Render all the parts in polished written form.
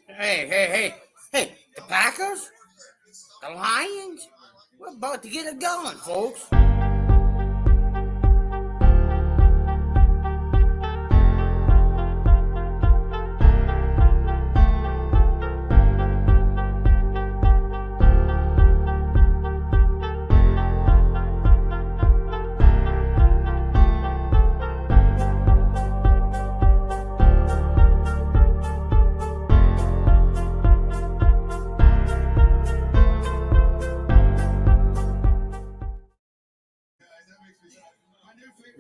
Hey, the Packers? The Lions? We're about to get it going, folks.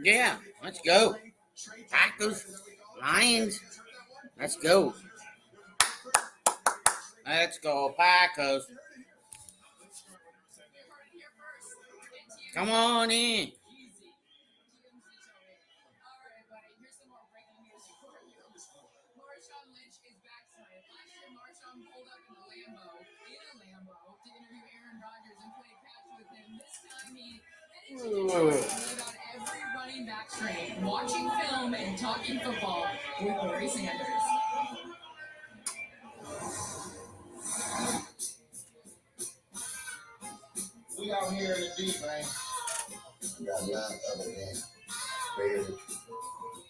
Yeah, let's go. Packers, Lions, let's go. Let's go, Packers. Come on in. Watching film and talking football with Barry Sanders. We out here in the deep, man. We got none other than Barry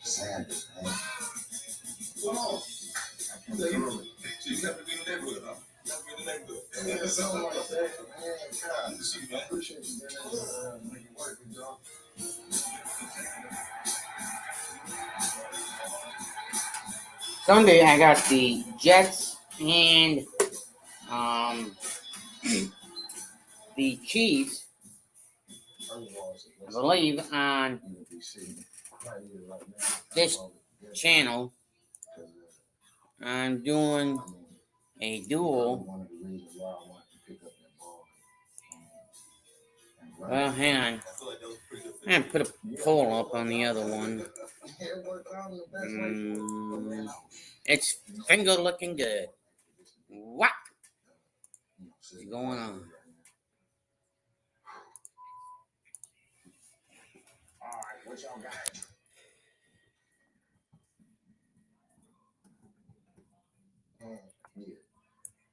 Sanders, man. Come on. You have to be in the neighborhood, huh? You have to be in the neighborhood. Yeah, something like that, man. God, you see, man. I appreciate you making it work, y'all. Sunday I got the Jets and the Chiefs, I believe, on this channel. I'm doing a duel. Well, hang on. I'm gonna put a poll up on the other one. It's finger looking good. What is going on? All right, what y'all got? Yeah.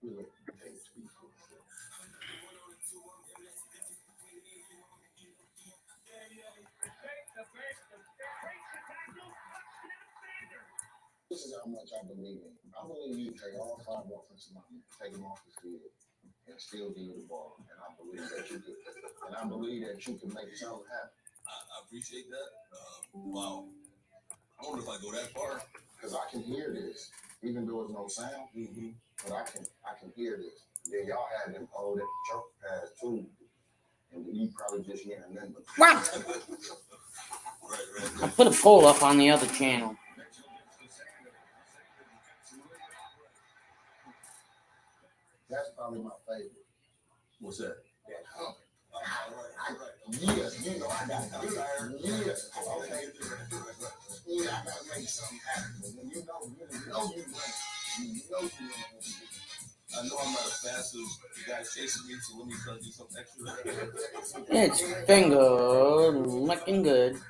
We let the tape speak for itself. This is how much I believe in. I believe you take all 5 offensive linemen, take them off the field, and still give you the ball. And I believe that you could. And I believe that you can make something happen. I appreciate that. Wow. I wonder if I go that far. Because I can hear this, even though it's no sound. Mm-hmm. But I can hear this. Then y'all had them that choke pass too, and you probably just hearing them. What? Right. I put a poll up on the other channel. That's probably my favorite. What's that? That hump. Right. Yes, you know I got it. Yes. Okay. Yeah, I gotta make something happen. When you know you win. I know I'm not as fast as the guy chasing me, so let me try to do something extra. It's finger looking good. For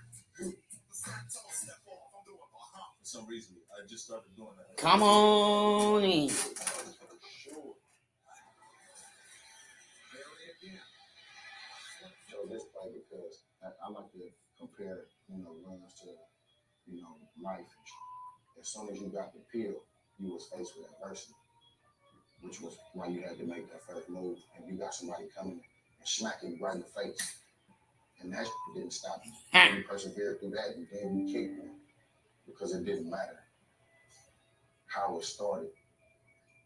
some reason, I just started doing that. Come on in. So this play because I like to compare, runs to, life. As soon as you got the pill, you was faced with adversity, which was why you had to make that first move, and you got somebody coming and smacking you right in the face, and that didn't stop you. You persevered through that, and then you kicked them because it didn't matter how it started.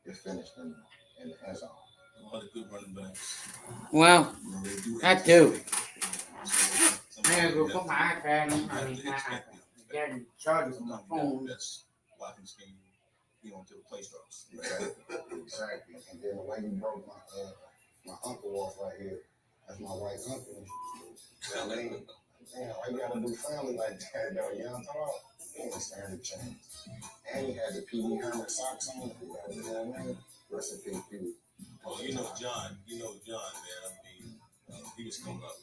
It finished in the end zone. A lot of good running backs. Well, that too. I'm gonna go put my iPad on. Getting charged on my phone. That's blocking scheme, until the play starts. Exactly. And then the way you broke my uncle off right here, that's my white uncle. I mean, why you gotta do family like that, though? You know what I'm talking about? He ain't stand a chance. And he had the Pee Wee Herman socks on. You know what I mean? Recipe Pee Wee. Well, John, man. I mean, he was coming up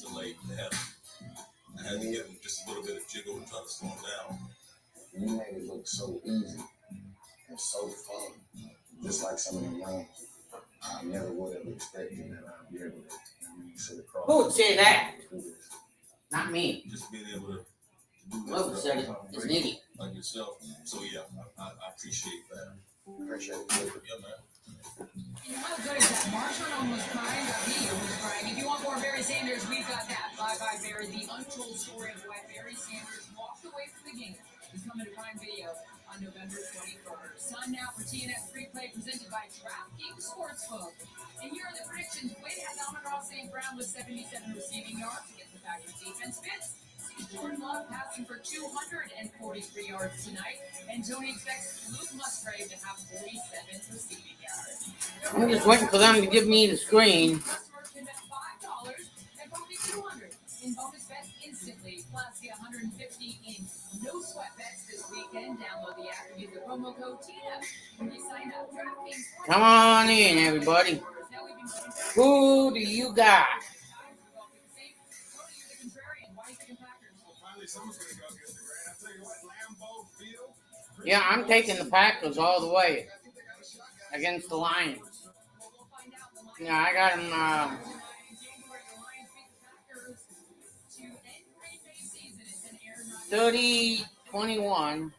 to late to heaven. I had to give him just a little bit of jiggle and try to slow him down. You made it look so easy. and so fun. Just like some of them runs, I never would have expected that I'd be able to sit across. Who would say that? do this. Not me. Just being able to do Whoever said it is an idiot. like yourself. So yeah, I appreciate that. Appreciate it. Yeah, man. How good is that? Marshawn almost crying. He almost crying. If you want more Barry Sanders, we've got that. Bye Bye Barry, the untold story of why Barry Sanders walked away from the game, is coming to Prime Video on November 21st. Time now for TNS Free Play presented by DraftKings Sportsbook. And here are the predictions. Wade has Amon-Ra St. Brown with 77 receiving yards against the Packers defense. Fitz sees Jordan Love passing for 243 yards tonight. And Tony expects Luke Musgrave to have 47 receiving yards. I'm just waiting for them to give me the screen. Customers can bet $5 and probably $200 in bonus bets instantly. Plus, get $150 in no sweat bets this weekend. Download the app and use the promo code TNF when you sign up. DraftKings. Come on in, everybody. Who do you got? Finally, someone's gonna go against the grain. I tell you what, Lambeau Field. Yeah, I'm taking the Packers all the way against the Lions. Yeah, I got them 30-21.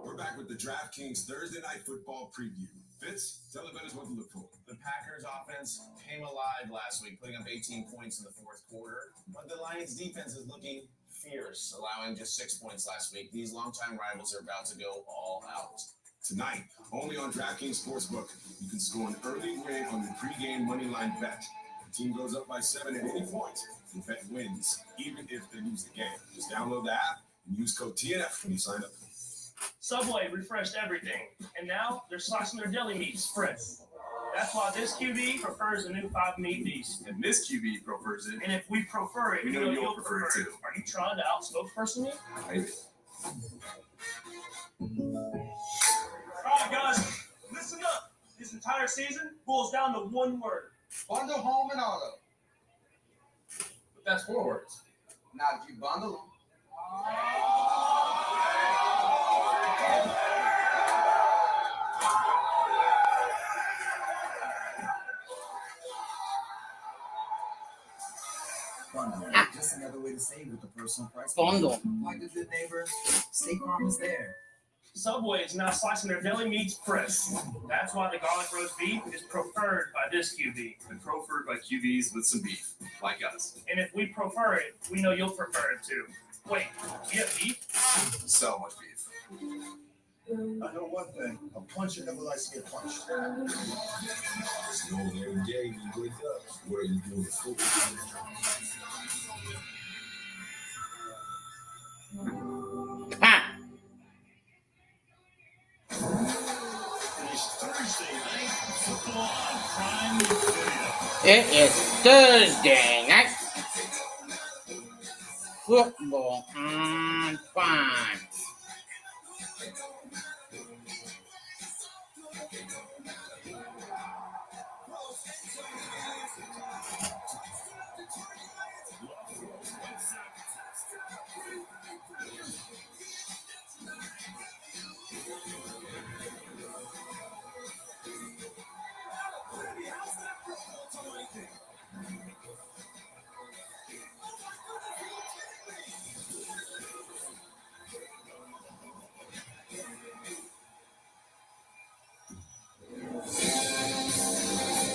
We're back with the DraftKings Thursday Night Football preview. Fitz, tell the bettors what to look for. The Packers offense came alive last week, putting up 18 points in the fourth quarter. But the Lions defense is looking fierce, allowing just 6 points last week. These longtime rivals are about to go all out. Tonight, only on DraftKings Sportsbook, you can score an early win on your pregame moneyline bet. The team goes up by 7 at any point. The bet wins, even if they lose the game. Just download the app and use code TNF when you sign up. Subway refreshed everything, and now they're slicing their deli meats fresh. That's why this QB prefers the new 5-meat beast. And this QB prefers it. And if we prefer it, We know you'll prefer it too. Are you trying to out-spokesperson me? Maybe. All right, guys, listen up. This entire season boils down to one word. Bundle home and auto. But that's 4 words. Now, if you bundle them, Bundle. Just another way to save with the personal price. Bundle. Like a good neighbor, State Farm is there. Subway is now slicing their deli meats fresh. That's why the garlic roast beef is preferred by this QB. And preferred by QBs with some beef, like us. And if we prefer it, we know you'll prefer it too. Wait, you have beef? So much beef. I know one thing. A puncher never likes to get punched. Just know every day you wake up, what are you doing with football? Ha! It's Thursday night football on Prime Video. It is Thursday night football on Prime.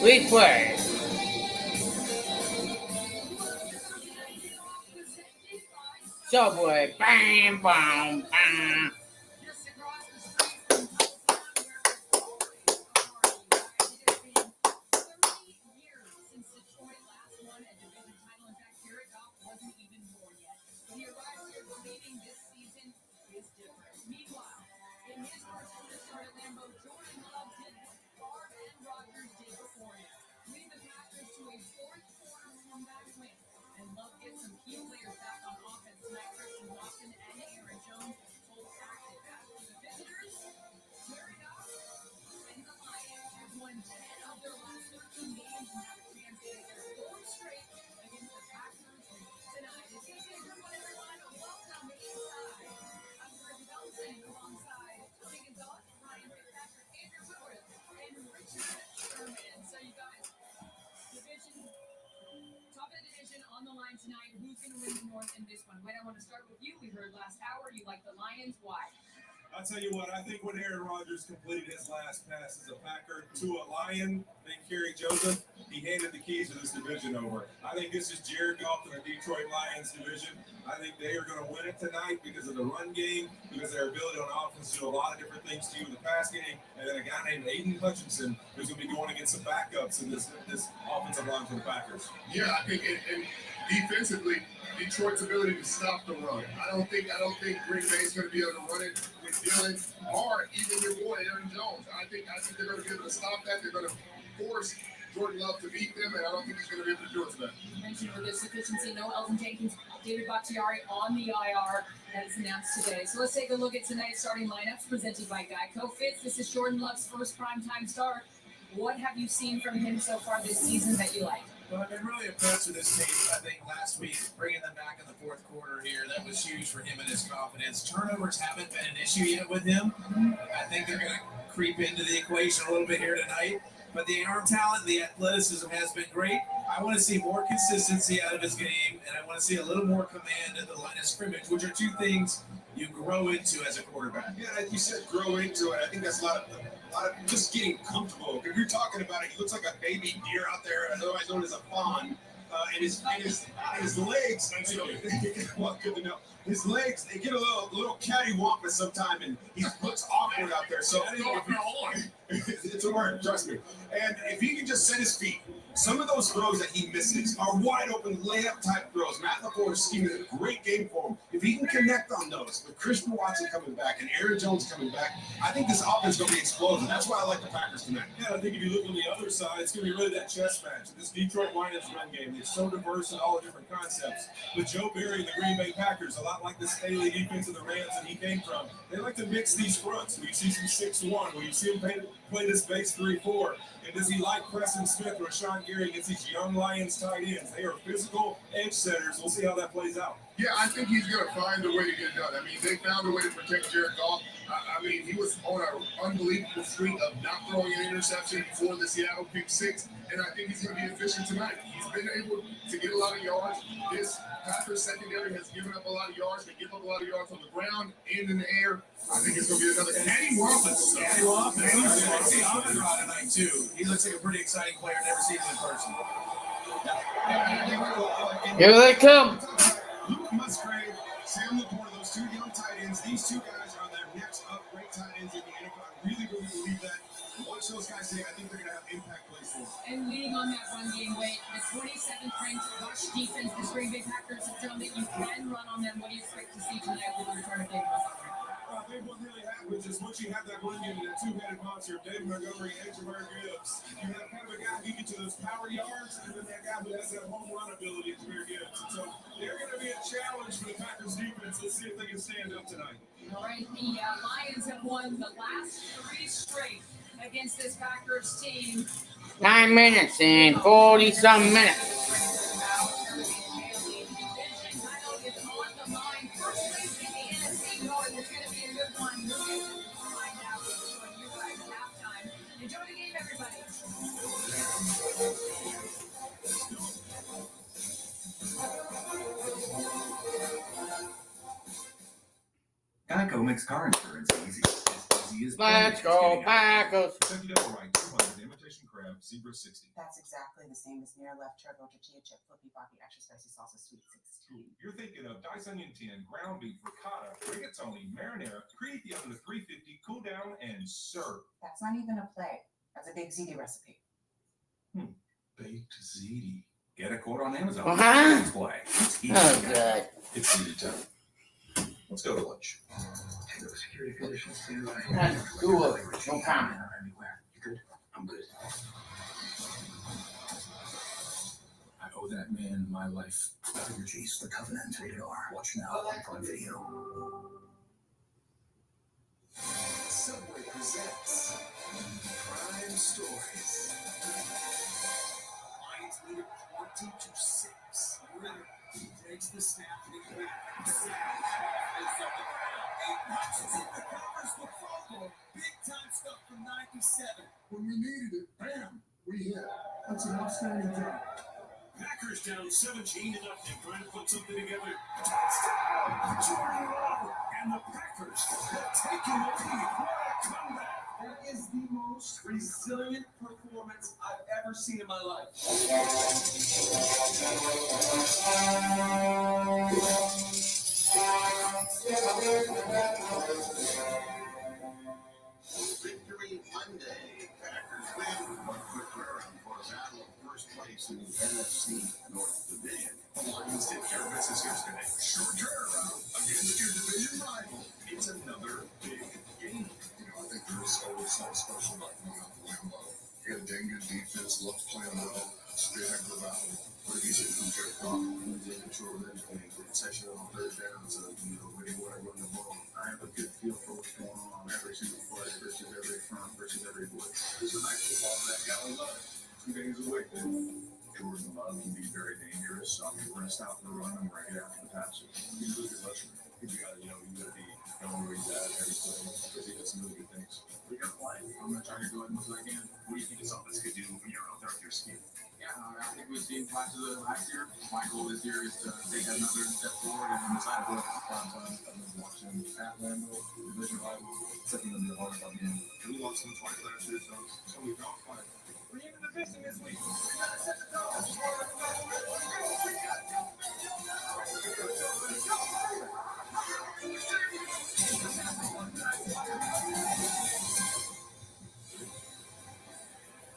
Replay. Subway. Bam, bam, bam. decide tonight who's going to win the North in this one. Wait, I want to start with you. We heard last hour you like the Lions. Why? I'll tell you what, I think when Aaron Rodgers completed his last pass as a Packer to a Lion named Kerry Joseph, he handed the keys to this division over. I think this is Jared Goff and the Detroit Lions division. I think they are going to win it tonight because of the run game, because of their ability on offense to do a lot of different things to you in the pass game, and then a guy named Aiden Hutchinson who's going to be going against some backups in this offensive line for the Packers. Yeah, I think and defensively, Detroit's ability to stop the run. I don't think Green Bay's going to be able to run it with Dylan or even your boy Aaron Jones. I think they're going to be able to stop that. They're going to force Jordan Love to beat them, and I don't think he's going to be able to do it tonight. You mentioned with this efficiency, no Elton Jenkins, David Bakhtiari on the IR that is announced today. So let's take a look at tonight's starting lineups presented by Geico. Fitz, this is Jordan Love's first primetime start. What have you seen from him so far this season that you like? Well, I've been really impressed with this team. I think last week, bringing them back in the fourth quarter here, that was huge for him and his confidence. Turnovers haven't been an issue yet with him. I think they're going to creep into the equation a little bit here tonight. But the arm talent, the athleticism has been great. I want to see more consistency out of his game, and I want to see a little more command at the line of scrimmage, which are two things you grow into as a quarterback. Yeah, like you said, grow into it. I think that's a lot of just getting comfortable. If you're talking about it, he looks like a baby deer out there, otherwise known as a fawn. And his legs, well, good to know. His legs, they get a little cattywampus sometime, and he looks awkward out there. So it's a word, trust me. And if he can just set his feet, some of those throws that he misses are wide open layup type throws. Matt LaFleur's scheme is a great game for him. If he can connect on those, with Christian Watson coming back and Aaron Jones coming back, I think this offense is going to be explosive. That's why I like the Packers tonight. Yeah, I think if you look on the other side, it's going to be really that chess match. This Detroit Lions run game, it's so diverse in all the different concepts. With Joe Barry and the Green Bay Packers, a lot like the Staley defense of the Rams that he came from, they like to mix these fronts. We see some 6-1, where you see him play this base 3-4. And does he like Preston Smith or Sean Gary against these young Lions tight ends? They are physical edge setters. We'll see how that plays out. Yeah, I think he's going to find a way to get it done. I mean, they found a way to protect Jared Goff. I mean, he was on an unbelievable streak of not throwing an interception for the Seattle pick six, and I think he's going to be efficient tonight. He's been able to get a lot of yards. This Packers secondary has given up a lot of yards. They give up a lot of yards on the ground and in the air. I think it's going to be another Eddie Wampus. Eddie Wampus. I see Amon-Ra tonight, too. He looks like a pretty exciting player. Never seen him in person. Here they come. Luke Musgrave, Sam Laporte, those two young tight ends. These two guys are their next up great tight ends in the NFL. I really believe that. Watch those guys today. I think they're going to have impact plays for them. And leading on that run game, wait, the 27th ranked rush defense, the Green Bay Packers have shown that you can run on them. What do you expect to see tonight with the return of David Montgomery? I think what really happens is once you have that run game, that two-headed monster, David Montgomery and Jahmyr Gibbs, you have kind of a guy who can get you those power yards, and then that guy who has that home run ability, Jahmyr Gibbs. And so they're going to be a challenge for the Packers defense. Let's see if they can stand up tonight. All right, the Lions have won the last 3 straight against this Packers team. 9 minutes and 40-some minutes. Enjoy the game, everybody. Geico makes car insurance easy. As easy as Let's go, Packers. Kentucky Devil Right, 200, imitation crab, zebra 60. That's exactly the same as near left turbo tortilla chip flippy bobby extra spicy salsa sweet 16. You're thinking of diced onion 10, ground beef, ricotta, rigatoni, marinara, preheat the oven to 350, cool down, and serve. That's not even a play. That's a big ziti recipe. Baked ziti. Get a quote on Amazon. Uh-huh. Let's play. It's easy. Oh, good. It's ziti time. Let's go to lunch. Security conditions too. That's cool. No comment. Anywhere. You good? I'm good. I owe that man my life. Jeez, the Covenant. Rated R. Watch now on Prime Video. Subway presents Prime Stories. Lions lead it 20-6. Ritter takes the snap and back. Big time stuff from 97. When we needed it, bam, we hit. That's an outstanding job. Packers down 17-0, trying to put something together. Touchdown! Jordan Love and the Packers have taken the lead. What a comeback! That is the most resilient performance I've ever seen in my life. Victory Monday. Packers win. One quick turnaround for a battle of first place in the NFC North Division. The Lions take care of business yesterday. Short turnaround against your division rival. It's another big game. I think there's always something special about coming out to Lambeau. You got a dang good defense, loves playing well, straight heck of a battle. What if you said from Jared Goff, who's in control of everything, from possession on third down to, when they want to run the ball. I have a good feel for what's going on every single play versus every front versus every blitz. There's a nice football in that galley love. 2 days away. Jordan Love can be very dangerous. We're going to stop the run and we're going to get after the passer. He's a really good rusher. You got to be knowing where he's at every play because he does some really good things. We got to play. I'm going to try to do as much as I can. What do you think this offense could do when you're out there with your scheme? Yeah, I think we've seen flashes of it last year. My goal this year is to take another step forward and decide to go prime time. I've been watching at Lambeau, division rival. It's definitely going to be a hard fought game. We lost them twice last year, so we don't fight. We're in the division this week. We got to set the tone.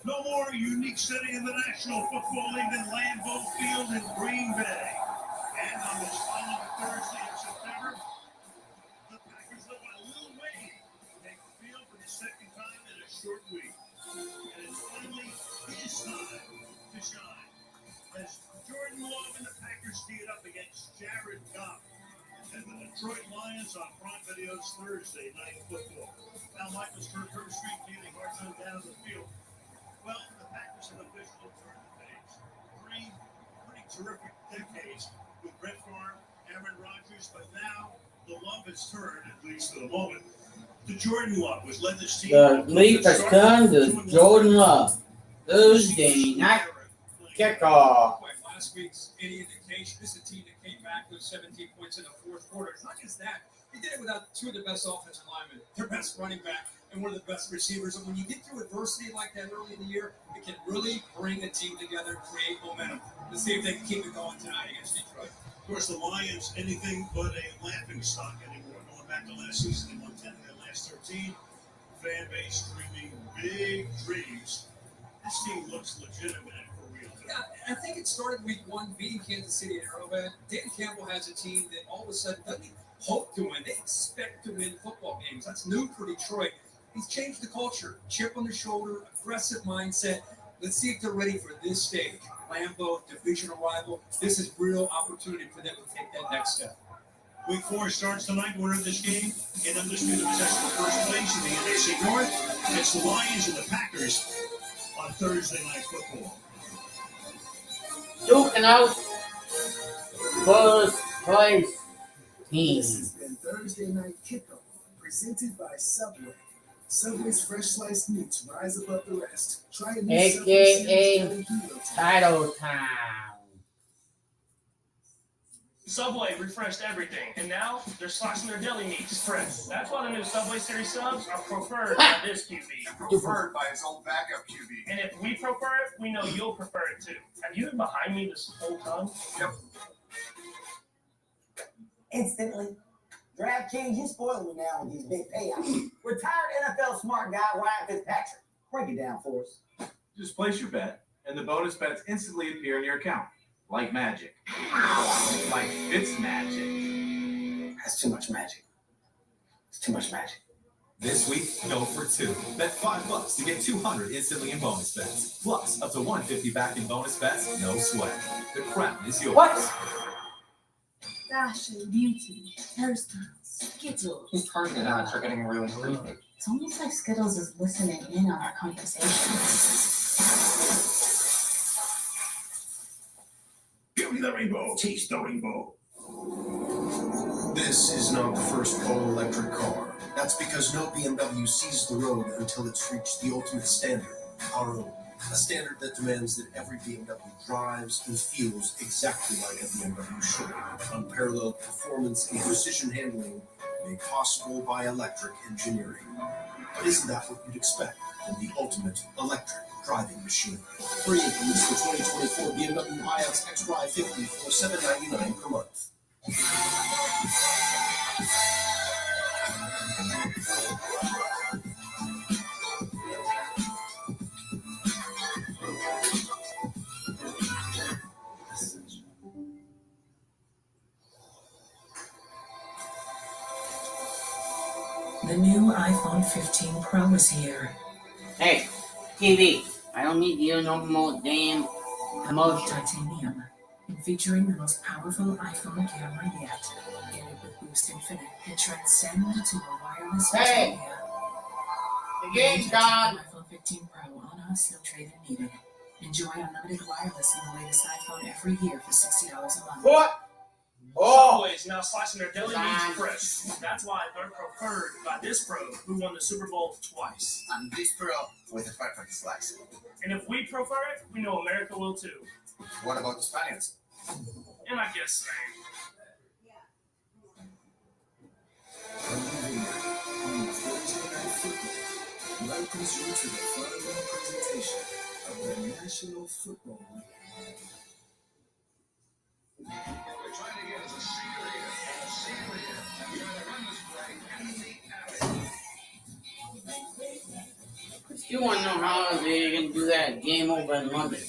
No more unique setting in the National Football League than Lambeau Field in Green Bay. And on this following Thursday in September, the Packers led by Lil Wayne take the field for the second time in a short week. And it's finally his time to shine. As Jordan Love and the Packers tee it up against Jared Goff and the Detroit Lions on Prime Video's Thursday Night Football. Now Michael's Kirk Street dealing hard time down the field. Well, the Packers have officially turned the page. 3 pretty terrific decades with Brett Favre, Aaron Rodgers, but now the love has turned, at least for the moment, to Jordan Love, which led this team. The leaf has turned to Jordan Love. Thursday night kickoff. Last week's any indication, this is a team that came back with 17 points in the fourth quarter. It's not just that. They did it without 2 of the best offensive linemen, their best running back, and one of the best receivers. And when you get through adversity like that early in the year, it can really bring a team together and create momentum. Let's see if they can keep it going tonight against Detroit. Of course, the Lions, anything but a laughing stock anymore. Going back to last season, they won 10 in their last 13. Fan base dreaming big dreams. This team looks legitimate and for real. Yeah, I think it started week 1 beating Kansas City at Arrowhead. Dan Campbell has a team that all of a sudden doesn't hope to win. They expect to win football games. That's new for Detroit. He's changed the culture. Chip on the shoulder, aggressive mindset. Let's see if they're ready for this stage. Lambeau, divisional rival. This is real opportunity for them to take that next step. Week 4 starts tonight. Winner of this game in undisputed possession of first place in the NFC North. It's the Lions and the Packers on Thursday Night Football. Duking out first place team. This has been Thursday Night Kickoff, presented by Subway. Subway's fresh sliced meats rise above the rest. Try a new AKA Title Town. Subway refreshed everything, and now they're slicing their deli meats fresh. That's why the new Subway Series subs are preferred by this QB. Preferred by his own backup QB. And if we prefer it, we know you'll prefer it too. Have you been behind me this whole time? Yep. Instantly. DraftKings, you spoiling me now with these big payouts. Retired NFL smart guy Ryan Fitzpatrick. Break it down for us. Just place your bet, and the bonus bets instantly appear in your account. Like magic. Like Fitz magic. That's too much magic. It's too much magic. This week, go for 2. Bet $5 to get 200 instantly in bonus bets. Plus, up to 150 back in bonus bets, no sweat. The crown is yours. What? Fashion, beauty, hairstyles, Skittles. He's turning it on. Start getting really creepy. It's almost like Skittles is listening in on our conversations. Give me the rainbow. Taste the rainbow. This is not the first all-electric car. That's because no BMW sees the road until it's reached the ultimate standard, our own. A standard that demands that every BMW drives and feels exactly like a BMW should. Unparalleled performance and precision handling made possible by electric engineering. But isn't that what you'd expect from the ultimate electric driving machine? Free is the 2024 BMW iX xDrive 50 for $799 per month. The new iPhone 15 Pro is here. Hey, TV, I don't need you no more damn commotion. Titanium, and featuring the most powerful iPhone camera yet. Get it with Boost Infinite and transcend to a wireless Hey! utopia. The game's gone. iPhone 15 Pro on us, no trade-in needed. Enjoy unlimited wireless in the latest iPhone every year for $60 a month. What? Oh! Subway's now slicing their deli meats fresh. That's why they're preferred by this pro who won the Super Bowl twice. I'm this pro with a 5-pound slice. And if we prefer it, we know America will too. What about the Spaniards? And I guess Spain. Welcomes you to the final presentation of the National Football League. We're trying to get us a seal here. We gotta run this play and the athlete. You want to know how they're going to do that game over in London?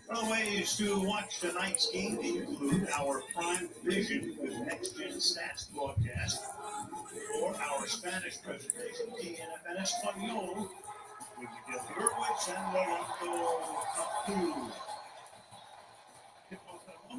Well, ways to watch tonight's game include our Prime Vision with Next Gen Stats broadcast, or our Spanish presentation, TNF en Español, with Miguel Gerwitz and Rolando Capu.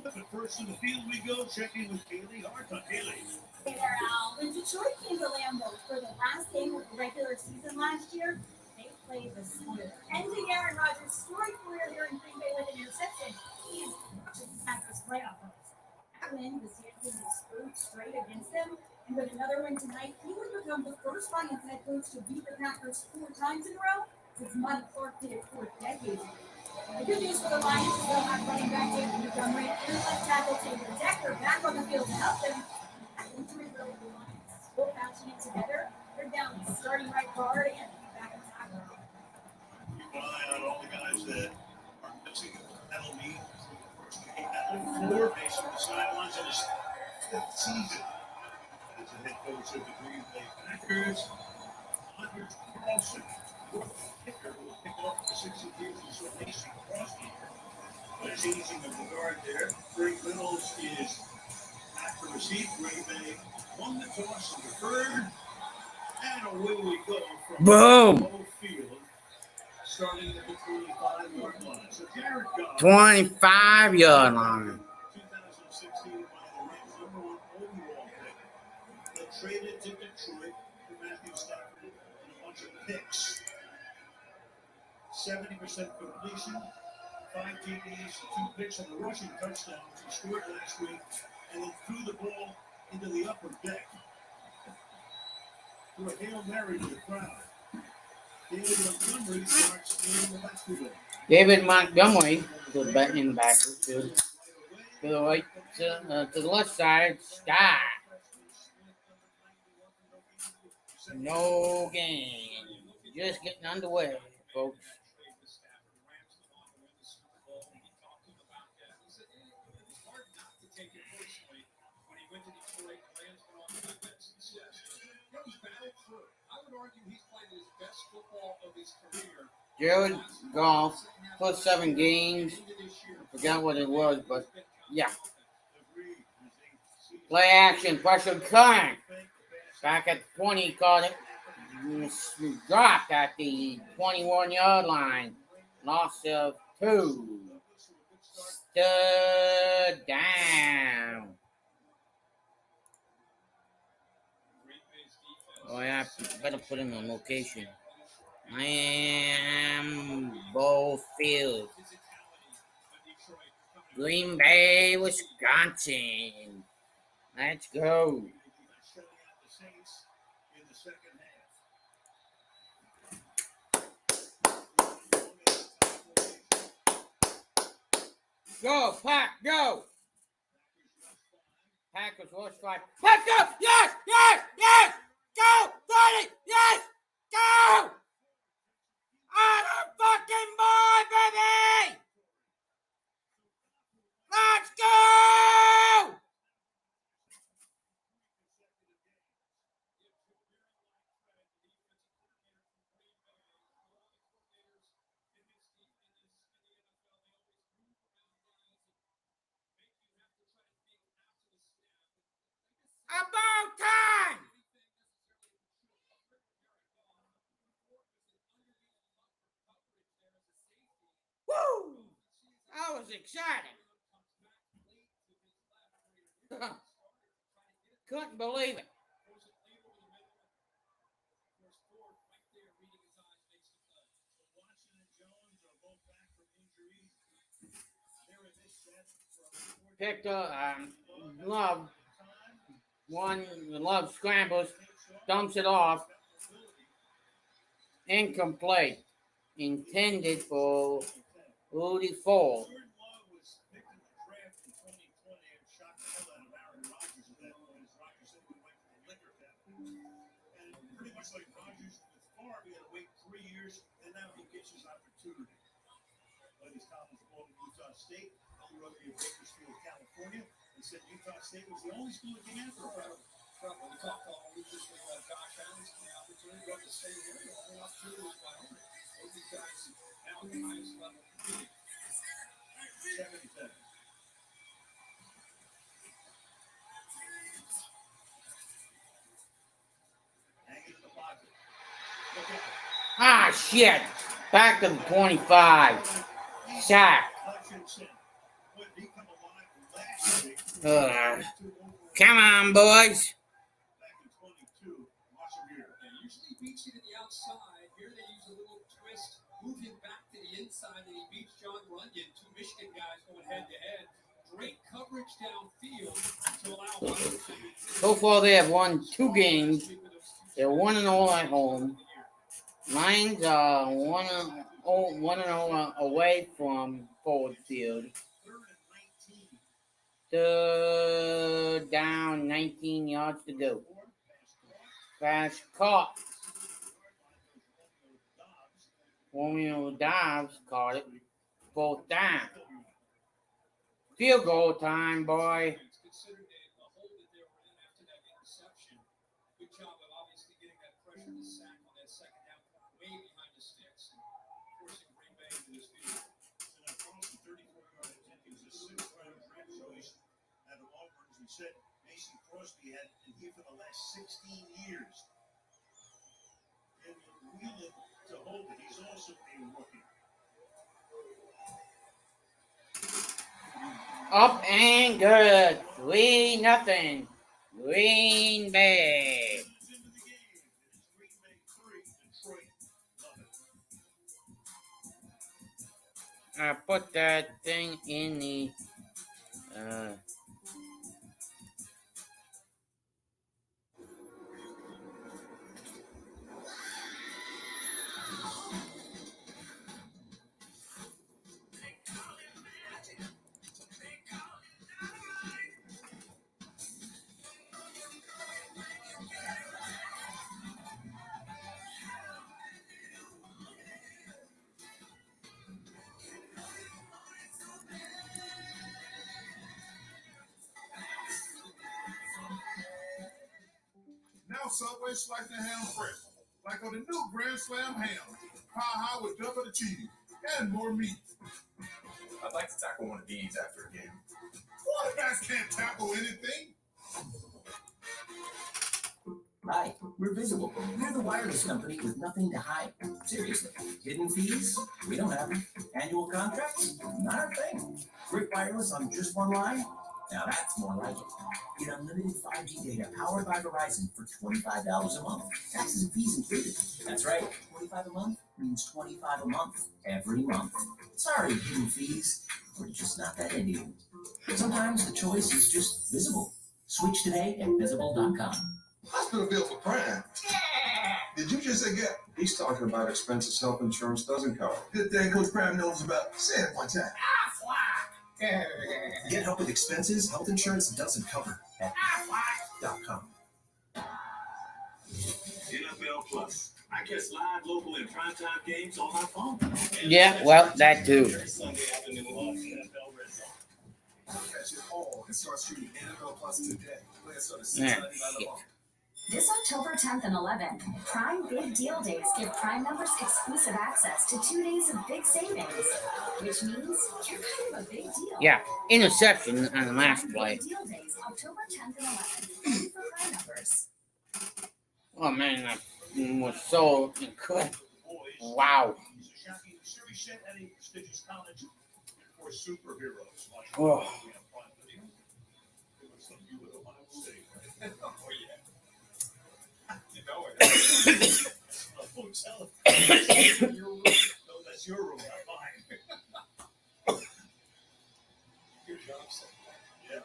But first in the field we go, checking with Kaylee Harton. Kaylee. Hey there, Al. When Detroit came to Lambeau for the last game of the regular season last year, they played the Steelers. Ending Aaron Rodgers' storied career here in Green Bay with an interception. He's watching the Packers playoff hopes. That win, the Steelers screwed straight against them, and with another win tonight, he would become the first Lions head coach to beat the Packers 4 times in a row since Mike Clark did it 4 decades ago. The good news for the Lions is they'll have running back David Montgomery and left tackle Taylor Decker back on the field to help them. Injury related the Lions still patching it together. They're down the starting right guard and back tackle. Keep an eye on all the guys that are missing a penalty. At 4, facing the sidelines in his 5th season as the head coach of the Green Bay Packers. Hunter Carlson, kicker, will pick up the 60 years and so Mason Crosby. But changing of the guard there. Greg Reynolds is at the receive. Green Bay won the toss and deferred. And away we go from Lambeau Field, starting at the 25-yard line. So Jared Goff, 25-yard line. 2016 by the Rams' #1 overall pick, that traded to Detroit for Matthew Stafford and a bunch of picks. 70% completion, 5 TDs, 2 picks, and a rushing touchdown, which he scored last week, and then threw the ball into the upper deck. To a Hail Mary to the crowd. David Montgomery starts in the basketball. David Montgomery to the back in the back to the right to the left side. Sky. No gain. Just getting underway, folks. Jared Goff plus 7 games. I forgot what it was, but Yeah. Play action, pressure current. Back at 20, caught it. Dropped at the 21-yard line. Loss of 2. Stood down. Oh, yeah, better put in the location. Lambeau Field. Green Bay, Wisconsin. Let's go. Go, Pack, go! Packers rush 5. Pack, go! Yes! Yes! Yes! Go! 30! Yes! Go! On a fucking board, baby! Let's go! About time! Woo! I was excited. Couldn't believe it. Picked up Love. Love scrambles, dumps it off. Incomplete. Intended for Rudy Ford. Pretty much like Rodgers with Favre, he had to wait 3 years, and now he gets his opportunity. Played his college ball at Utah State. He wrote to Bakersfield, California, and said Utah State was the only school that came after him. When we talked to all just with Josh Allen's opportunity to go to the state area, the only opportunity was Wyoming. Those guys now at the highest level. 77. Ah, shit. Back to the 25. Sack. Come on, boys. Usually beats you to the outside. Here they use a little twist, move him back to the inside, and he beats John Runyon. 2 Michigan guys going head to head. Great coverage downfield to allow Hutchinson. So far, they have won 2 games. They're 1-0 at home. Lions are 1-0 away from Ford Field. Third down, 19 yards to go. Pass caught. Romeo Dobbs caught it. 4th down. Field goal time, boy. Good job of obviously getting that pressure to sack on that second down, way behind the sticks, forcing Green Bay into this field. And across the 34-yard attempt, he was a 6th-round draft choice out of Auburn. As we said, Mason Crosby had been here for the last 16 years. And Wheelan to hold it. He's also a rookie. Up and good. 3-0. Green Bay. I put that thing in the Now Subway slice the ham fresh, like on the new Grand Slam ham. High with double the cheese and more meat. I'd like to tackle one of these after a game. Quarterbacks can't tackle anything. Right, we're visible. We're the wireless company with nothing to hide. Seriously, hidden fees? We don't have them. Annual contracts? Not our thing. Great wireless on just one line? Now that's more like it. Get unlimited 5G data powered by Verizon for $25 a month. Taxes and fees included. That's right, 25 a month means 25 a month. Every month. Sorry, hidden fees. We're just not that into you. Sometimes the choice is just visible. Switch today at visible.com. Hospital bill for crime. Did you just say get? He's talking about expenses health insurance doesn't cover. Good thing Coach Crime knows about. Say it one time. Get help with expenses health insurance doesn't cover at aflac.com. NFL Plus. I catch live, local, and primetime games on my phone. Yeah, well, that too. Sunday afternoon on NFL Red Zone. Catch it all and start streaming NFL Plus today. Plans start at Yeah, $6.99 a month. This October 10th and 11th, Prime Big Deal Days give Prime members exclusive access to 2 days of big savings, which means you're kind of a big deal. Yeah, interception on the last play. Big Deal Days, October 10th and 11th, only for Prime members. Oh man, that was so incredible. Wow. He's a shocking series set at a prestigious college for superheroes. Oh. We have Prime Video. It was something you would want to say. Oh, yeah. You know it. A hotel. No, that's your room, not mine. Good job, son. Yeah.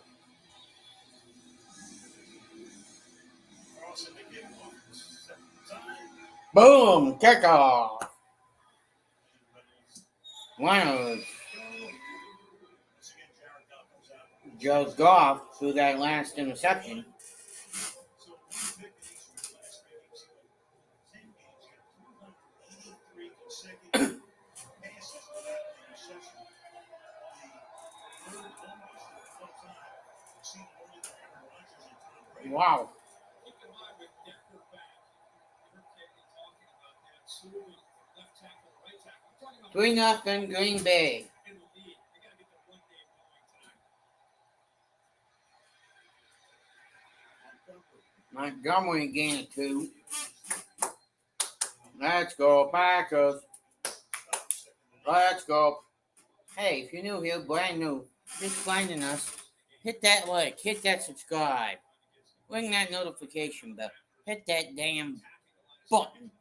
Crossing the game off the second time. Boom, kickoff. Wow. Joe Goff threw that last interception. Wow. 3-0 Green Bay. Montgomery gained 2. Let's go, Packers. Let's go. Hey, if you're new here, brand new, just finding us, hit that like, hit that subscribe, ring that notification bell, hit that damn button.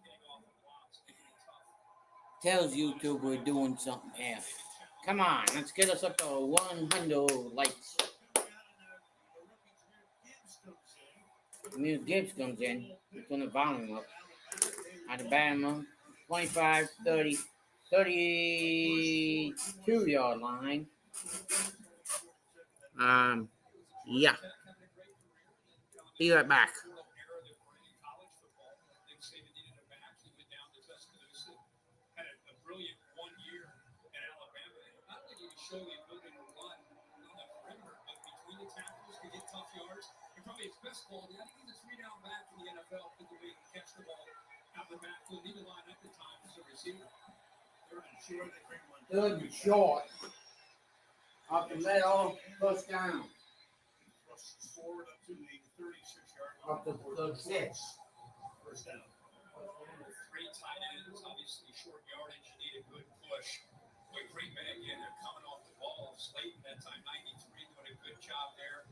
Tells YouTube we're doing something here. Come on, let's get us up to 100 likes. New Gibbs comes in. We turn the volume up. Alabama, 25, 30, 32-yard line. Yeah. Be right back. Show the ability to run on that perimeter, but between the tackles to get tough yards, and probably his best quality. I think he's a 3-down back in the NFL with the way he can catch the ball out of the backfield. He could line up at times as a receiver. Third and short, they bring one. Third and short. Up the middle, first down. Thrusts forward up to the 36-yard line. Up to 36. First down. 3 tight ends, obviously short yardage. You need a good push. Boy, Green Bay again, they're coming off the ball. Slayton that time 93 doing a good job there.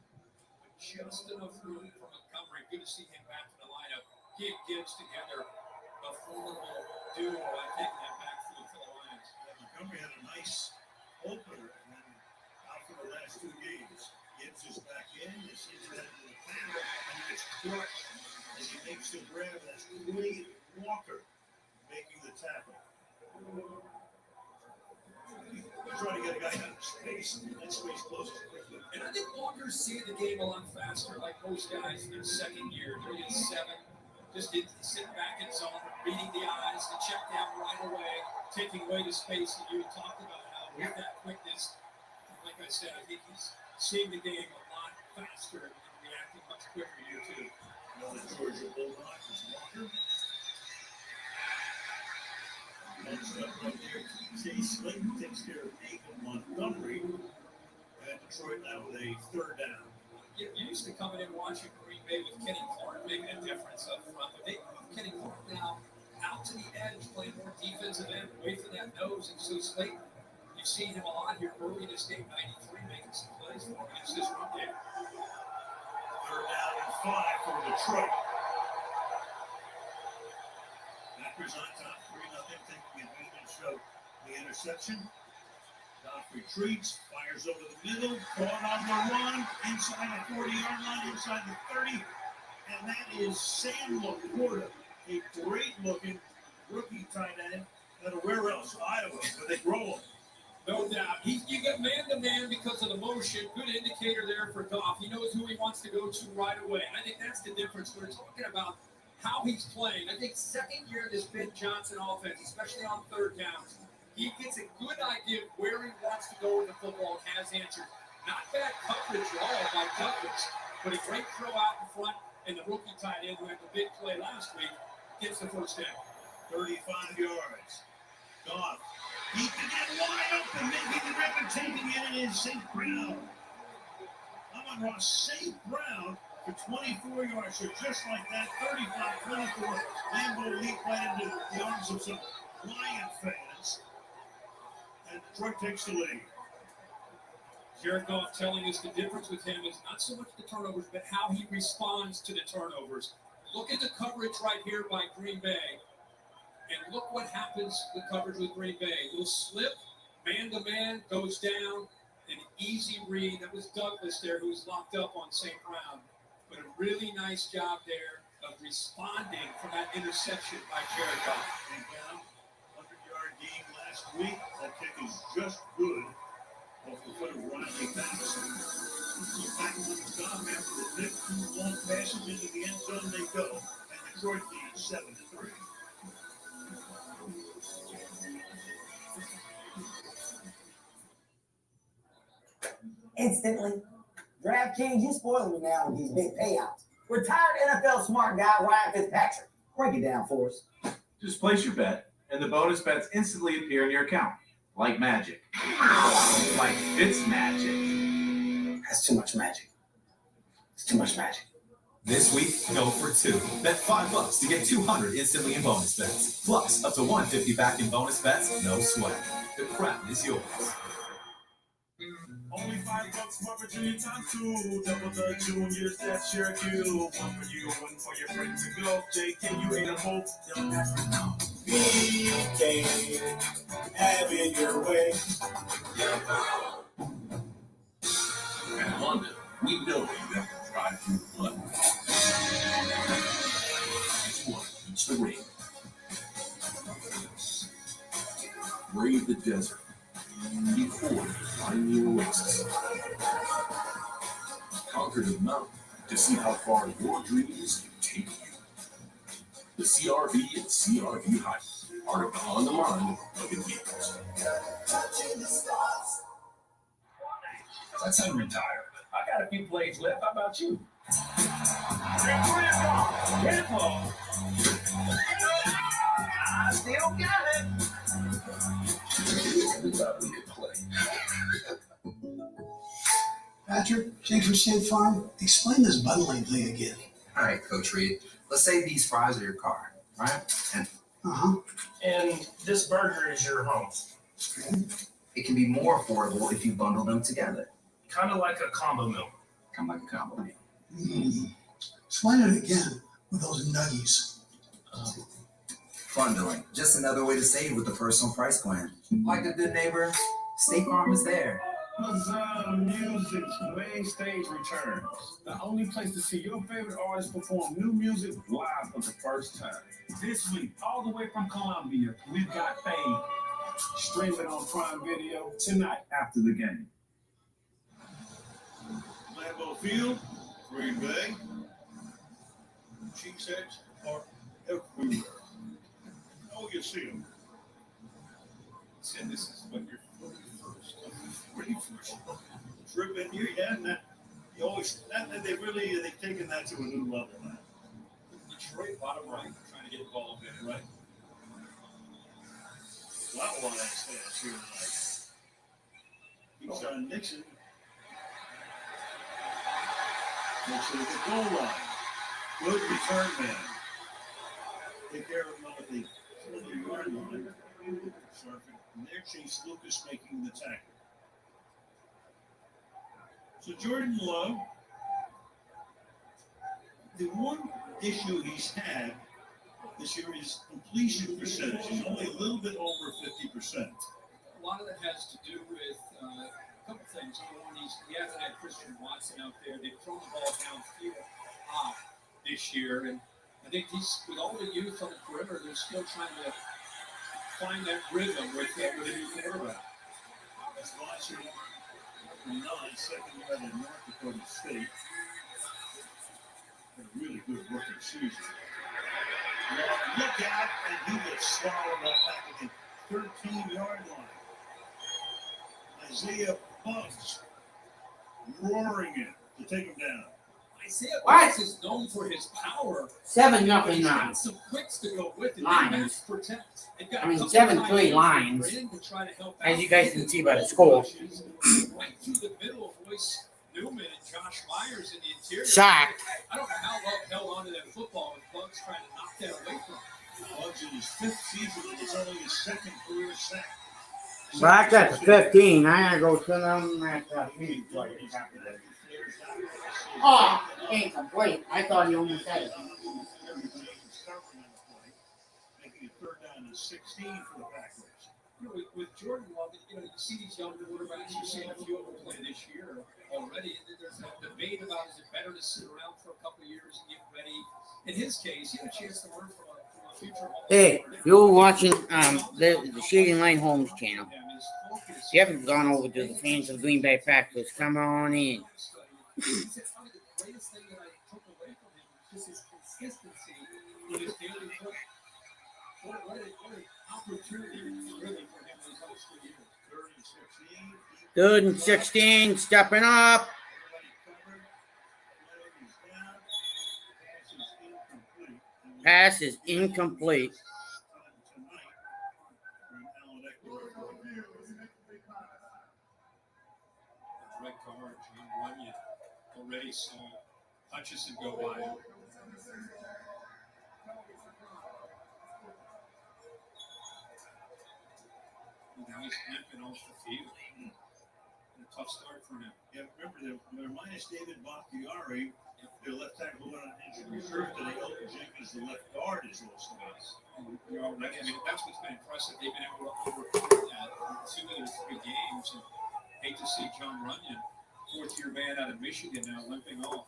But just enough room for Montgomery. Good to see him back in the lineup. He and Gibbs together, a formidable duo, I think, in that backfield for the Lions. Yeah, Montgomery had a nice opener and then out for the last 2 games. Gibbs is back in. You see that in the corner, and it's crushed as he makes the grab. That's Quay Walker making the tackle. Trying to get a guy out of space. That space closes quickly. And I think Walker's seeing the game a lot faster, like most guys in their second year, 3 and 7. Just didn't sit back in zone, reading the eyes, the check down right away, taking away the space that you had talked about how with that quickness. Like I said, I think he's seeing the game a lot faster and reacting much quicker here too. Another Georgia Bulldog is Walker. Next up right there, Chase Slayton takes care of Nathan Montgomery. And to Detroit now with a third down. You're used to coming in watching Green Bay with Kenny Clark making a difference up front, but they move Kenny Clark now out to the edge, playing more defensive end, away from that nose, and so Slayton, you've seen him a lot here early in this game, 93, making some plays for him against this run game. Third down and 5 for Detroit. Packers on top, 3-0, taking advantage of the interception. Goff retreats, fires over the middle, caught on the run, inside the 40-yard line, inside the 30, and that is Sam Laporta, a great-looking rookie tight end. Out of where else? Iowa, but they grow him. No doubt. You get man-to-man because of the motion. Good indicator there for Goff. He knows who he wants to go to right away. And I think that's the difference. We're talking about how he's playing. I think second year in this Ben Johnson offense, especially on third downs, he gets a good idea of where he wants to go with the football and has answered. Not bad coverage at all by Douglas, but a great throw out in front, and the rookie tight end who had the big play last week gets the first down. 35 yards. Goff. He can get wide open, making the record, taking it, and it is St. Brown. Amon Ross, St. Brown for 24 yards. So just like that, 35-24. Lambeau leaped right into the arms of some Lion fans. And Detroit takes the lead. Jared Goff telling us the difference with him is not so much the turnovers, but how he responds to the turnovers. Look at the coverage right here by Green Bay. And look what happens with coverage with Green Bay. Little slip, man-to-man, goes down, an easy read. That was Douglas there who was locked up on St. Brown. But a really nice job there of responding from that interception by Jared Goff. And down, 100-yard game last week. That kick is just good off the foot of Riley Patterson. So back on the stop after the pick, 2 long passes into the end zone they go. And Detroit leads 7-3. Instantly. DraftKings, you spoiling me now with these big payouts. Retired NFL smart guy Ryan Fitzpatrick. Break it down for us. Just place your bet, and the bonus bets instantly appear in your account. Like magic. Like Fitz magic. That's too much magic. It's too much magic. This week, go for 2. Bet $5 to get 200 instantly in bonus bets. Plus, up to 150 back in bonus bets, no sweat. The crown is yours. Only $5 more for junior times 2. Double the juniors that share you. One for you, one for your friends to go. JK, you ain't a hope. They'll never know. BK, have it your way. At Honda, we know you have to drive through the mud. Each one beats the ring. Brave the desert. Before find the oasis. Conquer the mountain to see how far your dreams can take you. The CRV and CRV Hike are on the mind of the gamers. Let's unretire. I got a few plays left. How about you? Careful. I still got it. We thought we could play. Patrick, Jake from State Farm, explain this bundling thing again. All right, Coach Reed. Let's say these fries are your car, right? And And this burger is your home. it can be more affordable if you bundle them together. Kind of like a combo meal. Kind of like a combo meal. Explain it again with those nuggies. Bundling, just another way to save with the personal price plan. Like a good neighbor, State Farm is there. Huzzah, music's main stage returns. The only place to see your favorite artists perform new music live for the first time. This week, all the way from Columbia, we've got Fame. Stream it on Prime Video tonight after the game. Lambeau Field, Green Bay. Cheeseheads are everywhere. Oh, you see them. Said this is what you're ready first. Trip in here, yeah, and that you always they've taken that to a new level now. Detroit bottom right, trying to get involved in it, right? A lot of Lions fans here tonight. Keeps on Nixon Makes it at the goal line. Good return man. Take care of him at the 40-yard line. From there, Chase Lucas making the tackle. So Jordan Love, the one issue he's had this year is completion percentage. He's only a little bit over 50%. A lot of that has to do with a couple things. Number one, he hasn't had Christian Watson out there. They've thrown the ball downfield this year, and I think he's, with all the youth on the perimeter, they're still trying to find that rhythm with a new quarterback. That's Watson, number 9, second year at North Dakota State. Had a really good rookie season. Look out, and he gets swallowed up at the 13-yard line. Isaiah Bugs roaring in to take him down. Isaiah Bugs is known for his power. 7-0 He's now. got some quicks to go with it. Lions. Protect. I mean, 7-3 Lions. As you guys can see by the score. Right through the middle of Royce Newman and Josh Myers in the interior. Sacked. I don't know how Love held on to that football with Bugs trying to knock that away from him. Bugs in his 5th season, and it's only his 2nd career sack. Back at the 15. I gotta go sit on that play. Oh, incomplete. I thought you almost had it. Making it 3rd down and 16 for the Packers. You know, with Jordan Love, you see these young quarterbacks. You're seeing a few of them play this year already. There's a debate about is it better to sit around for a couple of years and get ready. In his case, he had a chance to learn from a future. Hey, you're watching the Shading Lane Holmes channel. If you haven't gone over to the fans of the Green Bay Packers, come on in. The greatest thing that I took away from him was just his consistency with his daily play. What an opportunity really for him this whole school year. 3rd and 16, stepping up. Pass is incomplete. Red card, John Runyon already saw Hutchison go by him. Now he's limping off the field. A tough start for him. Yeah, remember, they're minus David Bakhtiari. Their left tackle went on injured reserve today. Elton Jenkins, the left guard, is also nice. You're all right. I mean, that's what's been impressive. They've been able to overcome that in 2 of their 3 games. And hate to see John Runyon, 4th-year man out of Michigan, now limping off.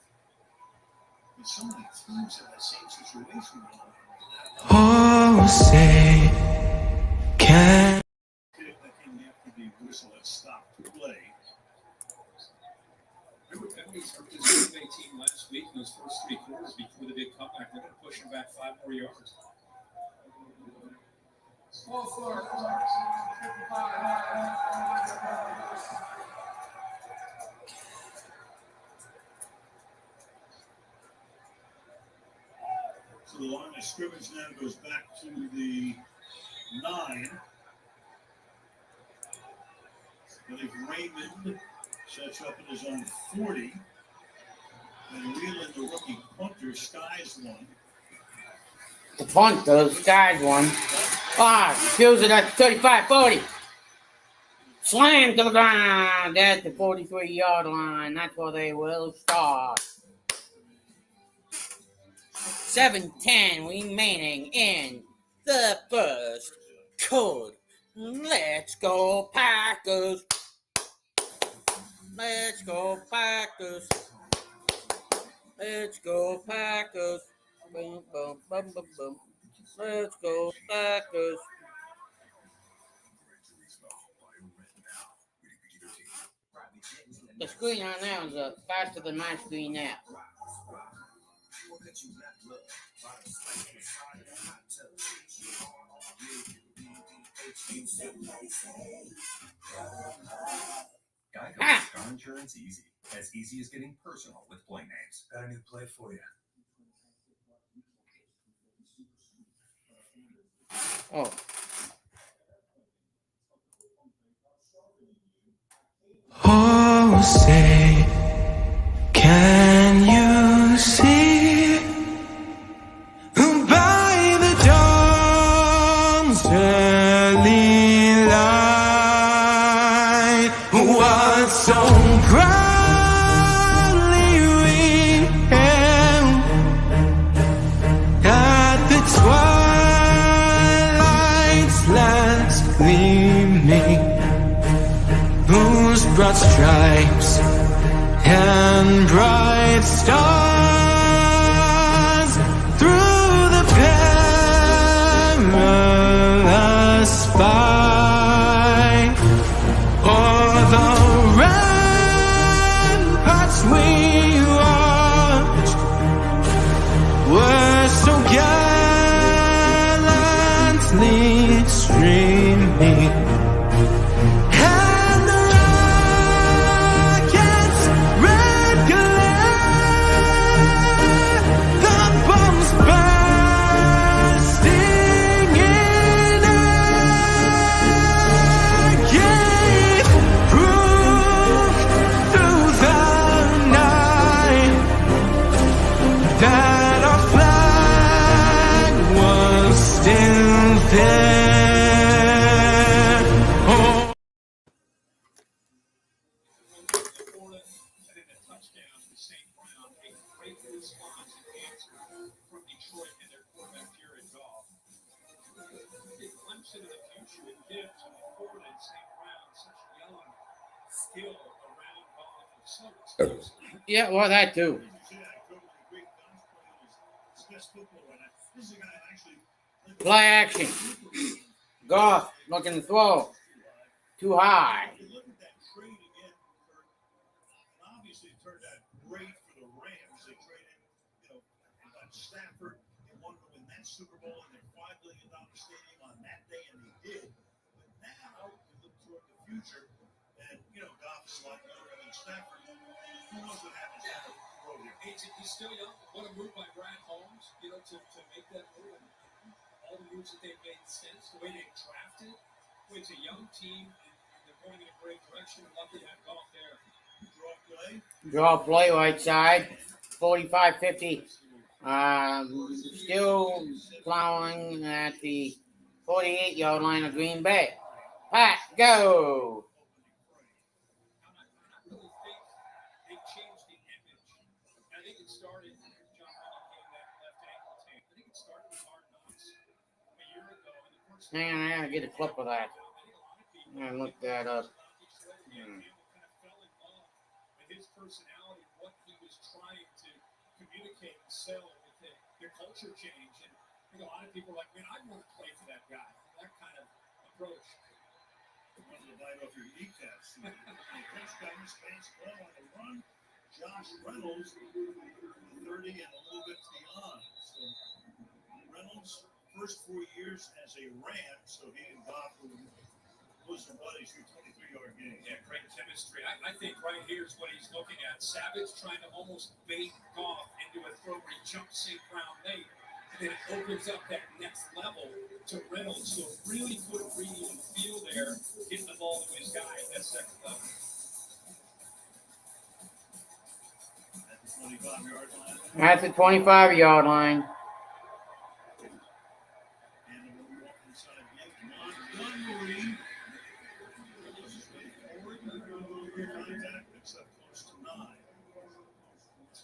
And so many teams have that same situation. Oh, say, can. That came after the whistle had stopped play. There were penalties for this Green Bay team last week in those first 3 quarters before the big comeback. They're going to push them back 5 more yards. So the line of scrimmage now goes back to the 9. I think Raymond sets up in his own 40. And Wheelan, the rookie punter, skies one. The punter skies one. Kills it at 35-40. Slam to the ground at the 43-yard line. That's where they will start. 7:10 remaining in the first quarter. Let's go Packers. Let's go Packers. Let's go Packers. Boom, boom, boom, boom, boom. Let's go Packers. The screen on now is faster than my screen now. Geico's car insurance easy. As easy as getting personal with play names. Got a new play for you. Oh. Oh, say, can you stripes and bright stars through the perilous fight. O'er the ramparts we watched were so gallantly streaming, and the rocket's red glare, the bombs bursting in air, gave proof through the night that our flag was still there. Oh. Florida headed a touchdown to St. Brown, a great response and answer from Detroit and their quarterback Jared Goff. It glimpse into the future and gives Florida and St. Brown such young skill around Goff and so explosive. Yeah, well, that too. Play action. Goff looking to throw. Too high. Obviously, it turned out great for the Rams. They traded, and got Stafford. They wanted to win that Super Bowl in their $5 billion stadium on that day, and they did. But now, we look toward the future, and, Goff is a lot younger than Stafford. Who knows what happens down the road here? He's still young. What a move by Brad Holmes, to make that move. All the moves that they've made sense, the way they drafted. It's a young team, and they're going in a great direction. And lucky to have Goff there. Draw play right side. 45-50. Still plowing at the 48-yard line of Green Bay. Pat, go. I really think they changed the image. I think it started, John, when he came that left ankle tape. I think it started with Hard Knocks a year ago. And the first Hang on, I gotta get a clip of that. I'm gonna look that up. his personality, what he was trying to communicate and sell with their culture change. And I think a lot of people are like, man, I'd want to play for that guy. That kind of approach. Wanted to bite off your kneecaps. Defense guidance, fans ball on the run. Josh Reynolds, 30 and a little bit beyond. So Reynolds, first 4 years as a Ram, so he and Goff was some buddies for 23-yard games. Yeah, great chemistry. I think right here is what he's looking at. Savage trying to almost bait Goff into a throw where he jumps St. Brown late. And then it opens up that next level to Reynolds. So really good reading and feel there, getting the ball to his guy at that second level. At the 25-yard line. At the 25-yard line.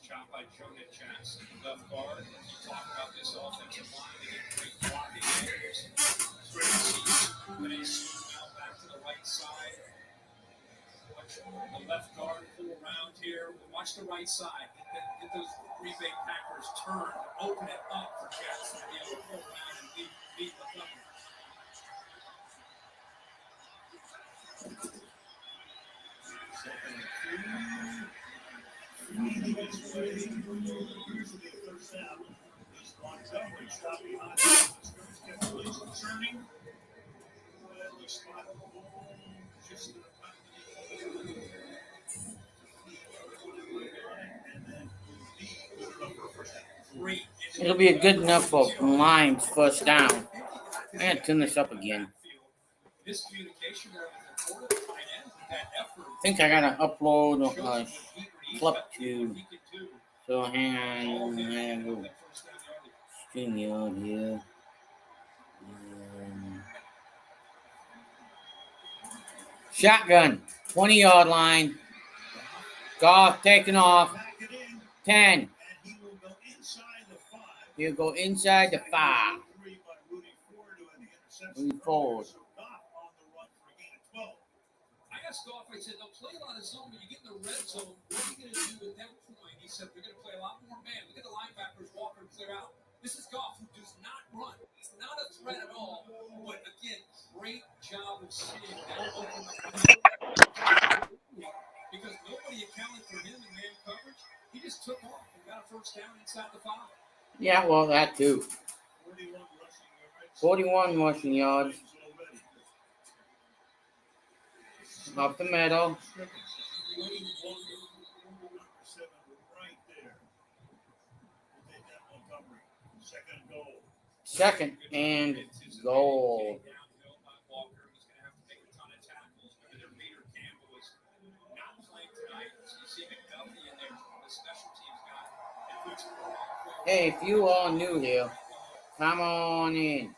Chopped by Jonah Chance, left guard. You talk about this offensive line, they get great blocking players. But they swing out back to the right side. Watch the left guard pull around here. Watch the right side. Get those Green Bay Packers turn, open it up for Jackson to be able to pull around and beat the cover. It'll be a good enough for Lions first down. I gotta turn this up again. I think I gotta upload a clip to. So hang on, I have a StreamYard here. Shotgun, 20-yard line. Goff taking off. 10. He'll go inside the 5. Moving forward. I got asked Goff, I said, they'll play a lot of zone, but you get in the red zone, what are you going to do at that point? He said, they're going to play a lot more man. Look at the linebackers walk and clear out. This is Goff, who does not run. He's not a threat at all. But again, great job of seeing that open because nobody accounted for him in man coverage. He just took off and got a first down inside the 5. Yeah, well, that too. 41 rushing yards. Up the middle. Second and goal. Hey, if you all new here, come on in.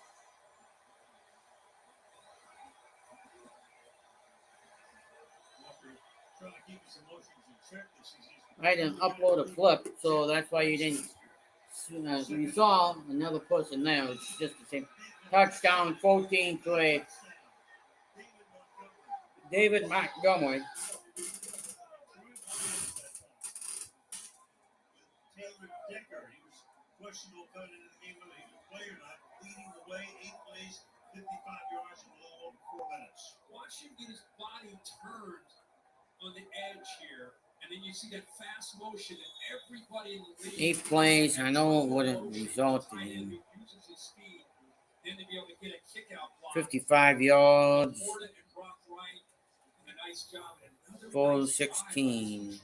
I didn't upload a clip, so that's why you didn't. You saw another person there. It's just the same. Touchdown, 14-3. David Montgomery. Questionable cut into the game whether he could play or not. Leading the way, 8 plays, 55 yards in a little over 4 minutes. Watch him get his body turned on the edge here, and then you see that fast motion, and everybody in the league. 8 plays. I know it wouldn't result in 55 yards. 4-16.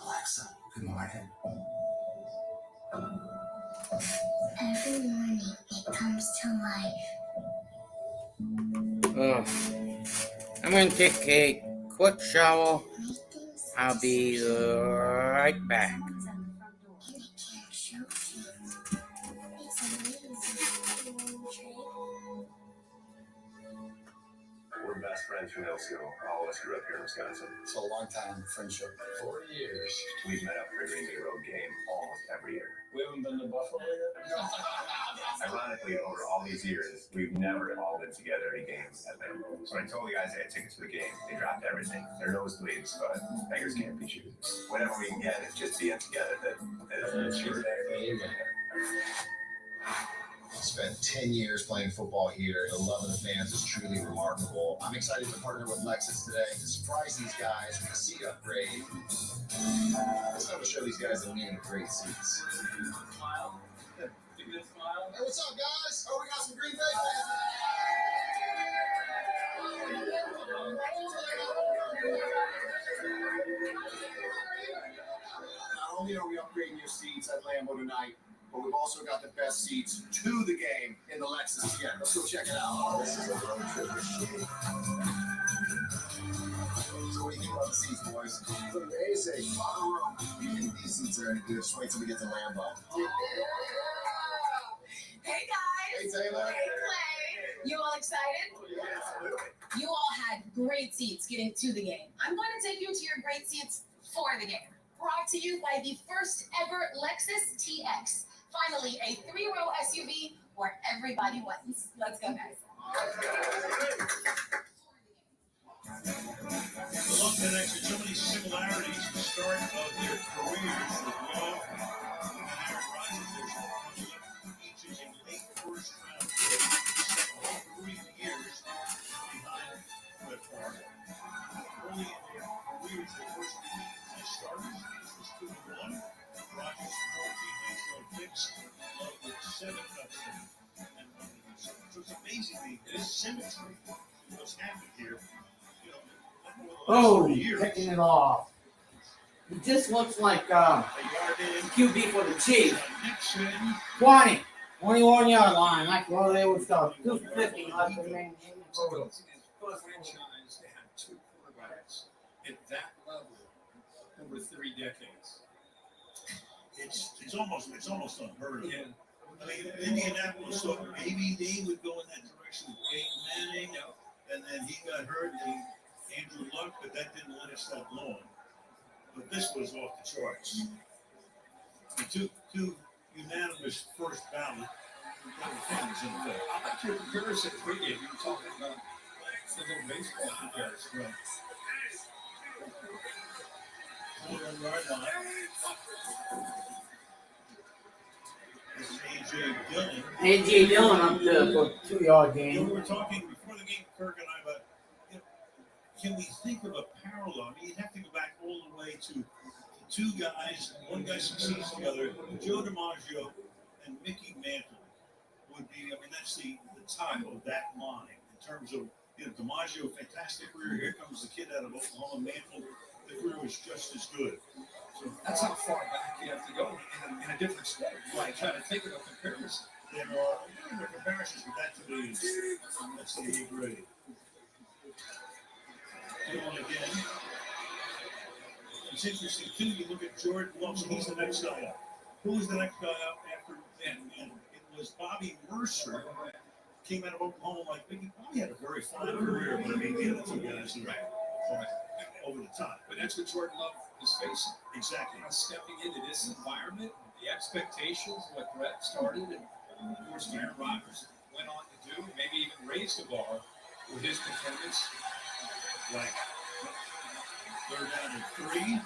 Alexa, good morning. Every morning it comes to life. Ugh. I'm going to take a quick shower. I'll be right back. We're best friends from middle school. All of us grew up here in Wisconsin. It's a long time friendship. 40 years. We've met up for a Green Bay road game almost every year. We haven't been to Buffalo yet? Ironically, over all these years, we've never all been together at a game at Lambeau. So I told the guys I had tickets to the game. They dropped everything. They're nosebleeds, but beggars can't be choosers. Whatever we can get, it's just being together that is true. Spent 10 years playing football here. The love of the fans is truly remarkable. I'm excited to partner with Lexus today to surprise these guys with a seat upgrade. It's time to show these guys the meaning of great seats. Smile. Give me a smile. Hey, what's up, guys? Oh, we got some Green Bay fans. Not only are we upgrading your seats at Lambeau tonight, but we've also got the best seats to the game in the Lexus again. Let's go check it out. Oh, this is a road trip machine. So what do you think about the seats, boys? Amazing. A lot of room. You think these seats are any good? Just wait till we get to Lambeau. Hey guys. Hey, Taylor. Hey Clay. You all excited? Yeah, absolutely. You all had great seats getting to the game. I'm going to take you to your great seats for the game. Brought to you by the first ever Lexus TX. Finally, a 3-row SUV where everybody wins. Let's go, guys. The Love Connection, so many similarities. The start of their careers with Love and Aaron Rodgers. Each is a late first round pick, 3 years behind Cliff Hart. Early in their careers, they first became as starters. This was 2-1. Rodgers 14 national picks, Love with 7 touchdowns and 1 interception. So it's amazing the symmetry of what's happened here. Oh, picking it off. He just looks like QB for the Chiefs. 21 yard line, like where they would start. 250 left remaining in the total. Franchise to have 2 quarterbacks at that level over 3 decades. it's almost unheard of. Yeah. I mean, Indianapolis thought maybe they would go in that direction with Peyton Manning, and then he got hurt, and Andrew Luck, but that didn't let it stop long. But this was off the charts. The two unanimous first ballot things in the I like your comparison pregame. You were talking about the little baseball comparison. Right. 21-yard line. This is A.J. Dillon. A.J. Dillon up there for a 2-yard gain. We were talking before the game, Kirk and I, about can we think of a parallel? I mean, you'd have to go back all the way to two guys. One guy succeeds together, Joe DiMaggio and Mickey Mantle would be. I mean, that's the top of that line in terms of DiMaggio, fantastic career. Here comes the kid out of Oklahoma. Mantle, the career was just as good. So that's how far back you have to go in a different sport. Right, trying to think of a comparison. There are comparisons, but that to me is that's the A grade. Dillon again. It's interesting too. You look at Jordan Love. He's the next guy up. Who was the next guy up after Ben? And it was Bobby Mercer. Came out of Oklahoma like Mickey. Bobby had a very fine career, but I mean, the other two guys who right over the top. But that's what Jordan Love is facing. Exactly. Stepping into this environment, the expectations, what Brett started, and of course Aaron Rodgers went on to do, maybe even raise the bar with his performance. Like they're down to 3.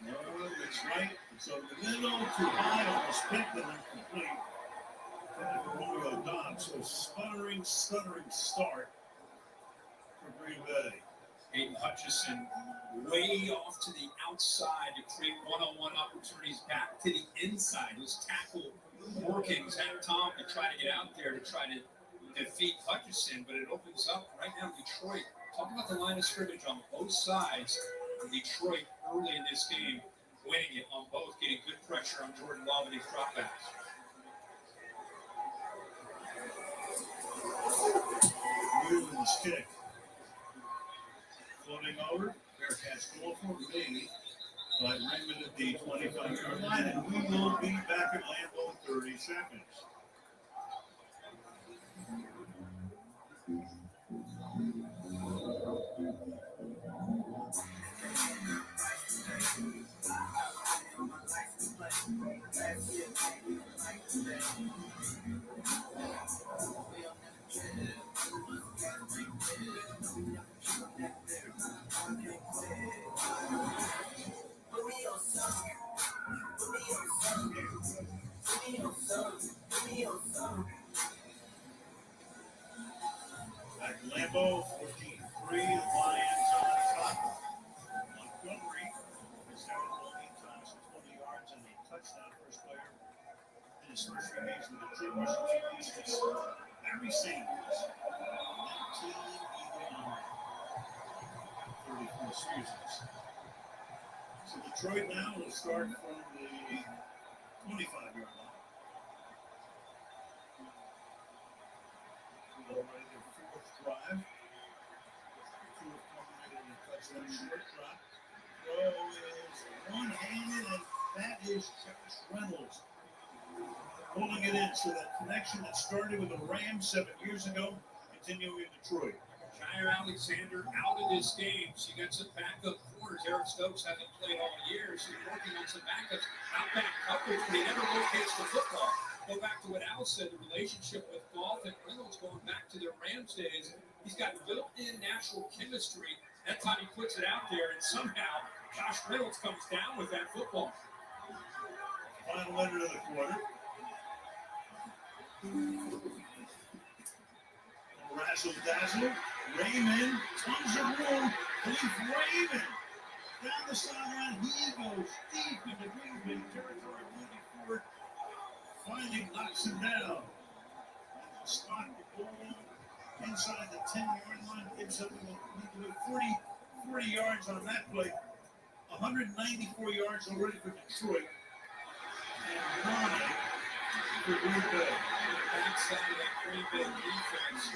No, it's right. It's over the middle, too high, almost picked and incomplete. Romeo Dobbs, so stuttering start for Green Bay. Aiden Hutchinson way off to the outside to create one-on-one opportunities back to the inside. His tackle workings had Tom to try to get out there to try to defeat Hutchinson, but it opens up right now Detroit. Talk about the line of scrimmage on both sides. Detroit early in this game winning it on both, getting good pressure on Jordan Love and his dropbacks. Newman's kick. Floating over. Bearcats go for me. But Raymond at the 25-yard line, and we will be back at Lambeau in 30 seconds. Back to Lambeau, 14-3, the Lions on top. Montgomery is having all 8 times for 20 yards and a touchdown. First player in his first 3 games with the Detroit Washington East. Barry Sanders, 19 even 34 seasons. So Detroit now will start from the 25-yard line. Already their 4th drive. 4th culminated in a touchdown short drop. Throw is one-handed, and that is Josh Reynolds pulling it in. So that connection that started with the Rams 7 years ago, continuing in Detroit. Jair Alexander out of this game. So you got some backup corners. Eric Stokes hasn't played all year, so you're working on some backups. Outback coverage, but he never rotates the football. Go back to what Al said, the relationship with Goff and Reynolds going back to their Rams days. He's got built-in natural chemistry. That time he puts it out there, and somehow Josh Reynolds comes down with that football. Final minute of the quarter. Razzle-dazzle. Raymond, tons of room. Leave Raymond down the sideline. He goes deep into Green Bay territory, moving forward. Finally knocks him down. Spot the ball inside the 10-yard line. Gives up 40 yards on that play. 194 yards already for Detroit. And 9 for Green Bay. Backside of that Green Bay defense.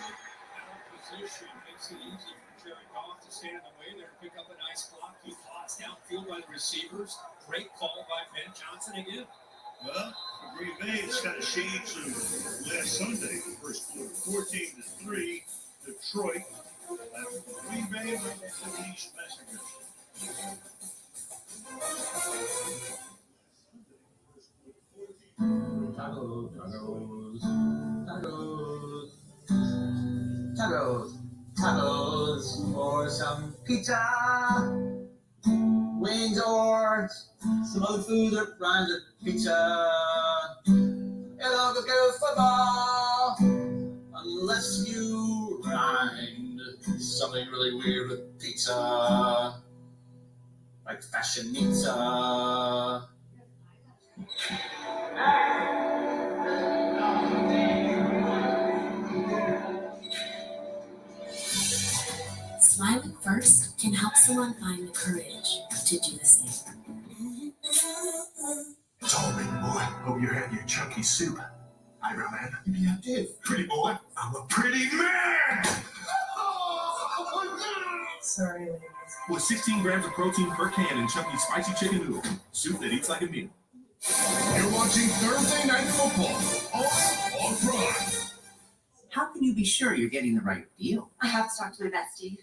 Out of position makes it easy for Jared Goff to stand in the way there and pick up a nice block. He plots downfield by the receivers. Great call by Ben Johnson again. Well, for Green Bay, it's kind of shades of last Sunday, first quarter, 14-3, Detroit. Green Bay with the East Messengers. Tacos or some pizza, wings or some other food that rhymes with pizza. It'll go football unless you rhymed something really weird with pizza, like fashionista. Smiling first can help someone find the courage to do the same. It's all big boy. Hope you had your chunky soup. Iron Man. Yeah, I did. Pretty boy. I'm a pretty man. Sorry, ladies. With 16 grams of protein per can and chunky spicy chicken noodle. Soup that eats like a meal. You're watching Thursday Night Football on Prime. How can you be sure you're getting the right deal? I have to talk to my bestie.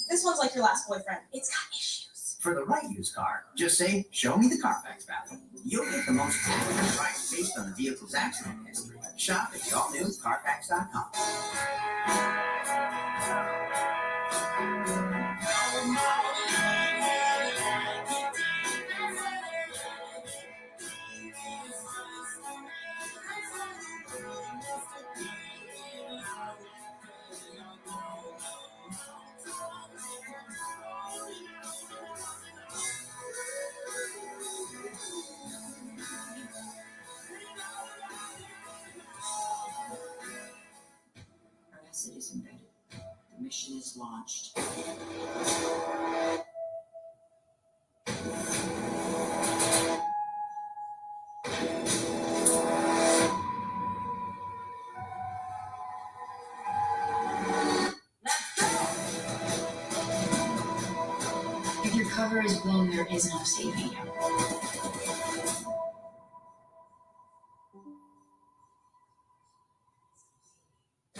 This one's like your last boyfriend. It's got issues. For the right used car, just say, show me the Carfax value. You'll get the most accurate price based on the vehicle's accident history. Shop at the all-new Carfax.com. Our asset is embedded. The mission is launched. If your cover is blown, there is no saving you.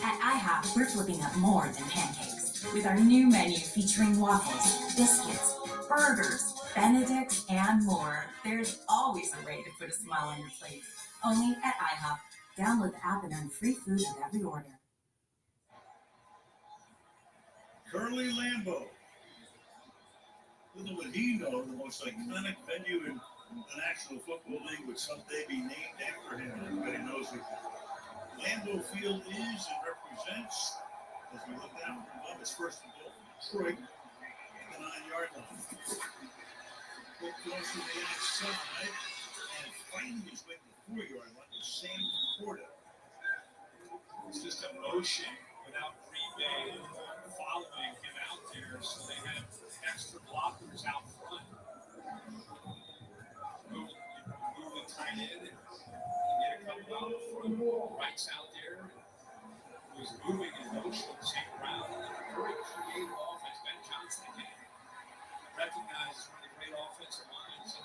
At IHOP, we're flipping up more than pancakes with our new menu featuring waffles, biscuits, burgers, Benedicts, and more. There's always a way to put a smile on your plate. Only at IHOP. Download the app and earn free food with every order. Curly Lambeau. Little would he know, the most iconic venue in the National Football League would someday be named after him. Everybody knows what Lambeau Field is and represents, as we look down from above, his first goal from Detroit at the 9-yard line. Quick cross from the outside and finding his way to the 4-yard line, the same quarter. It's just a motion without Green Bay following him out there, so they have extra blockers out front. Move the tight end and get a couple out front. Wright's out there. He's moving in motion, same route. Very creative offense. Ben Johnson again recognizes one of the great offensive lines in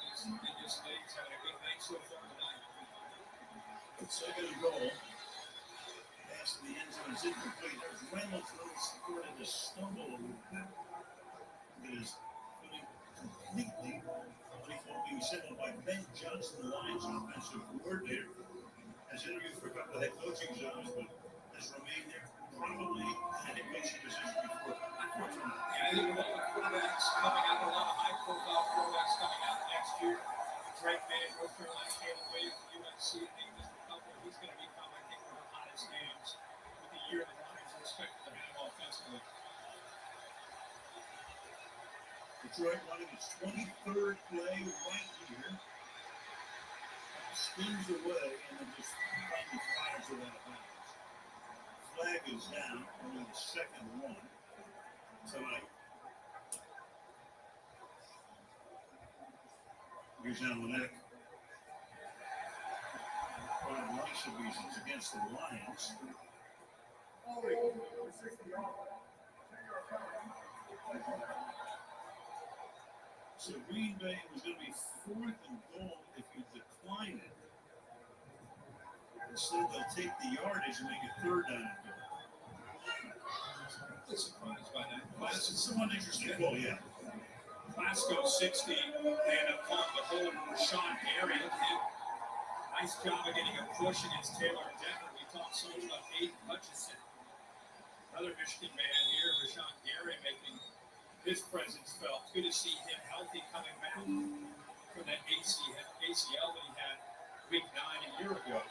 this league. He's having a good night so far tonight. Second goal. Pass to the end zone is incomplete. There's Reynolds really scored in a stumble a little bit. It is putting completely what he thought he was sent on by Ben Johnson, the Lions offensive coordinator. Has interviewed for a couple of head coaching jobs, but has remained there probably in a head coaching position before. Unfortunately. Yeah, I think a lot of quarterbacks coming out, a lot of high-profile quarterbacks coming out next year. Drake May, North Carolina, Caleb Williams, UNC, I think Mr. Cutler, he's going to become, I think, one of the hottest names with the year the Lions are expected to have offensively. Detroit running its 23rd play right here. Spins away and then just finally fires it out of bounds. Flag is down, only the second one tonight. Here's Almanek. For a bunch of reasons against the Lions. So Green Bay was going to be 4th and goal if you decline it. Instead, they'll take the yardage and make it 3rd down and goal. I'm surprised by that. That's somewhat interesting goal, yeah. Glasgow 60. They end up calling the hold for Sean Gary. Nice job of getting a push against Taylor Decker. We talked so much about Aiden Hutchinson. Another Michigan man here, Rashawn Gary, making his presence felt. Good to see him healthy coming back from that ACL that he had week 9 a year ago.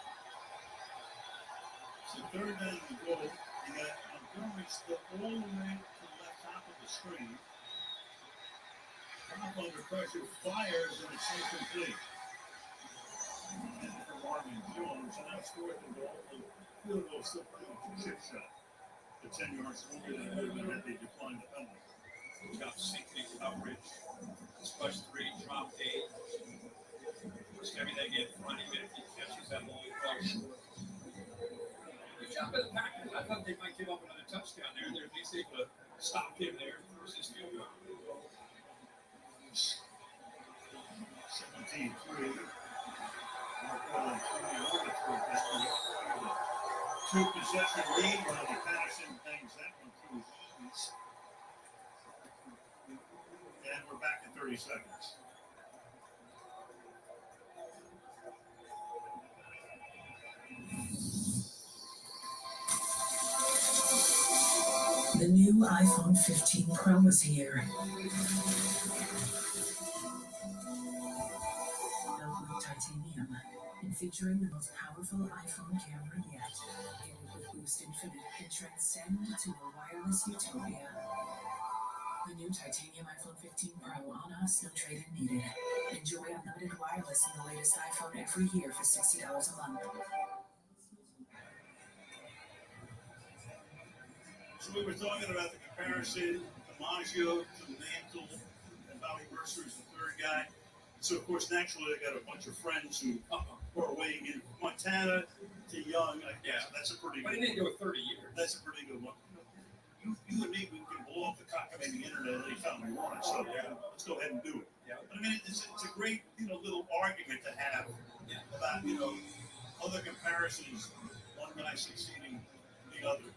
So 3rd down and goal. You got Montgomery still all the way to the left top of the screen. Top under pressure, fires, and it's incomplete. And for Marvin Jones, and that's 4th and goal. The field goal still playing a chip shot. The 10 yards longer than it would have been had they declined the penalty. Got sinking coverage. This push 3, drop 8. Just everything in front of him if he catches that long push. Good job by the Packers. I thought they might give up another touchdown there. They're at least able to stop him there versus field goal. 17-3. Two possession lead while the Patterson bangs that one through his knees. And we're back in 30 seconds. The new iPhone 15 Pro is here. Built with titanium and featuring the most powerful iPhone camera yet. It will boost infinite and transcend to a wireless utopia. The new titanium iPhone 15 Pro on us, no trade-in needed. Enjoy unlimited wireless in the latest iPhone every year for $60 a month. So we were talking about the comparison, DiMaggio to Mantle, and Bobby Mercer is the 3rd guy. So, of course, naturally, I got a bunch of friends who are weighing in. Montana to Young, that's a pretty good one. But he didn't go 30 years. That's a pretty good one. You and me, we can blow up the cockamamie internet anytime we want. So, let's go ahead and do it. Yeah. But, I mean, it's a great, little argument to have about, other comparisons, one guy succeeding the other.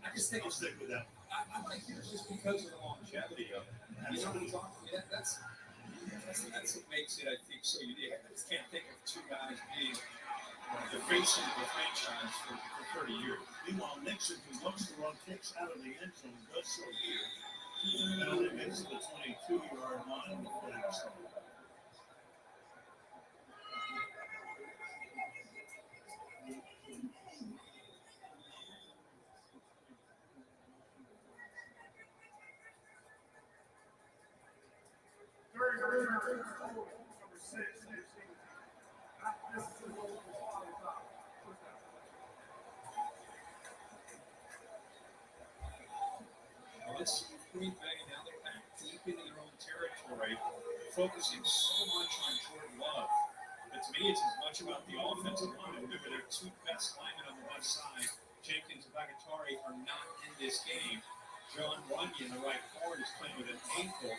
I just think I'll stick with that. I like yours just because of the longevity of it. You know what I'm talking about? That's what makes it, I think, so unique. I just can't think of 2 guys being the face of the franchise for 30 years. Meanwhile, Nixon, who loves to run kicks out of the end zone, does so here. And only gets to the 22-yard line with flags. Well, let's see Green Bay now they're back deep into their own territory, focusing so much on Jordan Love. But to me, it's as much about the offensive line. Remember, their 2 best linemen on the left side, Jenkins and Bagatari, are not in this game. John Runyon, the right guard, is playing with an ankle.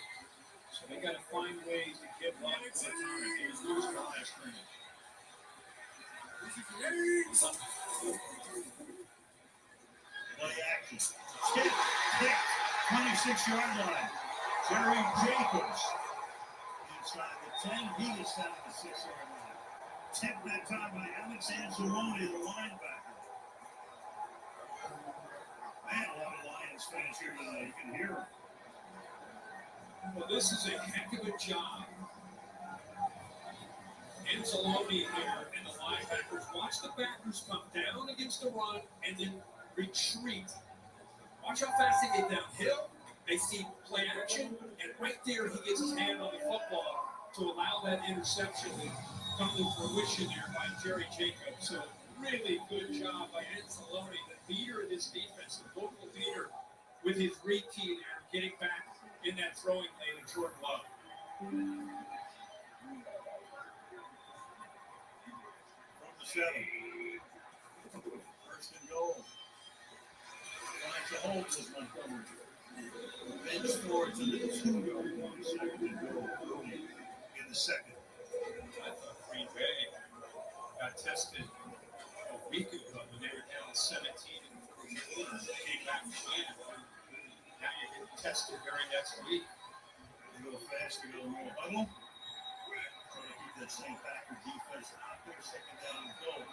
So they got to find ways to give Love more time. They was losing the last scrimmage. Play action. Skip, kick, 26-yard line. Jerry Jacobs inside the 10. He gets down to the 6-yard line. Tip that time by Alex Anzalone, the linebacker. Man, a lot of Lions fans here tonight. You can hear them. Well, this is a heck of a job. Anzalone here and the linebackers. Watch the backers come down against the run and then retreat. Watch how fast they get downhill. They see play action, and right there he gets his hand on the football to allow that interception to come to fruition there by Jerry Jacobs. So really good job by Anzalone, the leader of this defense, the vocal leader, with his read key there, getting back in that throwing lane of Jordan Love. From the 7. First and goal. Finds a hold with Montgomery. Bench forward to the 2-yard line, second and goal early in the second. I thought Green Bay got tested a week ago when they were down 17 and came back and win. Now you're getting tested very next week. They go fast, they go more huddle. Trying to keep that same Packer defense out there, second down and goal.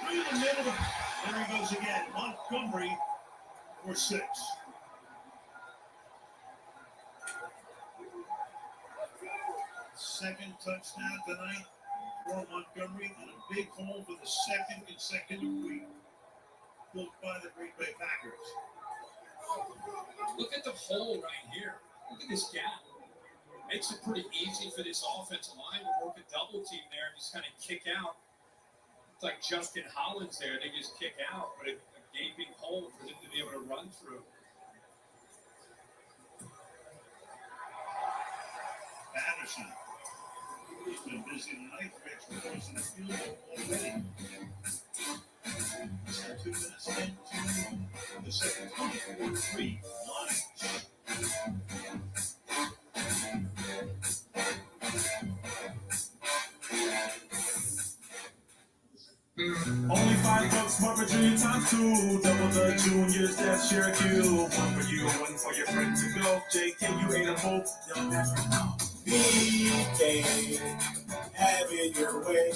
Right in the middle. There he goes again. Montgomery for 6. Second touchdown tonight for Montgomery, and a big hole for the second consecutive week built by the Green Bay Packers. Look at the hole right here. Look at this gap. Makes it pretty easy for this offensive line to work a double team there and just kind of kick out. It's like Justin Hollins there. They just kick out, but a gaping hole for them to be able to run through. Patterson. He's been busy tonight. 3 extra points in the field already. 2 minutes into the second quarter. 3 Lions. Only $5 more for junior times 2. Double the juniors, that's Cherokee. One for you, one for your friend to go. JK, you ain't a hope. Young natural. BK, have it your way.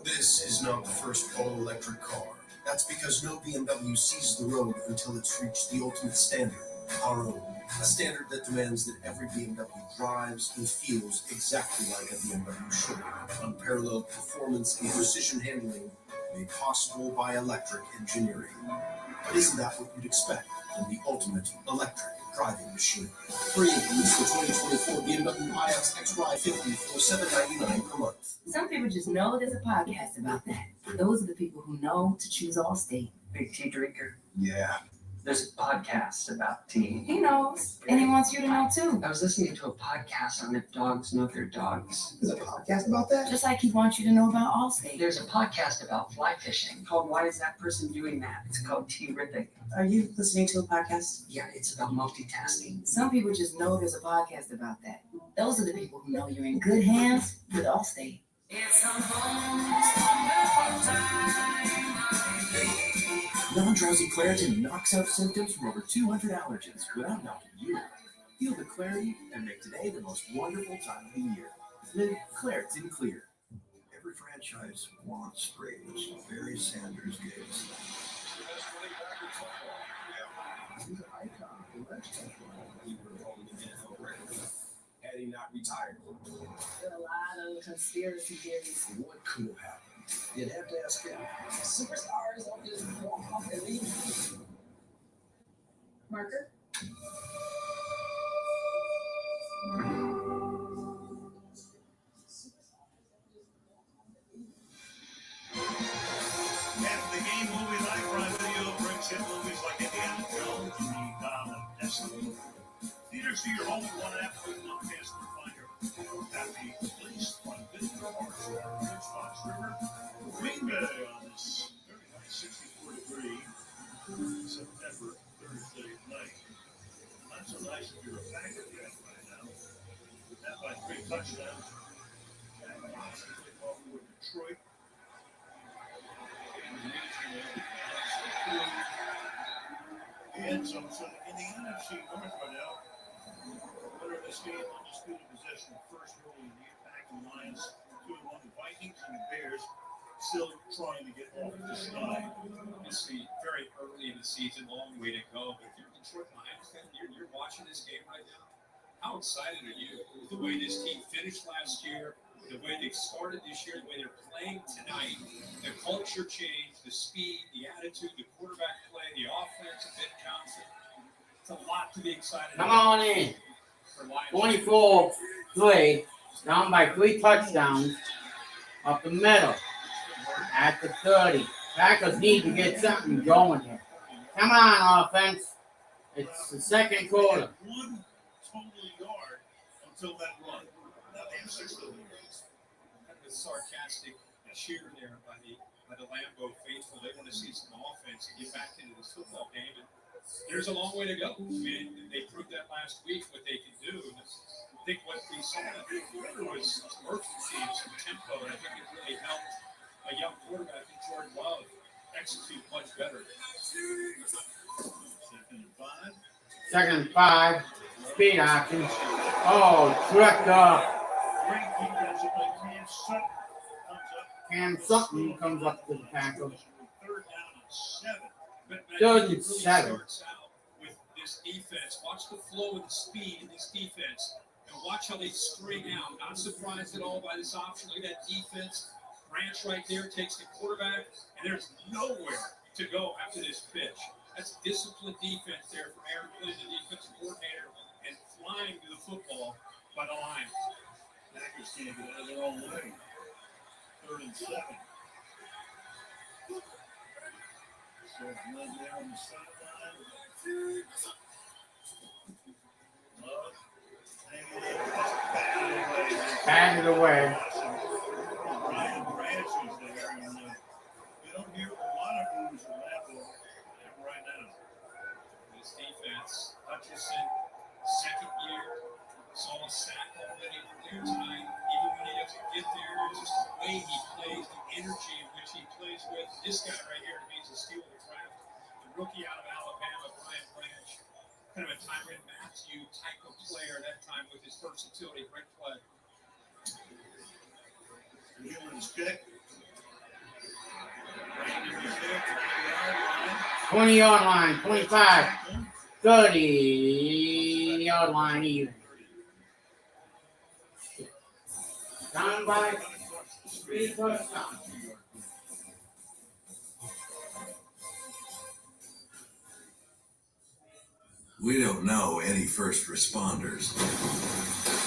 This is not the first all-electric car. That's because no BMW sees the road until it's reached the ultimate standard, our own. A standard that demands that every BMW drives and feels exactly like a BMW should. Unparalleled performance and precision handling made possible by electric engineering. But isn't that what you'd expect from the ultimate electric driving machine? Pre-release the 2024 BMW iX XY50 for $799 per month. Some people just know there's a podcast about that. Those are the people who know to choose Allstate. Big tea drinker. Yeah. There's a podcast about tea. He knows, and he wants you to know too. I was listening to a podcast on if dogs know their dogs. There's a podcast about that? Just like he wants you to know about Allstate. There's a podcast about fly fishing called Why Is That Person Doing That? It's called Tea-Ripping. Are you listening to a podcast? Yeah, it's about multitasking. Some people just know there's a podcast about that. Those are the people who know you're in good hands with Allstate. It's a wonderful time. Non-drowsy Claritin knocks out symptoms from over 200 allergens without knocking you out. Feel the clarity and make today the most wonderful time of the year. Live Claritin Clear. Every franchise wants greatness. Barry Sanders gives. He's an icon. He would have owned the NFL record had he not retired. There are a lot of conspiracy theories. What could have happened? You'd have to ask him. Superstars don't just walk off and leave. Marker? After the game movie Life Prime Video brings hit movies like Indiana Jones, The Dial of Destiny. Theaters to your home with one app with Comcast to find your happy place on Victor Horse, Ridge Fox River, Green Bay on this very nice 64-degree September Thursday night. Not so nice if you're a Packer fan right now. That by 3 touchdowns. Jack Watson played off with Detroit. And so in the NFC North right now, winner of this game, undisputed possession first early in the year, Packers and Lions, 2-1. The Vikings and the Bears still trying to get off the schneid. Obviously, very early in the season, long way to go. But if you're a Detroit Lions fan, you're watching this game right now. How excited are you with the way this team finished last year, the way they started this year, the way they're playing tonight, the culture change, the speed, the attitude, the quarterback play, the offense, Ben Johnson. It's a lot to be excited Come about. on in. 24-3, down by 3 touchdowns up the middle at the 30. Packers need to get something going here. Come on, offense. It's the second quarter. One total yard until that run. Now they have 6 of them. Kind of sarcastic cheer there by the Lambeau faithful. They want to see some offense and get back into this football game. And there's a long way to go. I mean, they proved that last week what they can do. And I think what we saw was urgency and some tempo, and I think it really helped a young quarterback in Jordan Love execute much better. Second and 5. Speed option. Oh, tripped up. Great defensive play. Cam Sutton comes up. Cam Sutton comes up to the tackle. Third down and 7. But I Third think it and really 7. starts out with this defense. Watch the flow and the speed in this defense. And watch how they string out. Not surprised at all by this option. Look at that defense. Branch right there takes the quarterback, and there's nowhere to go after this pitch. That's disciplined defense there from Aaron Flynn, the defensive coordinator, and flying to the football by the line. Packers can't get out of their own way. 3rd and 7. So Love there on the sideline. Love hanging in, just Batted away. Ryan Branch is there, and you don't hear a lot of moves from Lambeau right now. This defense, Hutchinson, second year, saw a sack already earlier tonight. Even when he doesn't get there, it's just the way he plays, the energy in which he plays with. This guy right here means a steal of the draft. The rookie out of Alabama, Brian Branch, kind of a Tyrann Mathieu type of player that time with his versatility, great play. Newland's kick. Brandon is there, 20-yard line. 20-yard line. 25. 30-yard line even. Down by 3 touchdowns. We don't know any first responders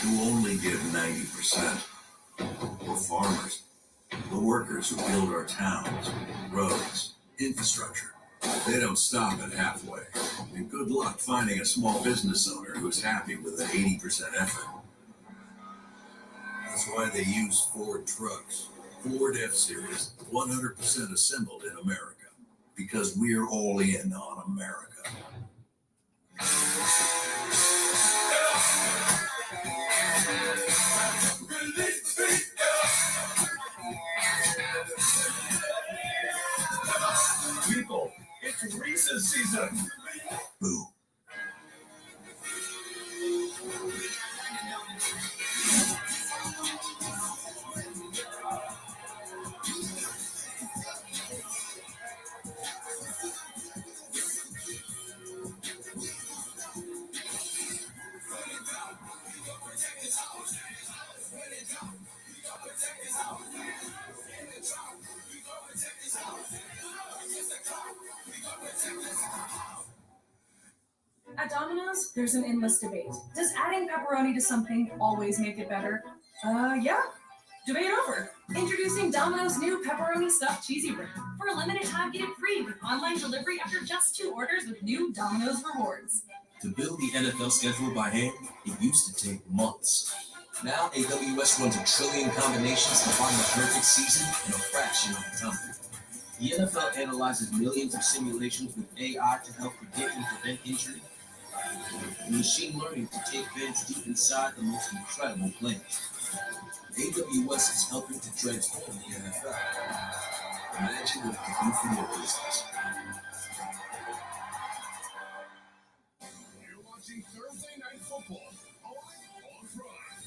who only give 90%. We're farmers, the workers who build our towns, roads, infrastructure. They don't stop at halfway. And good luck finding a small business owner who's happy with an 80% effort. That's why they use Ford trucks. Ford F-Series, 100% assembled in America. Because we're all in on America. People, it's Reese's season. Boo. At Domino's, there's an endless debate. Does adding pepperoni to something always make it better? Yeah. Debate over. Introducing Domino's new pepperoni stuffed cheesy ring. For a limited time, get it free with online delivery after just 2 orders with new Domino's rewards. To build the NFL schedule by hand, it used to take months. Now, AWS runs 1 trillion combinations to find the perfect season in a fraction of the time. The NFL analyzes millions of simulations with AI to help predict and prevent injury, and machine learning to take fans deep inside the most incredible plays. AWS is helping to transform the NFL. Imagine what it can do for your business. You're watching Thursday Night Football on Prime.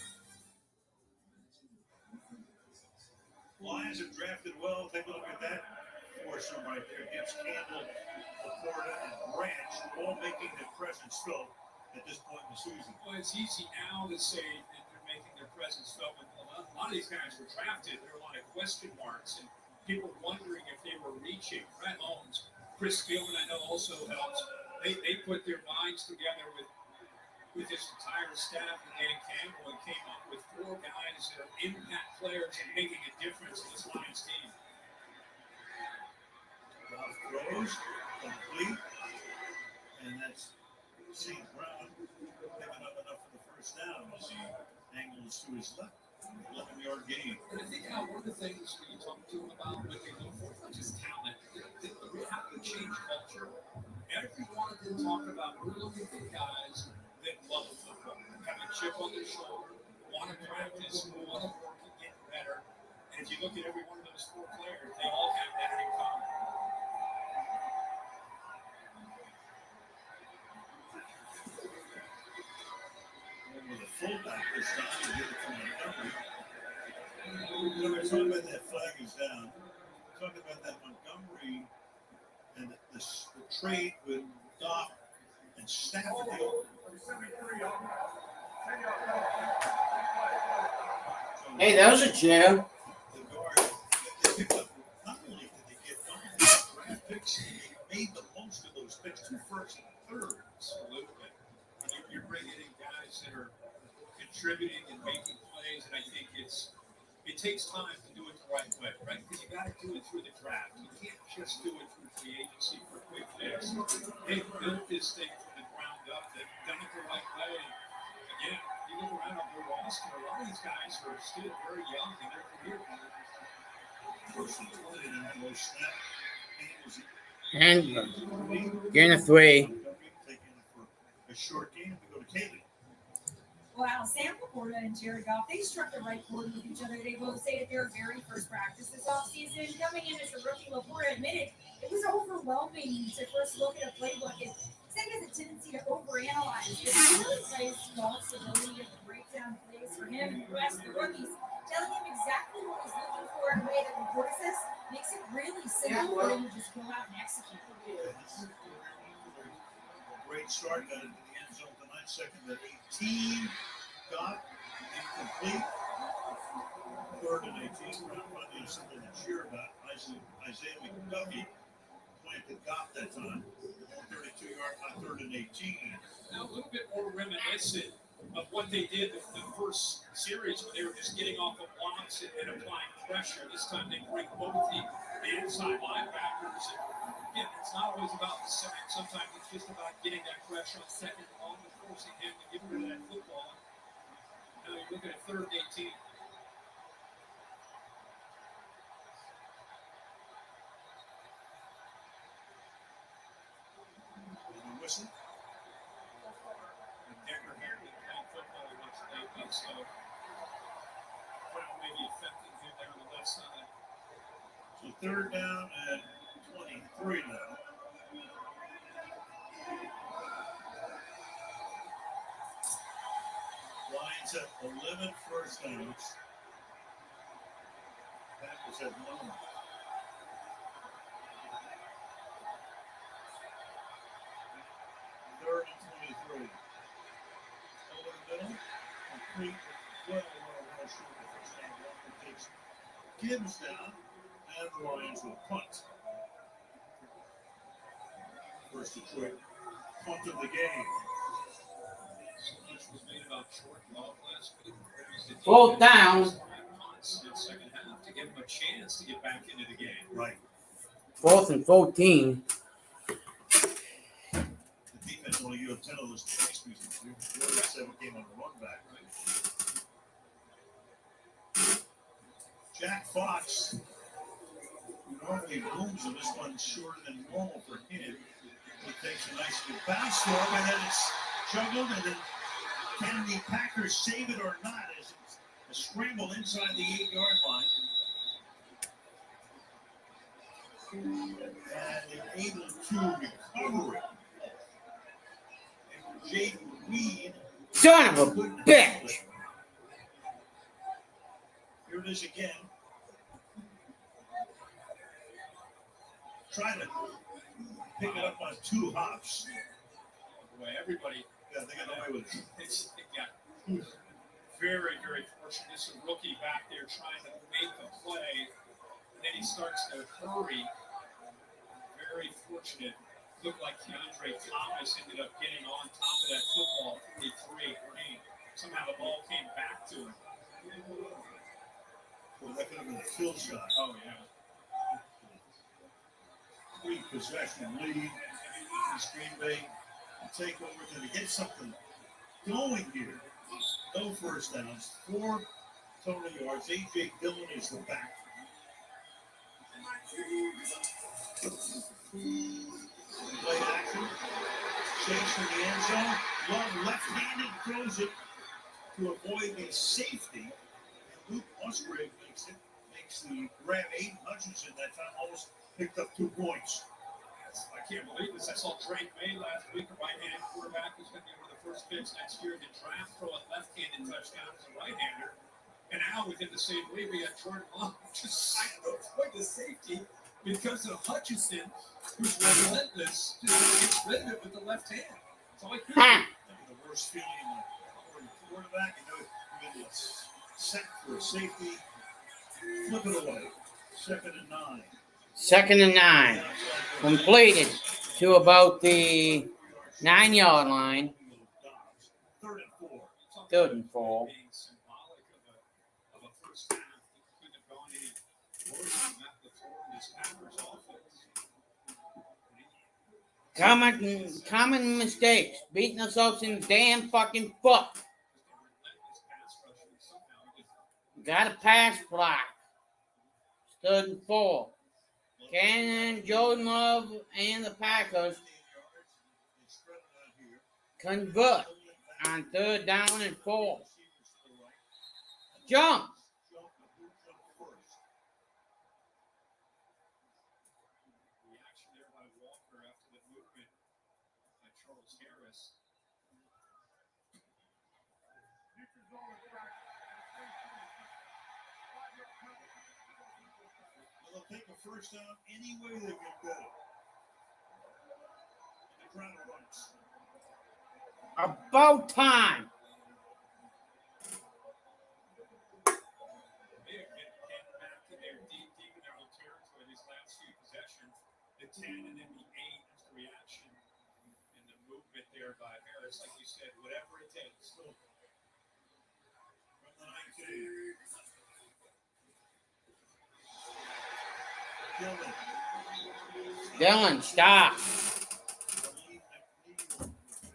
Lions have drafted well. Take a look at that foursome right there. Gibbs, Campbell, Laporta, and Branch all making their presence felt at this point in the season. Well, it's easy now to say that they're making their presence felt, but a lot of these guys were drafted. There were a lot of question marks and people wondering if they were reaching. Brett Holmes, Chris Gilman, I know also helped. They put their minds together with this entire staff and Dan Campbell and came up with 4 guys that are impact players and making a difference in this Lions team. Ralph throws, complete, and that's St. Brown picking up enough for the first down as he angles to his left. 11-yard gain. And I think one of the things when you talk to them about what they look for, not just talent, they have to change culture. Every one of them talk about we're looking for guys that love football, have a chip on their shoulder, want to practice, want to work and get better. And if you look at every one of those four players, they all have that in common. And with a fullback this time, you get it from Montgomery. When we're talking about that flag is down, talking about that Montgomery and the trade with Goff and Stafford. Hey, that was a chair. The guard, they picked up, not only did they get draft picks, they made the most of those picks, 2 first and thirds. Absolutely. You're bringing in guys that are contributing and making plays, and I think it takes time to do it the right way, right? Because you got to do it through the draft. You can't just do it through free agency for a quick fix. They built this thing from the ground up. They've done it the right way. Again, you look around on their roster, a lot of these guys are still very young in their career. First and 20, and then no snap. And getting a 3. Taking it for a short game. We go to Kaylee. Wow, Sam Laporta and Jared Goff, they struck the right chord with each other. They both say at their very first practice this offseason, coming in as a rookie, Laporta admitted it was overwhelming to first look at a playbook and said he has a tendency to overanalyze. But he really plays Goff's ability to break down plays for him and the rest of the rookies, telling him exactly what he's looking for in a way that Laporta says makes it really simple for him to just go out and execute. Great start, got into the end zone tonight, second at 18. Got incomplete. Third and 18. We're not finding something to cheer about. Isaiah McDuffie planted Got that time. 32-yard, third and 18. Now, a little bit more reminiscent of what they did the first series when they were just getting off of blocks and applying pressure. This time they bring both the inside linebackers. And again, it's not always about the sack. Sometimes it's just about getting that pressure on second and long and forcing him to get rid of that football. Now you're looking at third and 18. Whistle. Decker here been playing football much lately, so maybe affecting him there on the left side. So third down and 23 now. Lions at 11 first downs. Packers at 1. Third and 23. Over the middle. Complete. Well short the first down. Walker takes Gibbs down. And the Lions will punt. First Detroit punt of the game. So much was made about short ball last week. 4th down. Punts in the second half to give him a chance to get back into the game. Right. 4th and 14. The defense only used 10 of those points because the other 7 came on the run back. Right? Jack Fox, who normally booms, and this one's shorter than normal for him. He takes a nice good bounce throw, and then it's juggled, and then can the Packers save it or not as it's a scramble inside the 8-yard line. And they're able to recover it. And Jake Reed. Son of a bitch! Here it is again. Trying to pick it up on 2 hops. Boy, everybody. Yeah, they got away with it. It got very, very fortunate. This is a rookie back there trying to make a play. And then he starts to hurry. Very fortunate. Looked like Keandre Thomas ended up getting on top of that football. 43 Green. Somehow the ball came back to him. Well, that could have been a kill shot. Oh, yeah. 3 possession lead. Green Bay take over to get something going here. No first downs. 4 total yards. A.J. Dillon is the back. Play action. Chase in the end zone. Love left-handed throws it to avoid the safety. And Luke Musgrave makes the grab. Aiden Hutchinson that time almost picked up 2 points. I can't believe this. I saw Drake May last week, a right-handed quarterback who's going to be one of the first picks next year in the draft, throw a left-handed touchdown as a right-hander. And now within the same week, we got Jordan Love just avoid the safety because of Hutchinson, who's relentless, gets rid of it with the left hand. That's all he could do. The worst feeling for the quarterback. You know, set for a safety. Flip it away. 2nd and 9. 2nd and 9. Completed to about the 9-yard line. 3rd and 4. 3rd and 4. Being symbolic of a first half that couldn't have gone any worse than that before in this Packers offense. Common mistakes. Beating ourselves in the damn fucking foot. Got a pass block. 3rd and 4. Cannon, Jordan Love, and the Packers convert on 3rd down and 4. Jump. Reaction there by Walker after the movement by Charles Harris. They'll take a first down any way they can get it. And the crowd runs. About time. They're getting back to their deep in their own territory these last few possessions. The 10 and then the 8 is the reaction and the movement there by Harris. Like you said, whatever it takes. From the 19. Dillon, stop.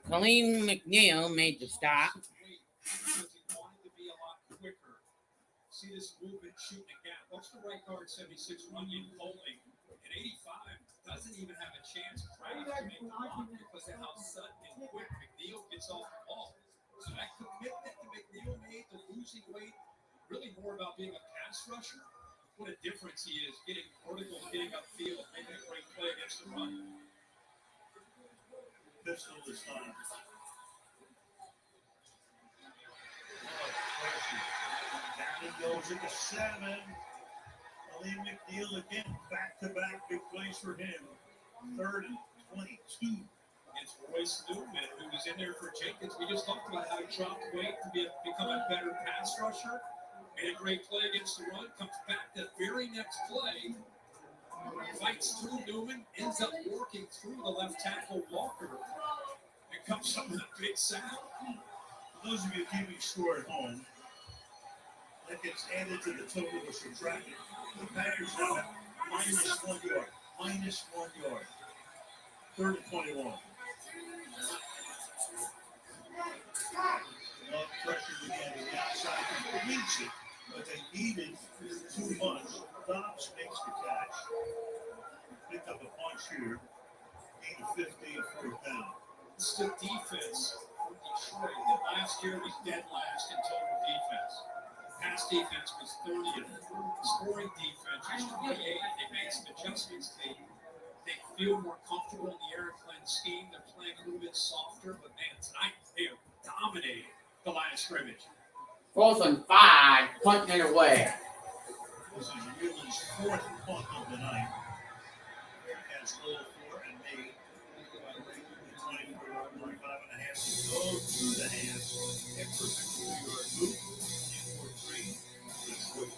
Colleen McNeil made the stop. Because he wanted to be a lot quicker. See this movement shooting a gap. Watch the right guard 76 Runyon holding. At 85, doesn't even have a chance to make the block because of how sudden and quick McNeil gets off the ball. So that commitment that McNeil made to losing weight, really more about being a pass rusher. What a difference he is, getting vertical, getting upfield, making a great play against the run. Pistol this time. Down he goes at the 7. Lee McNeil again, back-to-back big plays for him. 3rd and 22. It's Royce Newman, who was in there for Jenkins. We just talked about how he dropped weight to become a better pass rusher. Made a great play against the run, comes back the very next play, fights through Newman, ends up working through the left tackle Walker, and comes up with a big sack. For those of you keeping score at home, that gets added to the total or subtracted. The Packers now have -1 yard. -1 yard. 3rd and 21. Love pressured again to the outside. Completes it, but they needed too much. Dobbs makes the catch. Picked up a bunch here. Gain of 50 and 4th down. It's the defense for Detroit that last year was dead last in total defense. Pass defense was 30th. Scoring defense was 28th. They made some adjustments. They feel more comfortable in the Aaron Glenn scheme. They're playing a little bit softer, but man, tonight they are dominating the line of scrimmage. 4th and 5, punting it away. This is Wheelan's 4th punt of the night. Has goal for and made by Ray. 25.5 to go through the hands. And perfect 2-yard move. And for 3. Detroit.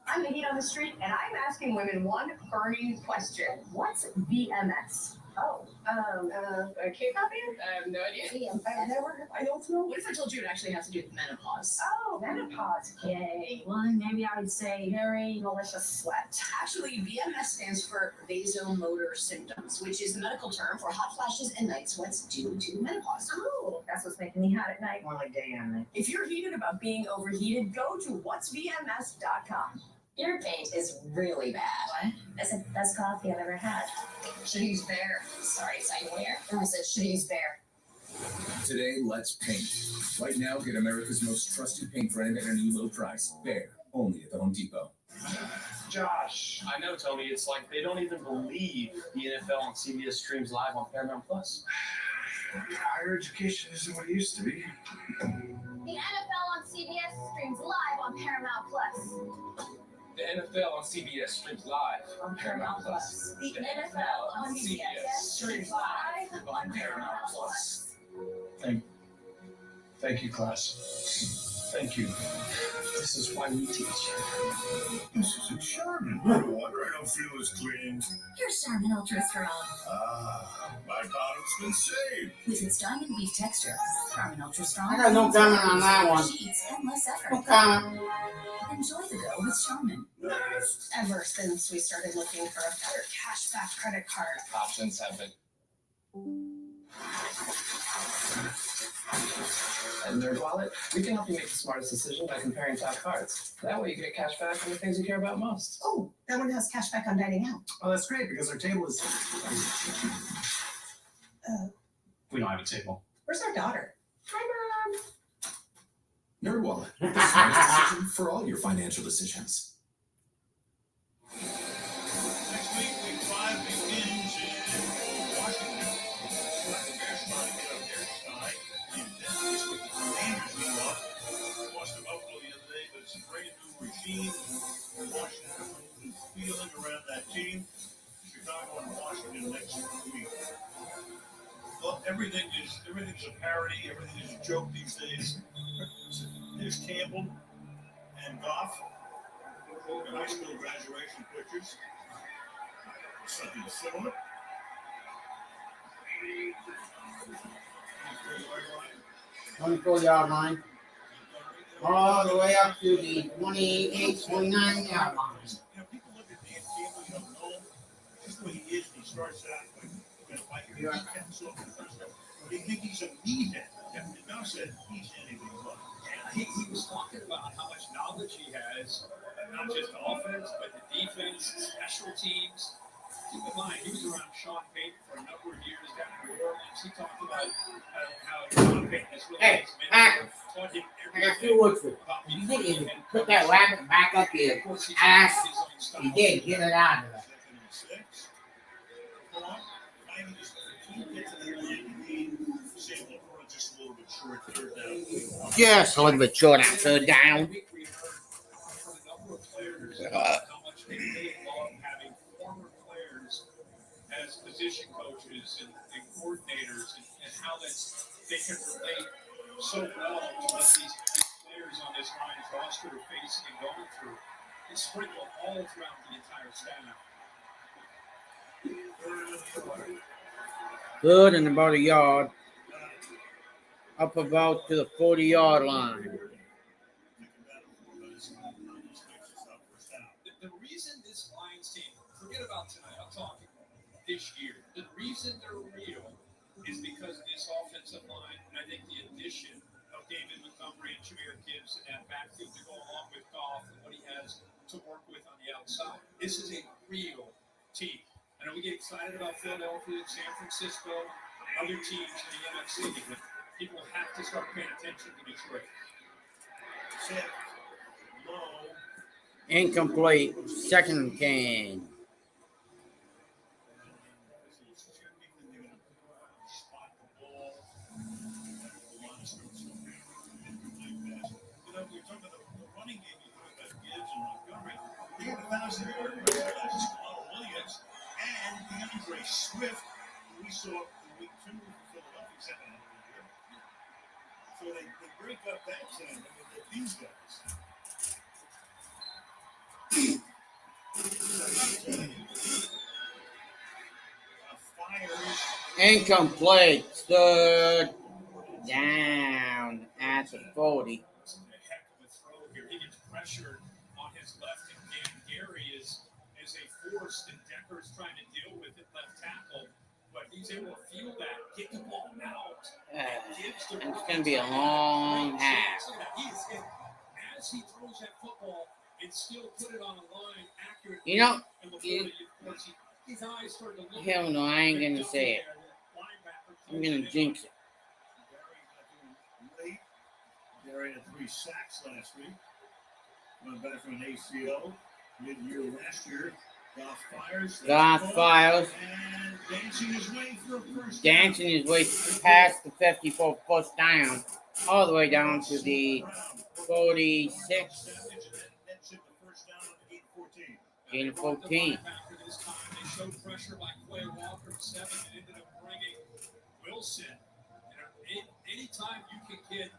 I'm the heat on the street, and I'm asking women one burning question. What's VMS? Oh, A K-pop band? I have no idea. I've never. I don't know. What if I told you it actually has to do with menopause? Oh, menopause. Yay. Well, maybe I would say very malicious sweat. Actually, VMS stands for vasomotor symptoms, which is the medical term for hot flashes and night sweats due to menopause. Oh, that's what's making me hot at night. More like day and night. If you're heated about being overheated, go to whatsvms.com. Your paint is really bad. What? I said, best coffee I've ever had. Should use bear. Sorry, saying where? I said should use bear. Today, let's paint. Right now, get America's most trusted paint brand at a new low price. Bear, only at the Home Depot. Josh, I know, Tony. It's like they don't even believe the NFL on CBS streams live on Paramount Plus. Higher education isn't what it used to be. The NFL on CBS streams live on Paramount Plus. The NFL on CBS streams live on Paramount Plus. The NFL on CBS streams live on Paramount Plus. Thank you, class. Thank you. This is why we teach. This is a Charmin. No wonder I don't feel as clean. Here's Charmin Ultra Strong. My bottom's been saved. With its diamond beef texture, Charmin Ultra Strong. I got no comment on that one. Sheets and less effort. No comment. Enjoy the go with Charmin. Ever since we started looking for a better cashback credit card. Options have been. At NerdWallet, we can help you make the smartest decision by comparing top cards. That way you get cash back on the things you care about most. Oh, that one has cashback on dining out. Oh, that's great because our table is. We don't have a table. Where's our daughter? Hi, Mom. NerdWallet, the smartest decision for all your financial decisions. Next week, week 5 begins in Washington. The Bears trying to get up there tonight. And this week, the Commanders lead off. Lost to Buffalo the other day, but it's a brand new regime. Washington is feeling around that team. Chicago and Washington next week. Well, everything's a parody. Everything is a joke these days. There's Campbell and Goff. High school graduation pictures. Something similar. 24-yard line. All the way up to the 28, 29-yard line. People look at Dan Campbell, you don't know him. Just the way he is, he starts out like you're going to fight himself in the first half. They think he's a meathead. And now said he's anything but. He was talking about how much knowledge he has, not just offense, but the defense, special teams. Keep in mind, he was around Sean Payton for a number of years down in New Orleans. He talked about how Sean Payton is really Hey, his Packer, taught him I got 2 words for you. You think you can put that rabbit back up your ass? You did. Get it out of there. Just a little bit short on third down. How much they love having former players as position coaches and coordinators, and how they can relate so well to what these players on this Lions roster are facing and going through. It's sprinkled all throughout the entire staff. Good and about a yard. Up about to the 40-yard line. The reason this Lions team, forget about tonight, I'm talking this year, the reason they're real is because of this offensive line, and I think the addition of David Montgomery and Jameer Gibbs in that backfield to go along with Goff and what he has to work with on the outside. This is a real team. I know we get excited about Philadelphia and San Francisco, other teams in the NFC, but people have to start paying attention to Detroit. Incomplete. Second and 10. Swift, we saw in week 2 for Philadelphia, 700 here. So they break up that tandem and get these guys. Fires Incomplete. Stood down at the 40. A heck of a throw here. He gets pressured on his left, and Dan Gary is a force, and Decker's trying to deal with it left tackle, but he's able to feel that, get the ball out. It's going to be a long half. He is hit as he throws that football and still put it on a line accurately. You know, his eyes start to look. hell no, I ain't going to say it. I'm going to jinx it. Gary had 3 sacks last week. Went back from an ACL mid-year last year. Goff fires. And dancing his way through first Dancing his way past the 54 first down, all the way down to the 46. Gain of 14. They showed pressure by Quay Walker 7 and ended up bringing Wilson. Anytime you can get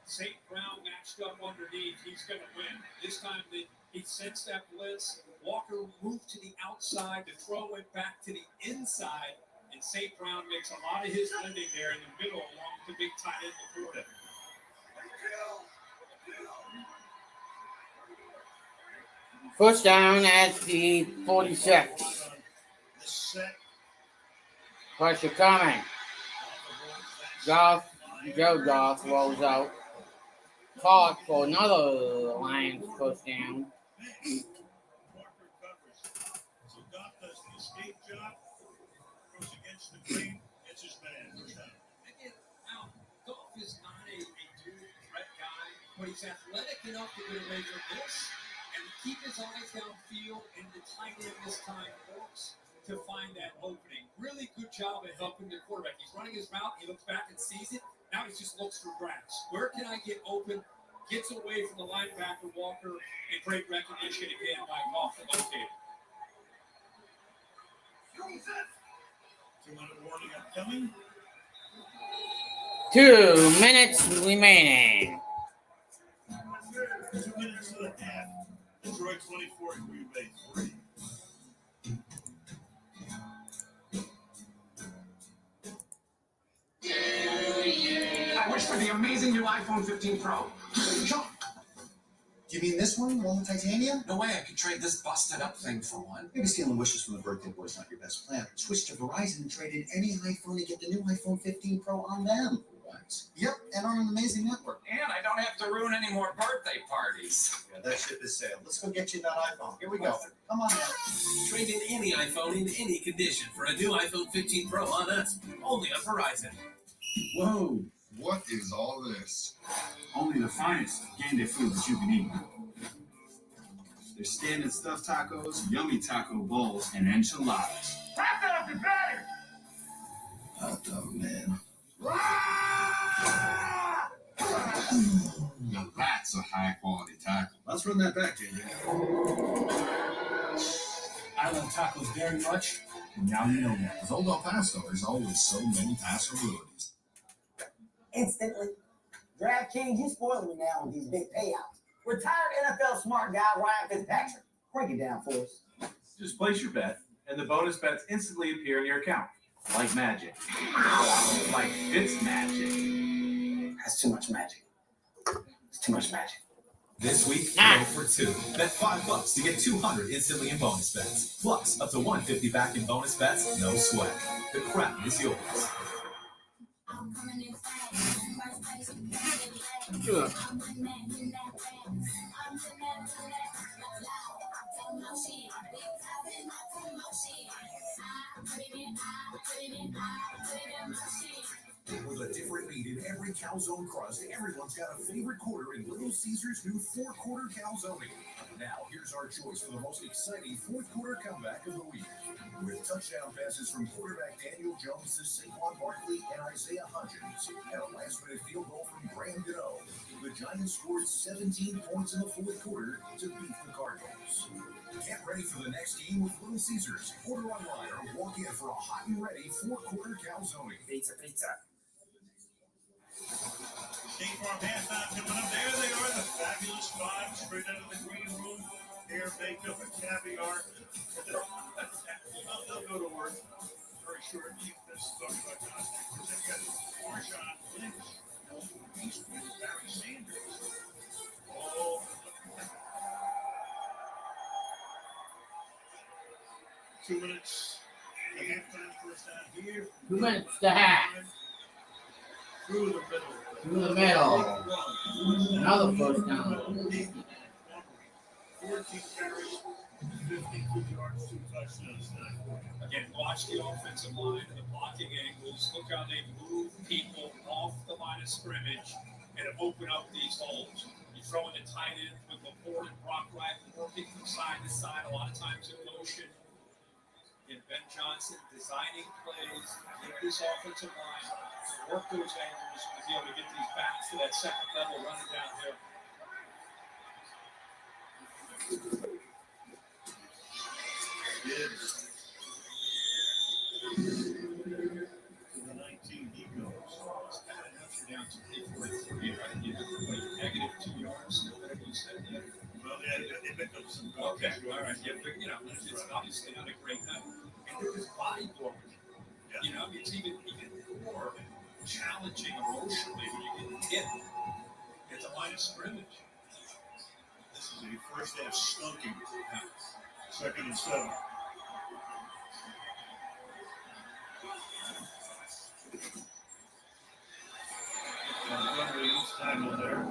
St. Brown matched up underneath, he's going to win. This time he sensed that blitz. Walker moved to the outside to throw it back to the inside, and St. Brown makes a lot of his living there in the middle along with the big tight end Laporta. First down at the 46. Pressure coming. Joe Goff rolls out. Caught for another Lions first down. So Goff does the escape job, goes against the grain, gets his man. First down. Again, now, Goff is not a dual threat guy, but he's athletic enough to get away from this and keep his eyes downfield, and the tight end this time works to find that opening. Really good job at helping the quarterback. He's running his route, he looks back and sees it. Now he just looks for grass. Where can I get open? Gets away from the linebacker Walker, and great recognition again by Goff to locate it. 2-minute warning upcoming. 2 minutes remaining. 2 minutes to the half. Detroit 24, Green Bay 3. I wish for the amazing new iPhone 15 Pro. You mean this one? The one with titanium? No way I could trade this busted up thing for one. Maybe stealing wishes from the birthday boy is not your best plan. Switch to Verizon and trade in any iPhone and get the new iPhone 15 Pro on them. What? Yep, and on an amazing network. And I don't have to ruin any more birthday parties. Yeah, that ship is sailed. Let's go get you that iPhone. Here we go. Come on now. Trade in any iPhone in any condition for a new iPhone 15 Pro on us. Only on Verizon. Whoa, what is all this? Only the finest game day food that you can eat. There's standard stuffed tacos, yummy taco bowls, and enchiladas. Hot dog is better! Hot dog, man. Now that's a high quality taco. Let's run that back, JJ. I love tacos very much, and now you know that. With Old El Paso, there's always so many possibilities. Instantly. DraftKings, you spoiling me now with these big payouts. Retired NFL smart guy Ryan Fitzpatrick. Break it down for us. Just place your bet, and the bonus bets instantly appear in your account. Like magic. Like Fitz magic. That's too much magic. It's too much magic. This week, go for 2. Bet $5 to get 200 instantly in bonus bets. Plus, up to 150 back in bonus bets, no sweat. The crown is yours. Sure. With a different meat in every calzone crust, everyone's got a favorite quarter in Little Caesar's new 4-quarter calzone. Now, here's our choice for the most exciting fourth-quarter comeback of the week. With touchdown passes from quarterback Daniel Jones to Saquon Barkley and Isaiah Hodgins, and a last-minute field goal from Graham Gano, the Giants scored 17 points in the fourth quarter to beat the Cardinals. Get ready for the next game with Little Caesars. Order online or walk in for a hot and ready 4-quarter calzone. Pizza. State Farm halftime coming up. There they are, the fabulous five, straight out of the green room. Hair, makeup, and caviar. They'll go to work. Very short. Keep this stuff. 2 minutes. The halftime first down here. 2 minutes to half. Through the middle. Through the middle. Another first down. 14 carries, 52 yards, 2 touchdowns. Again, watch the offensive line and the blocking angles. Look how they move people off the line of scrimmage and open up these holes. You throw in the tight end with Laporte and Brock Wright working from side to side, a lot of times in motion. And Ben Johnson designing plays, get this offensive line, work those angles to be able to get these backs to that second level running downhill. Gibbs. To the 19 he goes. Down to 43, right? You have to play negative 2 yards. Whatever you said there. Well, they picked up some. Okay, all right. Yeah, but it's obviously not a great night. And there was body blowing. Yeah. It's even more challenging emotionally when you get hit at the line of scrimmage. This is a first half skunking. Second and 7. Time there.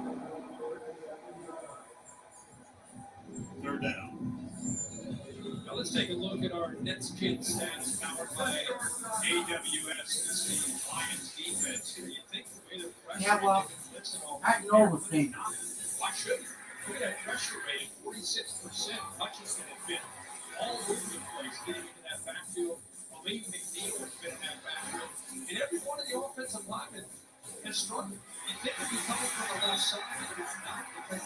Third down. Now let's take a look at our Nets Kid stats powered by AWS. This is the Lions defense. Here you think the way they're pressuring, Yeah, well, I can overthink. why shouldn't you? Look at that pressure rate, 46%. Hutchinson had been all over the place getting into that backfield. Malik McNeil has been in that backfield. And every one of the offensive linemen has struggled. You think it'd be coming from the left side, but it's not, because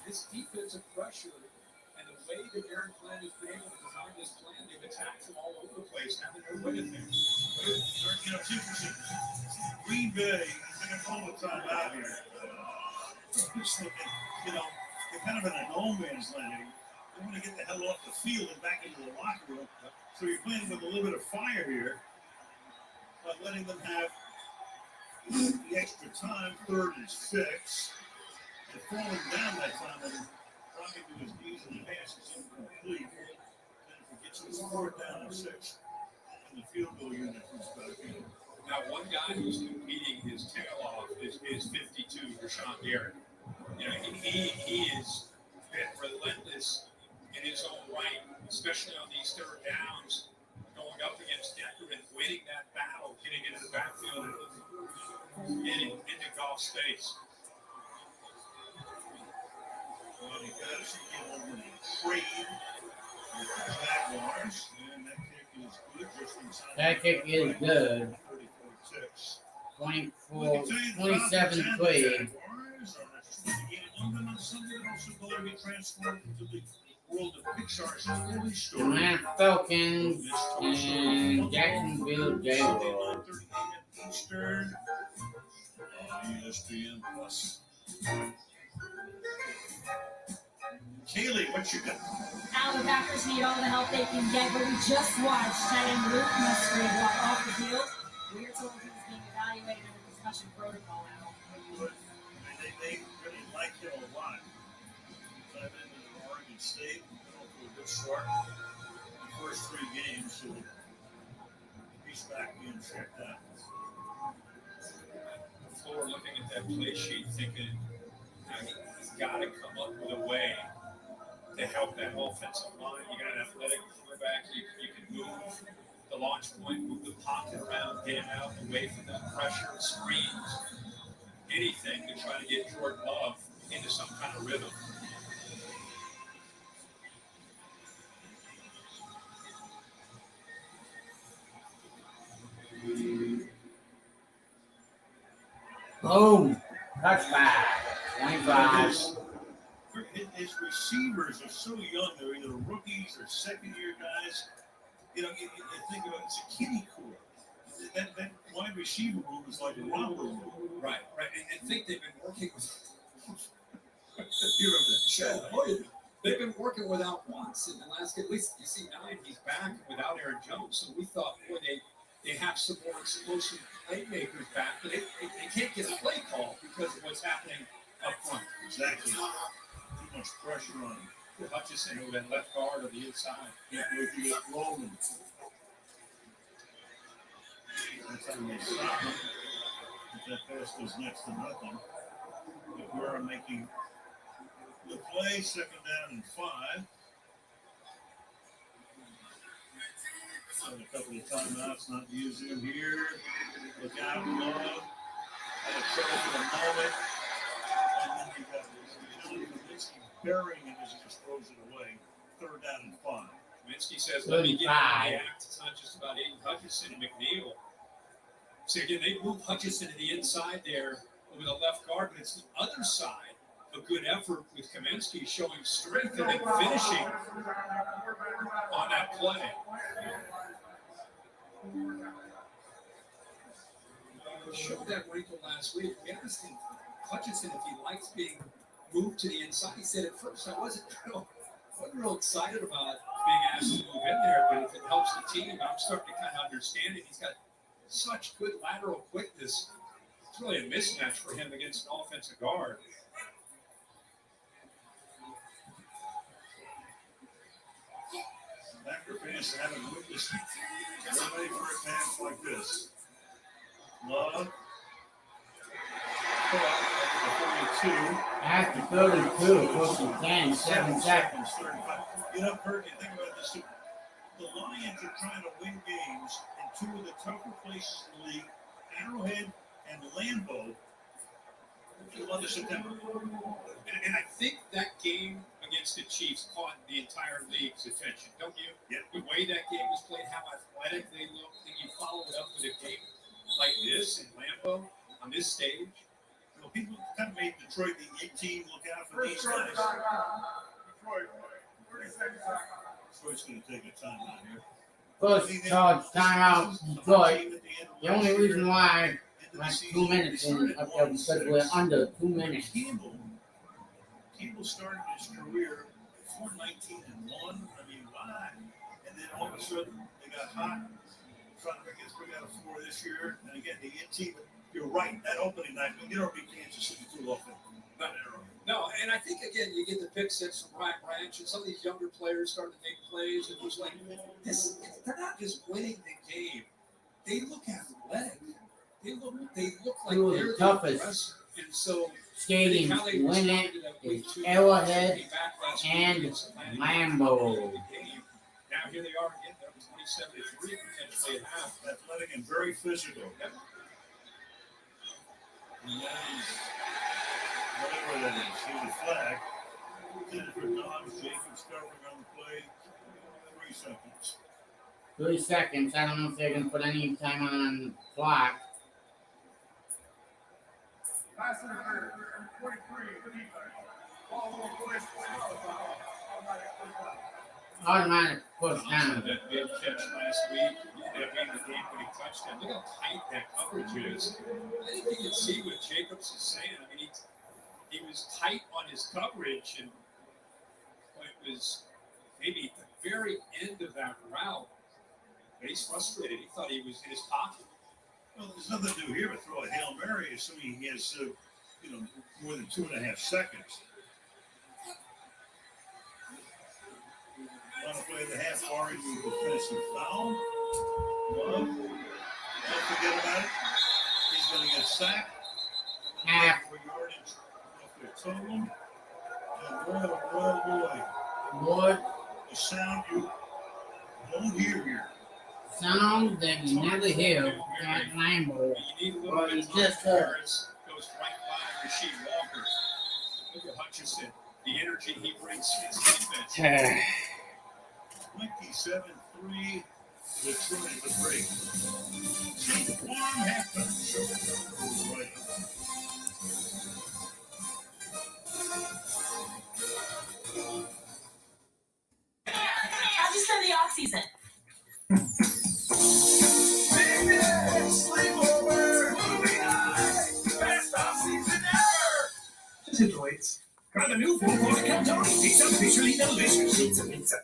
this defensive pressure and the way that Aaron Glenn has been able to design this plan, they've attacked from all over the place, having their way in there. It's interesting. Green Bay is going to call a timeout here. Just looking, they're kind of in a no man's land. They want to get the hell off the field and back into the locker room. So you're playing with a little bit of fire here, but letting them have the extra time. 3rd and 6, and falling down that time and dropping to his knees and the pass is incomplete. Then if it gets to his 4th down and 6, and the field goal unit comes back in. Now, one guy who's competing his tail off is 52, Rashawn Garrett. He has been relentless in his own right, especially on these 3rd downs, going up against Decker and winning that battle, getting into the backfield and getting into golf space. Well, you got to get over the trade with the Jaguars, and that kick is good. Just inside. That kick is good. 27 3. Atlanta Falcons and Jacksonville Jaguars. Eastern ESPN Plus. Kaylee, what you got? Now the Packers need all the help they can get, but we just watched tight end Luke Musgrave walk off the field. We are told he's being evaluated under concussion protocol now. They really like him a lot. I've been in Oregon State, off to a good start. The first 3 games, so he's back being checked out. Floor looking at that play sheet, thinking he's got to come up with a way to help that offensive line. You got an athletic quarterback, you can move the launch point, move the pocket around, get him out away from that pressure, screens, anything to try to get Jordan Love into some kind of rhythm. Boom. Touchback. 25. His receivers are so young. They're either rookies or second-year guys. You think about it, it's a kiddie core. That wide receiver room is like a romper room. Right. And think they've been working with. You remember that show? Oh, yeah. They've been working without Watson the last, at least you see 9, he's back without Aaron Jones. So we thought, boy, they have some more explosive playmakers back, but they can't get a play call because of what's happening up front. Exactly. Too much pressure on him. Hutchison who had left guard on the inside. Yeah, with the Roman. That's how they stop him. That pass goes next to nothing. We're making the play, 2nd down and 5. And a couple of timeouts not used in here. Look out, Love. Had a trouble for the moment. And then you got this burying it as he just throws it away. 3rd down and 5. Kaminsky says, let me get in the act. It's not just about Aiden Hutchinson and McNeil. So again, they move Hutchinson to the inside there over the left guard, but it's the other side. A good effort with Kaminsky showing strength and then finishing on that play. Showed that wrinkle last week. We asked him, Hutchinson, if he likes being moved to the inside. He said at first I wasn't real excited about being asked to move in there, but if it helps the team, I'm starting to kind of understand it. He's got such good lateral quickness. It's really a mismatch for him against an offensive guard. Packer fans haven't witnessed ready for a pass like this. Love. After 32, close to 10, 7 seconds. You know, Kirk, and think about this too. The Lions are trying to win games in 2 of the tougher places in the league, Arrowhead and Lambeau, the month of September. And I think that game against the Chiefs caught the entire league's attention, don't you? Yeah. The way that game was played, how athletic they looked, and you follow it up with a game like this in Lambeau on this stage. Well, people kind of made Detroit the it team. Look out for these guys. Detroit's going to take a timeout here. First charge timeout, Detroit. The only reason why like 2 minutes in up there because we're under 2 minutes. Campbell started his career 4-19-1. I mean, why? And then all of a sudden they got hot. Trying to bring out a 4 this year. And again, the it team. You're right. That opening night, we get over Kansas City too often. No, and I think again you get the pick 6 from Ryan Branch, and some of these younger players starting to make plays. It was like this. They're not just winning the game; they look athletic. They look like they're the toughest. And so skating win it is Arrowhead and Lambeau. Now here they are again. They're 27-3 potentially at half. Athletic and very physical. Yep. And that is, whatever that is, here's a flag. Jennifer Dobbs, Jacobs covering on the play. 3 seconds. 3 seconds. I don't know if they're going to put any time on the clock. Automatic push down. That big catch last week, that made the game when he touched him. Look how tight that coverage is. I think you can see what Jacobs is saying. I mean, he was tight on his coverage, and it was maybe at the very end of that route. But he's frustrated. He thought he was in his pocket. Well, there's nothing to do here but throw a Hail Mary, assuming he has, more than 2.5 seconds. Want to play the half bar into the defensive foul. Love. Don't forget about it. He's going to get sacked. Half. For yardage off their total. And boy. The sound you won't hear here. Sound that you never hear at Lambeau. But you just heard. Goes right by Rasheed Walker. Look at Hutchinson. The energy he brings to his defense. 27-3, Detroit at the break. State Farm halftime show. Right. How'd you spend the off-season? Best off-season ever! Just hit the weights. Got the new 4-point Cantoni pizza, visually delicious. Pizza.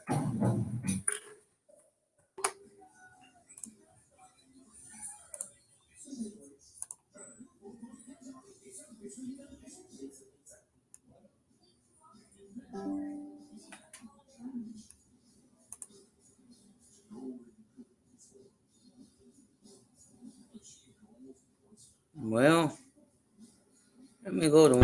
Well, let me go to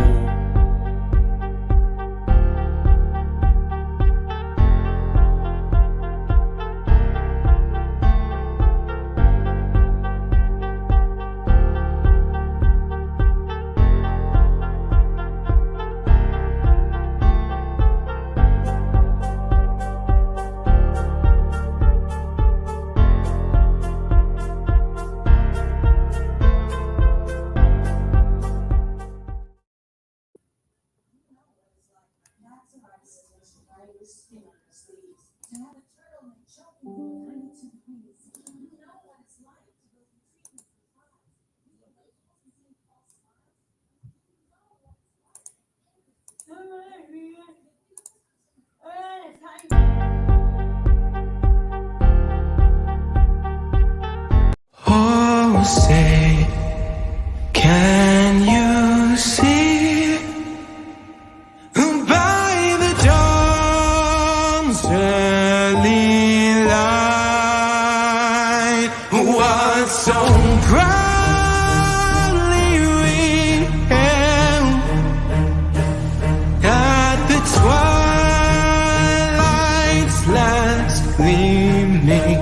Oh, say, can you see by the dawn's early light what so proudly we hailed at the twilight's last gleaming,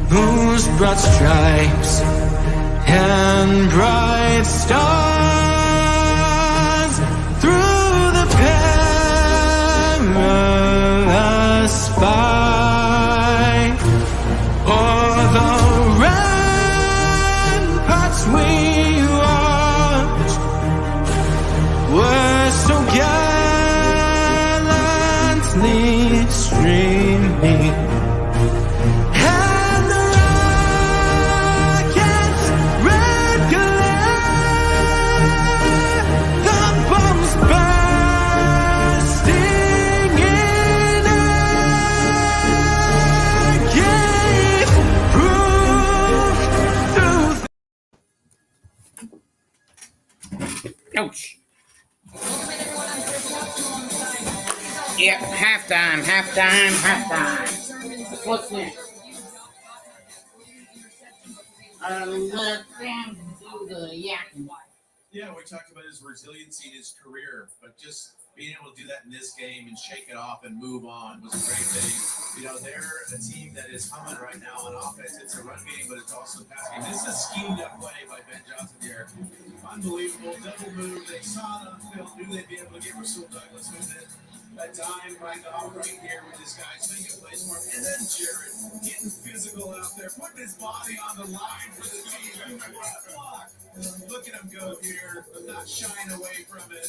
whose broad stripes and bright stars through the perilous fight o'er the ramparts we watched were so gallantly streaming. Ouch. Yep, halftime. What's this? Let them do the yakking. Yeah, we talked about his resiliency in his career, but just being able to do that in this game and shake it off and move on was a great thing. You know, they're a team that is humming right now on offense. It's a run game, but it's also a pass game. This is a schemed up play by Ben Johnson here. Unbelievable double move. They saw it on film, knew they'd be able to get Rasul Douglas with it. A dime right off right here with this guy making plays for him. And then Jared getting physical out there, putting his body on the line for the team. Look at him go here, but not shying away from it.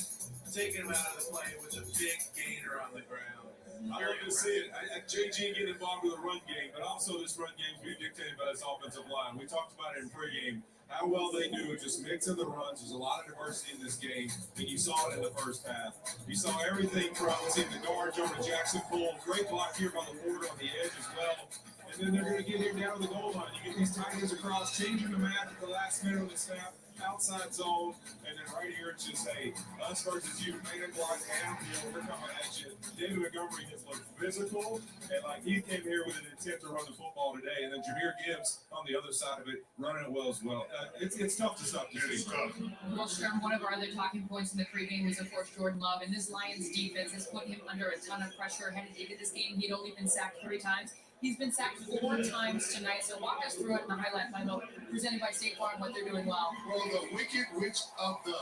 Taking him out of the play with a big gainer on the ground. I love to see it. JG get involved with the run game, but also this run game is being dictated by his offensive line. We talked about it in pregame, how well they do just mixing the runs. There's a lot of diversity in this game, and you saw it in the first half. You saw everything from seeing the guard, Jonah Jackson pull. Great block here by the border on the edge as well. And then they're going to get him down to the goal line. You get these tight ends across, changing the map at the last minute of the snap, outside zone, and then right here it's just, hey, us versus you, make a block downfield, we're coming at you. David Montgomery has looked physical, and like he came here with an intent to run the football today, and then Jameer Gibbs on the other side of it, running it well as well. It's tough to stop this team. Well, Sherm, one of our other talking points in the pregame was, of course, Jordan Love, and this Lions defense has put him under a ton of pressure headed into this game. He'd only been sacked 3 times. He's been sacked 4 times tonight, so walk us through it in the highlight final presented by State Farm, what they're doing well. Well, the wicked witch of the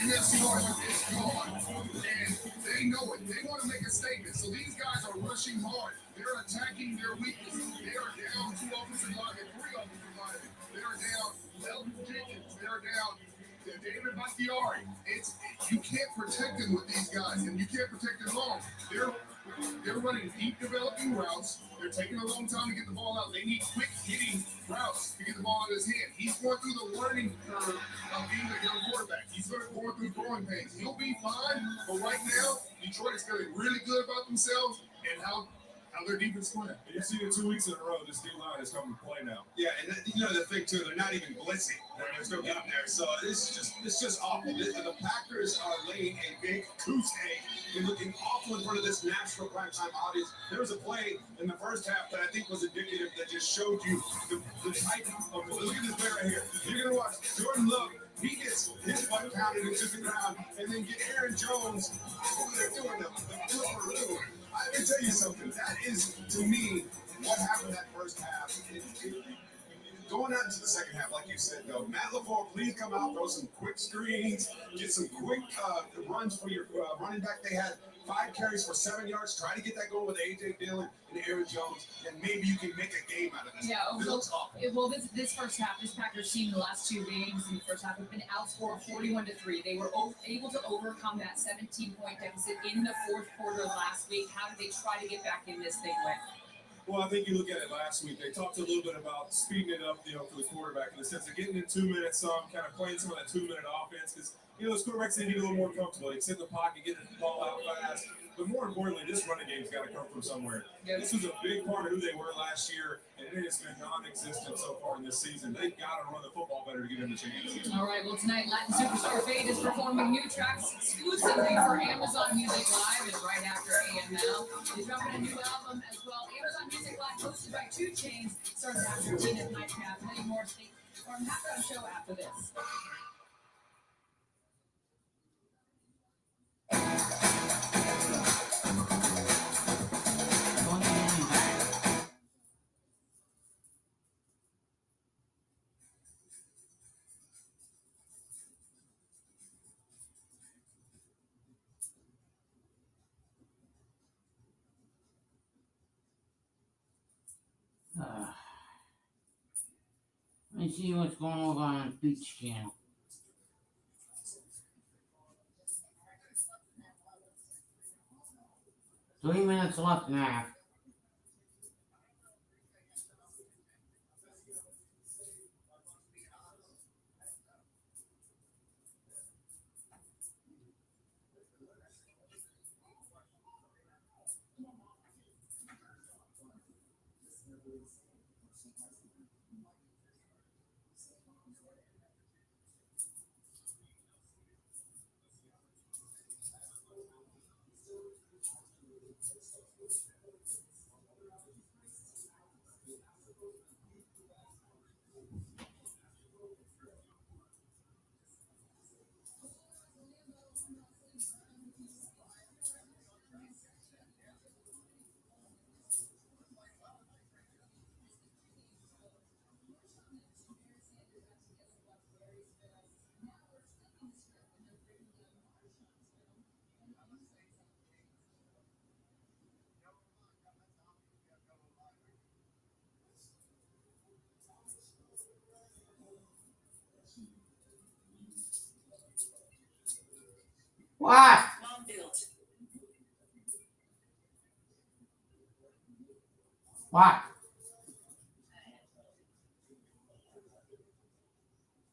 NFC North is gone, and they know it. They want to make a statement, so these guys are rushing hard. They're attacking their weaknesses. They are down 2 offensive linemen, 3 offensive linemen. They are down Melvin Jenkins. They are down David Bakhtiari. You can't protect them with these guys, and you can't protect them long. They're running deep developing routes. They're taking a long time to get the ball out. They need quick hitting routes to get the ball in his hand. He's going through the learning curve of being a young quarterback. He's going through growing pains. He'll be fine, but right now, Detroit is feeling really good about themselves and how how their defense playing. You've seen it 2 weeks in a row. This D line has come to play now. Yeah, and the thing too, they're not even blitzing. There's no getting there. So it's just awful. The Packers are laying a big goose egg and looking awful in front of this national primetime audience. There was a play in the first half that I think was indicative that just showed you the type of. Look at this play right here. You're gonna watch Jordan Love. He gets his butt pounded into the ground, and then get Aaron Jones over there doing the flipper. I can tell you something. That is, to me, what happened that first half. Going out into the second half, like you said, though, Matt LaFleur, please come out, throw some quick screens, get some quick runs for your running back. They had 5 carries for 7 yards. Try to get that going with A.J. Dillon and Aaron Jones, and maybe you can make a game out of this. Yeah, It looks awful. well, this first half, this Packers team, the last 2 games in the first half have been outscored 41-3. They were able to overcome that 17-point deficit in the fourth quarter last week. How did they try to get back in this thing with? Well, I think you look at it last week. They talked a little bit about speeding it up, for the quarterback in the sense of getting in 2 minutes, kind of playing some of that 2-minute offense. Because those quarterbacks, they get a little more comfortable. They can sit in the pocket, get the ball out fast. But more importantly, this running game's got to come from somewhere. This was a big part of who they were last year, and it has been non-existent so far in this season. They've got to run the football better to give them a chance. All right, well, tonight, Latin superstar Fade is performing new tracks exclusively for Amazon Music Live, and right after AML, he's dropping a new album as well. Amazon Music Live, hosted by 2 Chainz, starts after Tina's Nightcap. Many more stay from halftime show after this. Let me see what's going over on Beach Channel. Three minutes left now. What? What?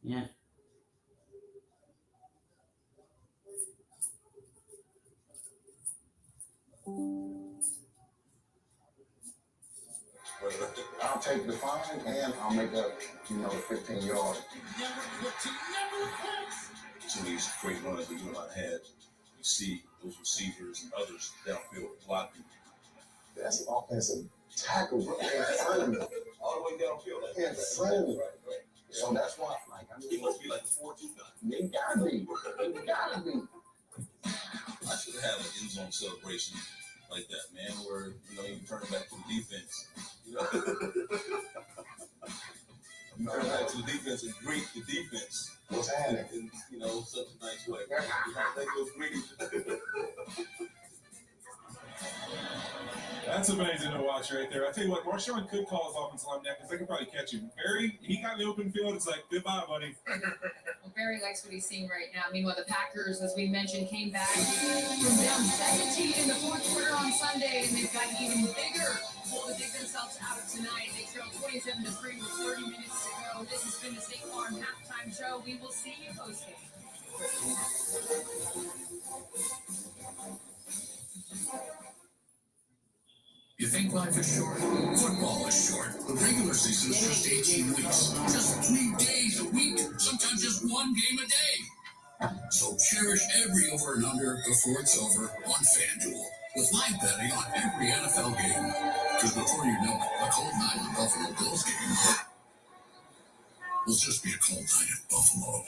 Yeah. I'll take the fine and I'll make up, 15 yards. Some of these great runs that you had, you see those receivers and others downfield blocking. That's an offensive tackle, bro. In front of me. All the way downfield. In front of me. Right. So that's why, He must be like a 4-2 guy. It gotta be. It gotta be. I should have an end zone celebration like that, man, where you turn it back to the defense. You turn it back to the defense and greet the defense. What's happening? In such a nice way. They go greeting. That's amazing to watch right there. I tell you what, Marshawn could call his offensive line neck because they could probably catch him. Barry, he got in the open field. It's like, goodbye, buddy. Well, Barry likes what he's seeing right now. Meanwhile, the Packers, as we mentioned, came back from down 17 in the fourth quarter on Sunday, and they've gotten even bigger goal to dig themselves out of tonight. They trailed 27-3 with 30 minutes to go. This has been the State Farm halftime show. We will see you post-game. You think life is short? Football is short. The regular season is just 18 weeks. Just 3 days a week. Sometimes just 1 game a day. So cherish every over and under before it's over on FanDuel. With live betting on every NFL game. Because before you know it, a cold night at Buffalo Bills game will just be a cold night at Buffalo.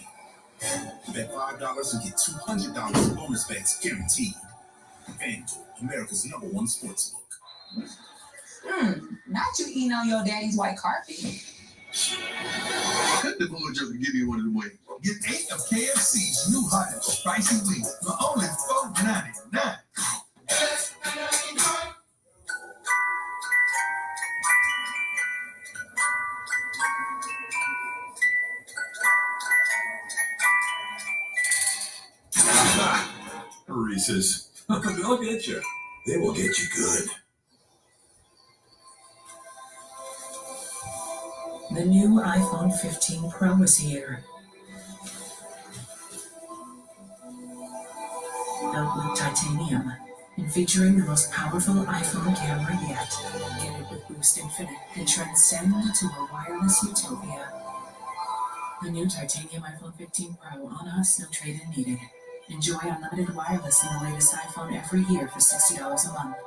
Bet $5 and get $200 in bonus bets guaranteed. FanDuel, America's #1 sportsbook. Not you eating on your daddy's white carpet. Cut the bullshit and give me one of the wings. Get 8 of KFC's new hot and spicy wings for only $4.99. Reese's. They'll get you. They will get you good. The new iPhone 15 Pro is here. Built with titanium and featuring the most powerful iPhone camera yet. Get it with Boost Infinite and transcend to a wireless utopia. The new titanium iPhone 15 Pro on us, no trade-in needed. Enjoy unlimited wireless and the latest iPhone every year for $60 a month.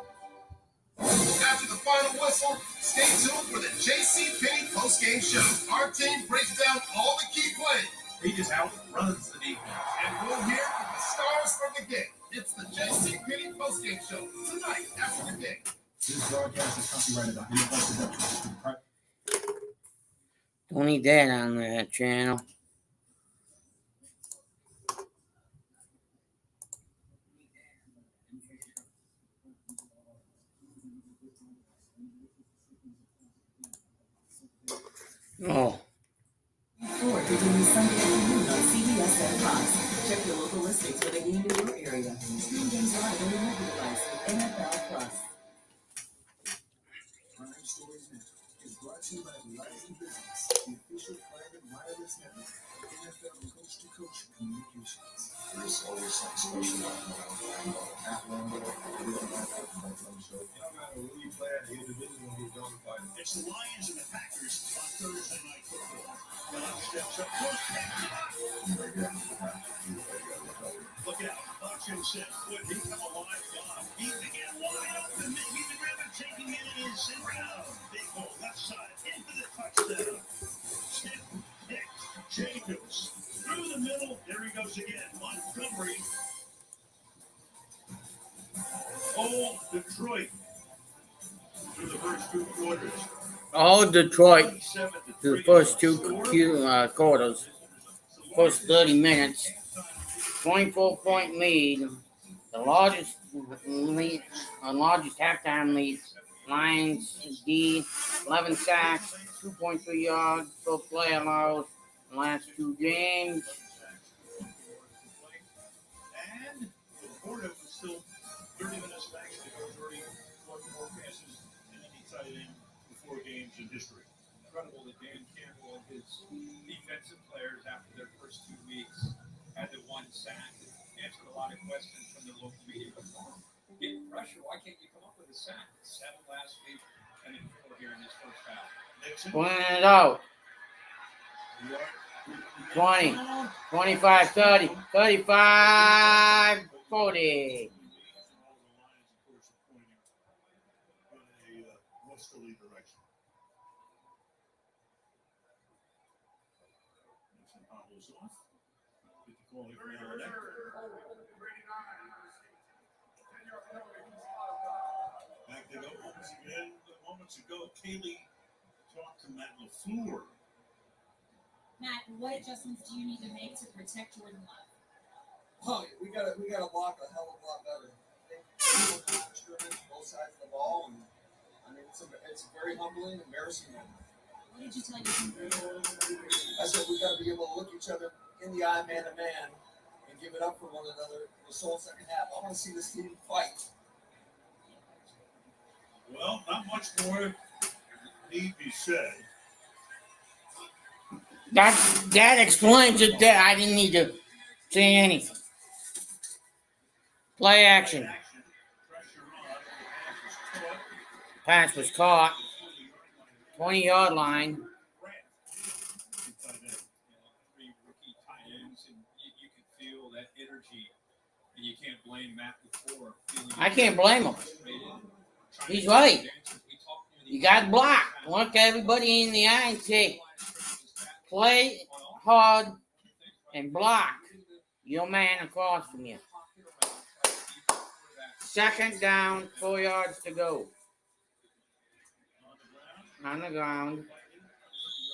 After the final whistle, stay tuned for the JCPenney postgame show. Our team breaks down all the key plays. He just outruns the defense. And we'll hear from the stars from the game. It's the JCPenney postgame show tonight after the game. This broadcast is copyrighted by NFL Productions. Don't need that on that channel. Oh. Or beginning Sunday afternoon on CBS and Fox. Check your local listings for the game in your area. Stream games live on your mobile device with NFL Plus. Prime Stories Net is brought to you by Verizon Business, the official private wireless network of NFL coach-to-coach communications. There's always something special about Lambeau. At Lambeau, it isn't like that show. No matter who you play at, the individual who's on the fight. It's the Lions and the Packers on Thursday Night Football. Love steps up close. Look out. Auction said, would become a live bomb. He's again wide open. He's the grabber taking it in St. Brown. Big hole left side into the touchdown. Stiff, Nick, Jacobs. Through the middle. There he goes again. Montgomery. Old Detroit. Through the first 2 quarters. All Detroit through the first 2 quarters. First 30 minutes. 24-point lead. The largest halftime lead. Lions D, 11 sacks, 2.3 yards per play allowed in the last 2 games. And Porto was still 30 minutes back to go 34 passes and any tight end for 4 games in history. Incredible that Dan Campbell and his defensive players, after their first 2 weeks, had the 1 sack. Answered a lot of questions from the local media. Getting pressure. Why can't you come up with a sack? 7 last week and then 4 here in this first half. Winning it out. 20, 25, 30, 35, 40. Westerly direction. Nixon hobbles off. Get the call here. Back they go once again. Moments ago, Kaylee talked to Matt LaFleur. Matt, what adjustments do you need to make to protect Jordan Love? Oh, we got to block a hell of a lot better. Scrimmage, both sides of the ball, and I mean it's a very humbling, embarrassing moment. What did you tell your team? I said we got to be able to look each other in the eye, man to man, and give it up for one another. This whole second half, I want to see this team fight. Well, not much more need be said. That explains it there. I didn't need to say anything. Play action. Pass was caught. 20-yard line. Three rookie tight ends, and you can feel that energy, and you can't blame Matt LaFleur. I can't blame him. He's right. You got to block. Look everybody in the eye and say, play hard and block your man across from you. Second down, 4 yards to go. On the ground.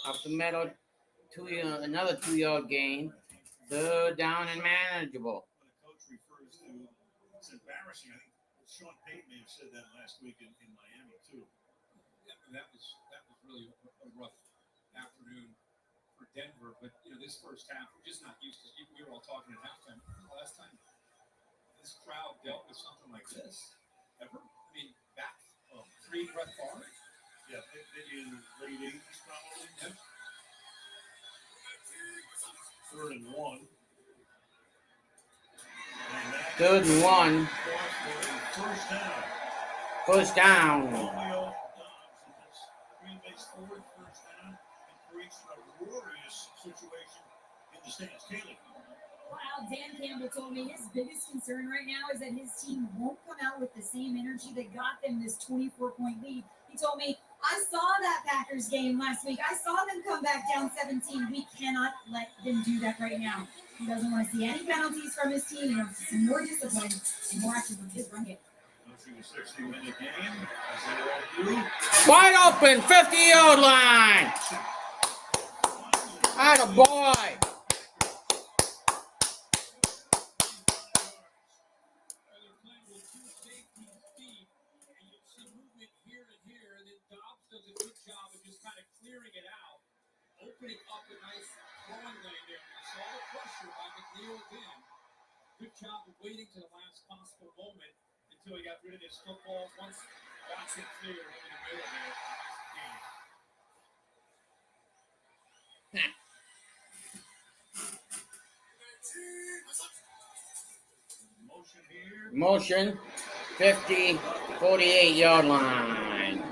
Up the middle, another 2-yard gain. Third down and manageable. When a coach refers to, it's embarrassing. I think Sean Payton may have said that last week in Miami too. Yeah, that was really a rough afternoon for Denver. But this first half, we're just not used to. We were all talking at halftime. Last time this crowd dealt with something like this ever. I mean, back pre-Brett Favre. Yeah, maybe in the late 80s probably. Yep. 3rd and 1. Third and 1. First down. First down. Romeo Dobbs, Green Bay's 4th first down, and creates a glorious situation in the stands. Kaylee. Wow, Dan Campbell told me his biggest concern right now is that his team won't come out with the same energy that got them this 24-point lead. He told me, I saw that Packers game last week. I saw them come back down 17. We cannot let them do that right now. He doesn't want to see any penalties from his team. He wants to see more discipline and more action from his run game. Approaching a 60-minute game as they all do. Wide open, 50-yard line. Atta boy. Clearing it out, opening up a nice throwing lane there. You saw the pressure by McNeil again. Good job of waiting to the last possible moment until he got rid of this football. Once that's it clear in the middle there. Nice game. Motion, 50, 48-yard line.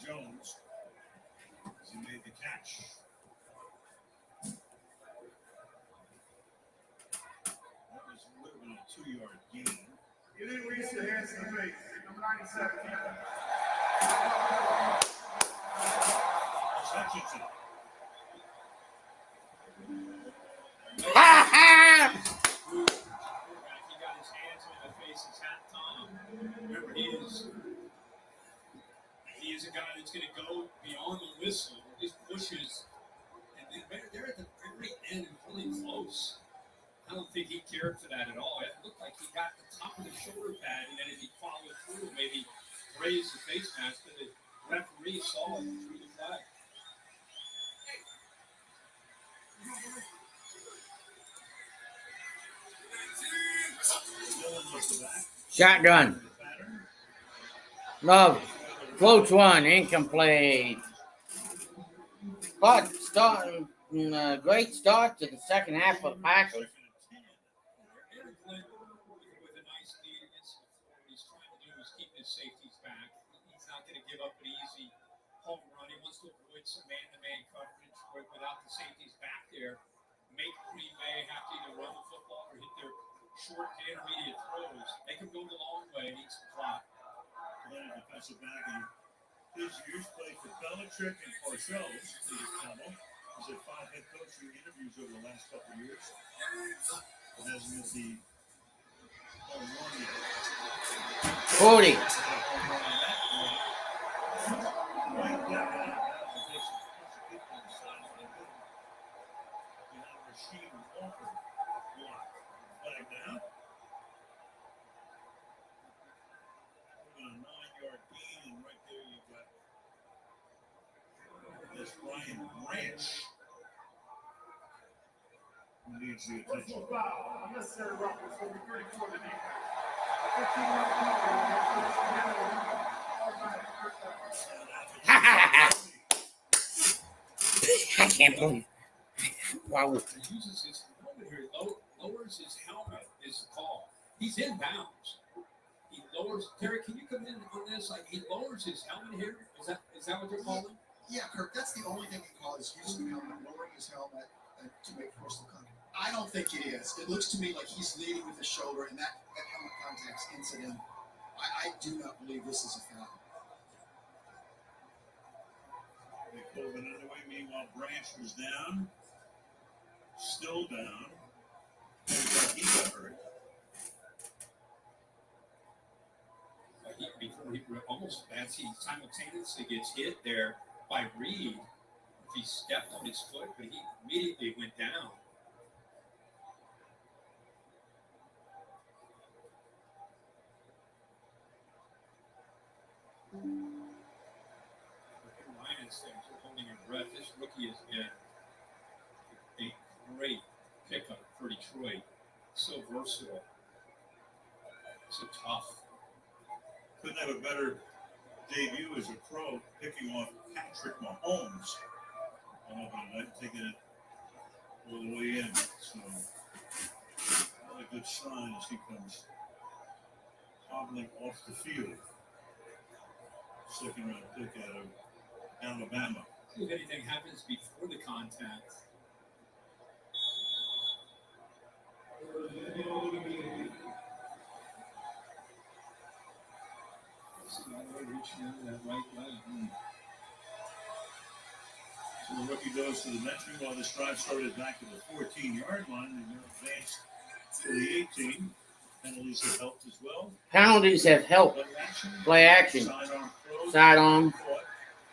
Jones as he made the catch. That was a little bit of a 2-yard gain. You didn't reach the hands in the face. Number 97. Hutchinson. Ha ha! He got his hands in the face. His hat Tom. Remember, he is a guy that's going to go beyond the whistle, just pushes, and they're at the very end and really close. I don't think he cared for that at all. It looked like he got the top of the shoulder pad, and then if he followed through, maybe raised the face mask, but the referee saw it through the flag. Shotgun. Love. Close one. Incomplete. But great start to the second half for the Packers. Safeties back. He's not going to give up an easy home run. He wants to avoid some man-to-man coverage without the safeties back there. Make Green Bay have to either run the football or hit their short to intermediate throws. Make them go the long way and eat some clock. Defensive back in his years played for Belichick and Parcells. He's had 5 head coaching interviews over the last couple of years. And has missed the 40. Ryan Branch needs the attention. Unnecessary roughness will be 34 to defense. I can't believe Wow. He uses his helmet here. Lowers his helmet is the call. He's in bounds. He lowers. Terry, can you come in on this? Like he lowers his helmet here. Is that what they're calling? Yeah, Kirk. That's the only thing he called is using the helmet, lowering his helmet to make personal contact. I don't think it is. It looks to me like he's leading with the shoulder, and that helmet contact's incidental. I do not believe this is a foul. They pulled it underway. Meanwhile, Branch was down. Still down. He got hurt. Before he almost as he simultaneously gets hit there by Reed. He stepped on his foot, but he immediately went down. Lions fans are holding your breath. This rookie has been a great pickup for Detroit. So versatile. So tough. Couldn't have a better debut as a pro, picking off Patrick Mahomes on opening night, taking it all the way in. So, not a good sign as he comes hobbling off the field. Second round pick out of Alabama. See if anything happens before the contact. Reaching out that right leg. So the rookie goes to the bench. Meanwhile, this drive started back at the 14-yard line and now advanced to the 18. Penalties have helped as well. Penalties have helped. Play action. Sidearm.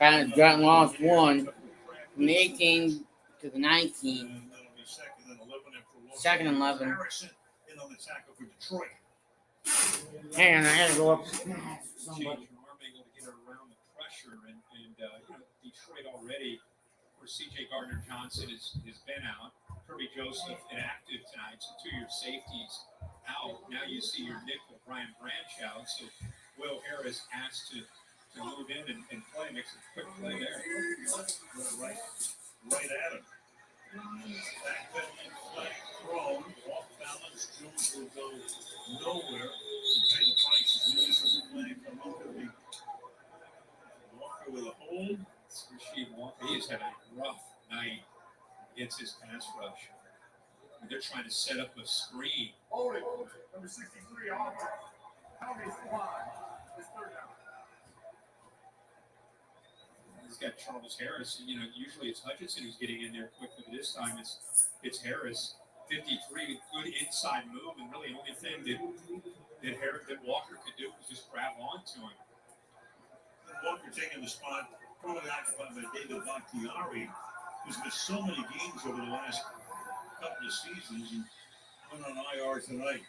Kind of got lost one from the 18 to the 19. And that'll be second and 11 after Second and 11. Harrison in on the tackle for Detroit. Hang on, I gotta go up. Change your arm angle to get around the pressure, and Detroit already, where C.J. Gardner-Johnson has been out, Kirby Joseph inactive tonight, so two of your safeties out. Now you see your nickel Brian Branch out, so Will Harris asked to move in and play, makes a quick play there. Right at him. Backpedaling flat thrown, off balance. Jones will go nowhere and pay the price. Really some flag from Walker with a hold. Rasheed Walker, he is having a rough night against his pass rush. They're trying to set up a screen. Hold it. Number 63, Oliver. Penalty flag. It's third down. He's got Charles Harris. Usually it's Hutchinson who's getting in there quickly, but this time it's Harris. 53, good inside move, and really the only thing that Walker could do was just grab onto him. Walker taking the spot, probably occupied by David Bakhtiari, who's missed so many games over the last couple of seasons and went on IR tonight.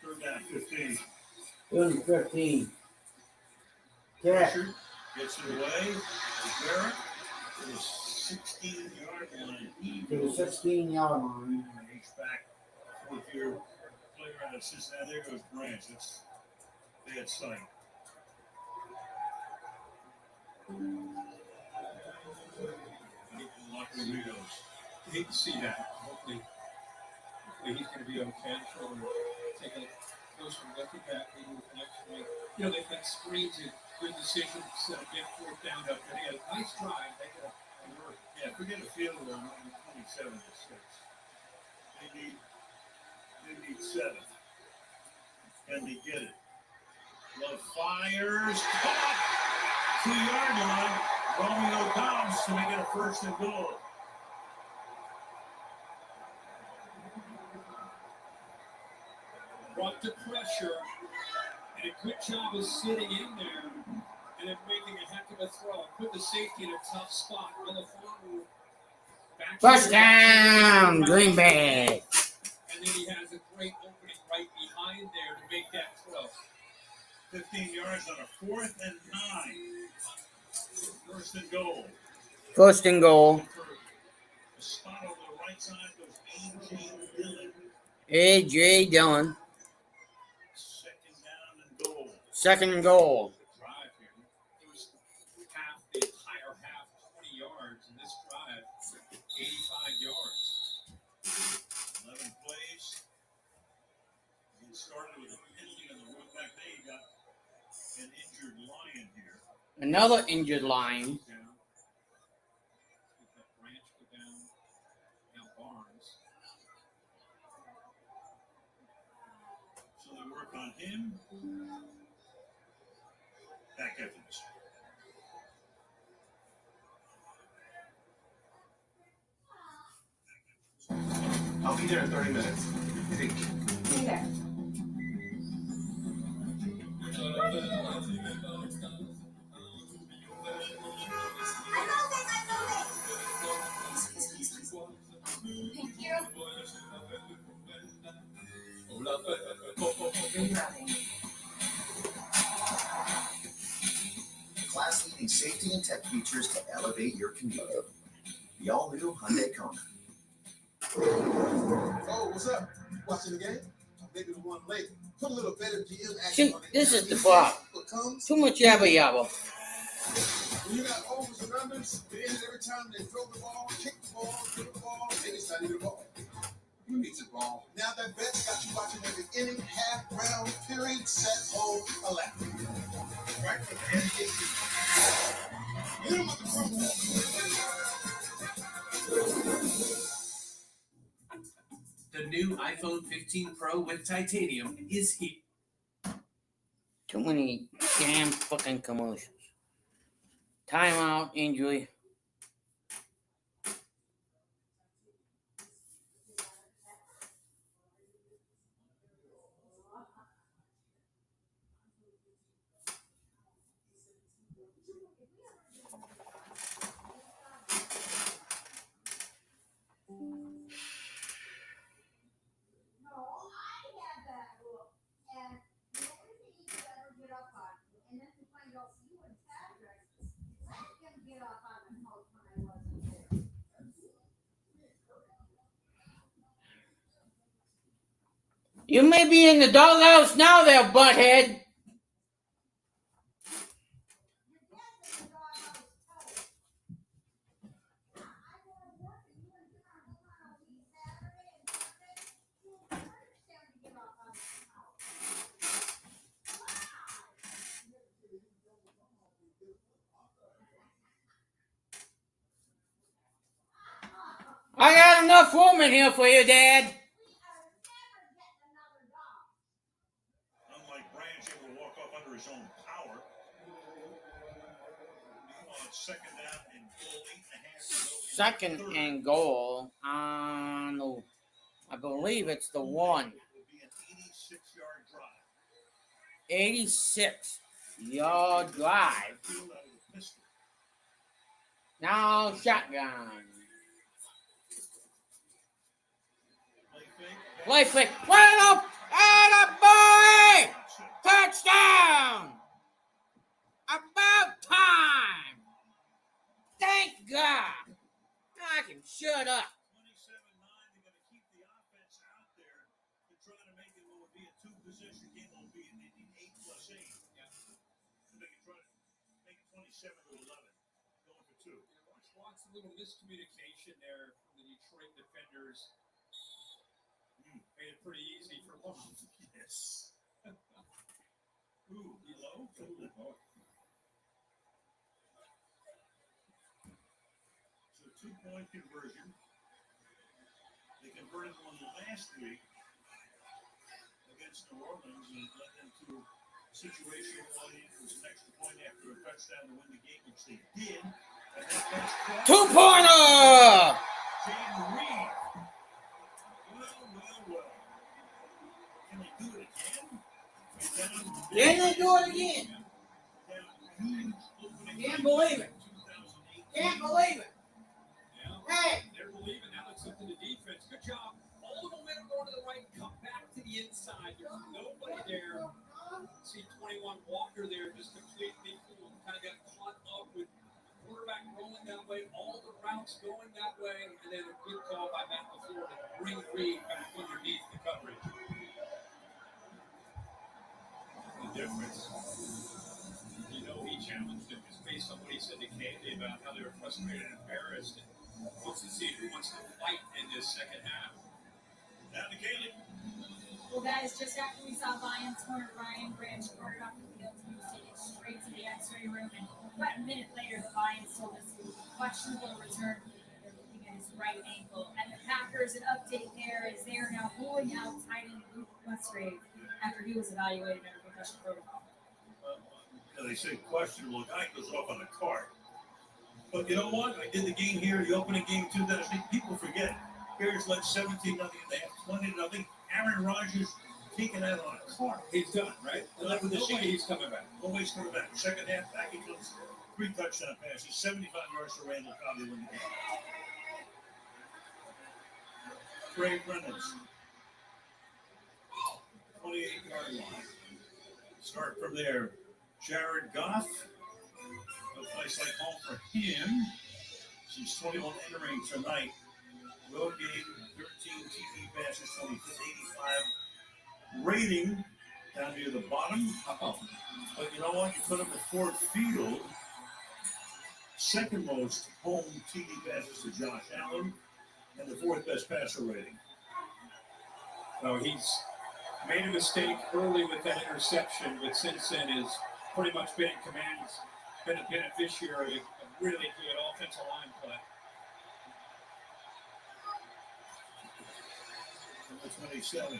Third down 15. 15. Pressure gets it away. Barrett to the 16-yard line. To the 16-yard line. H-back, fourth-year player out of Cincinnati. There goes Branch. That's bad sight. Locker Rios. I hate to see that. Hopefully he's going to be okay. So we'll take a closer look at that. Maybe with next week. That screen's a good decision. Set a big fourth down up there. They had a nice drive. They got a work. Yeah, forget a field goal on 27 to 6. They need 7. Can they get it? Love fires. Caught! 2-yard line. Romeo Dobbs to make it a first and goal. Brought to pressure, and a good job of sitting in there and then making a heck of a throw. Put the safety in a tough spot. Touchdown, Green Bay. And then he has a great opening right behind there to make that throw. 15 yards on a 4th and 9. First and goal. First and goal. A spot over the right side goes A.J. Dillon. A.J. Dillon. Second and goal. Drive here. It was half the entire half, 20 yards in this drive. started with a penalty on the run back. They got an injured Lion here. Another injured Lion. Down. That Branch put down. Now Barnes. So they work on him. Back Evans. I'll be there in 30 minutes. Think. Be there. Thank you. Class-leading safety and tech features to elevate your commute. The all-new Hyundai Kona. Oh, what's up? Watching the game? Maybe the one late. Put a little better GM action See, on it. this is the problem. What comes? Too much yabba yabba. When you got overs and unders, it ends every time they throw the ball, kick the ball, dribble the ball, and it's not even a ball. Who needs a ball? Now that bet's got you watching every inning, half, round, period, set, hold, a lap. Right from the end of the game. Hit him with the The new iPhone 15 Pro with titanium is here. Too many damn fucking commercials. Timeout, injury. You may be in the doghouse now there, butthead. I got enough room in here for you, Dad. Unlike Branch, able to walk off under his own power. Meanwhile, it's second down and goal, 8.5 to go. Second and goal. No. I believe it's the one. It will be an 86-yard drive. 86-yard drive. Field out of the pistol. Now shotgun. Play fake. Right up. And a boy. Touchdown. About time. Thank God. I can shut up. 27-9, they're going to keep the offense out there to try to make it what would be a two-possession game. Won't be an 8+8. Yeah. So they can try to make it 27-11. Going for two. Watch a little miscommunication there from the Detroit defenders. Made it pretty easy for Long. Yes. Ooh, he low? So 2-point conversion. They converted one last week against New Orleans and it led them to a situation where it was an extra point after a touchdown to win the game, which they did. And that Two-pointer. Jane Reed. Well. Can they do it again? Can they do it again? Can't believe it. Can't believe it. Hey. They're believing now. It's up to the defense. Good job. All the momentum going to the right. Come back to the inside. There's nobody there. See 21 Walker there just completely kind of got caught up with quarterback rolling that way. All the routes going that way. And then a good call by Matt LaFleur to bring Reed back underneath the coverage. The difference. You know, he challenged him just based on what he said to Kaylee about how they were frustrated and embarrassed. And wants to see who wants to fight in this second half. Down to Kaylee. Well, guys, just after we saw Lions corner Ryan Branch carted off the field, he was taken straight to the X-ray room, and about a minute later, the Lions told us it was a questionable return. They're looking at his right ankle, and the Packers, an update there is they are now ruling out tight end Luke Musgrave after he was evaluated under concussion protocol. They say questionable. Guy goes off on a cart. But you know what? I did the game here, the opening game 2008. People forget. Bears led 17-0 in the half, 20-0. Aaron Rodgers taken out on a cart. He's done, right? No way he's coming back. No way he's coming back. Second half, back he comes. 3 touchdown passes, 75 yards for Randall Cobb to win the game. Trey Reynolds, 28-yard line. Start from there. Jared Goff, a place like home for him. She's 21 entering tonight. Road game, 13 TV passes, 85 rating down near the bottom. But you know what? You put him at Ford Field. Second most home TV passes to Josh Allen and the 4th best passer rating. So he's made a mistake early with that interception, but since then has pretty much been in command. He's been a beneficiary of a really good offensive line play. Number 27.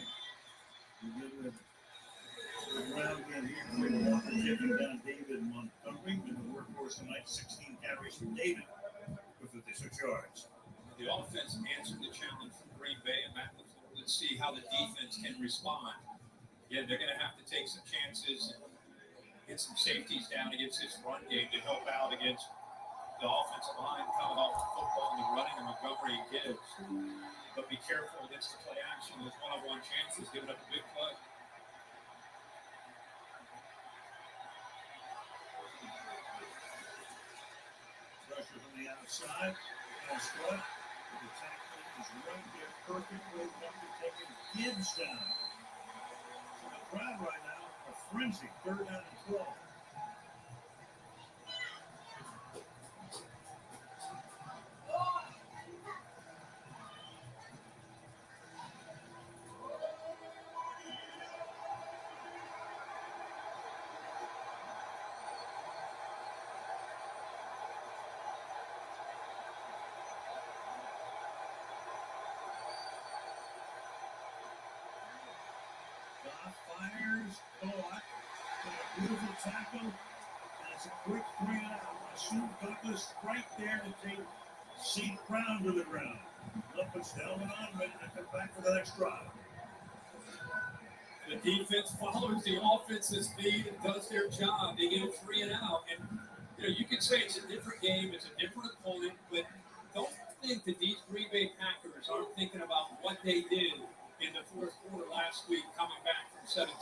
We did the ground game here. Walker taking down David Montgomery in the workhorse tonight. 16 carries for David with 56 yards. The offense answered the challenge from Green Bay, and Matt, let's see how the defense can respond. Yeah, they're going to have to take some chances and get some safeties down against this run game to help out against the offensive line coming off the football and the running that Montgomery gives. But be careful against the play action. Those one-on-one chances, giving up a big play. Pressure from the outside. Pass cut. The tackle is right there. Perfect way to taking Gibbs down. So the crowd right now, a frenzy. 3rd down and 12. Fires, caught, a beautiful tackle, and it's a quick 3 and out. Sue Douglas right there to take St. Brown to the ground. Up puts the helmet on, ready to come back for the next drive. The defense follows the offense's lead and does their job. They get a 3 and out. And you can say it's a different game, it's a different opponent, but don't think that these Green Bay Packers aren't thinking about what they did in the 4th quarter last week, coming back from 17.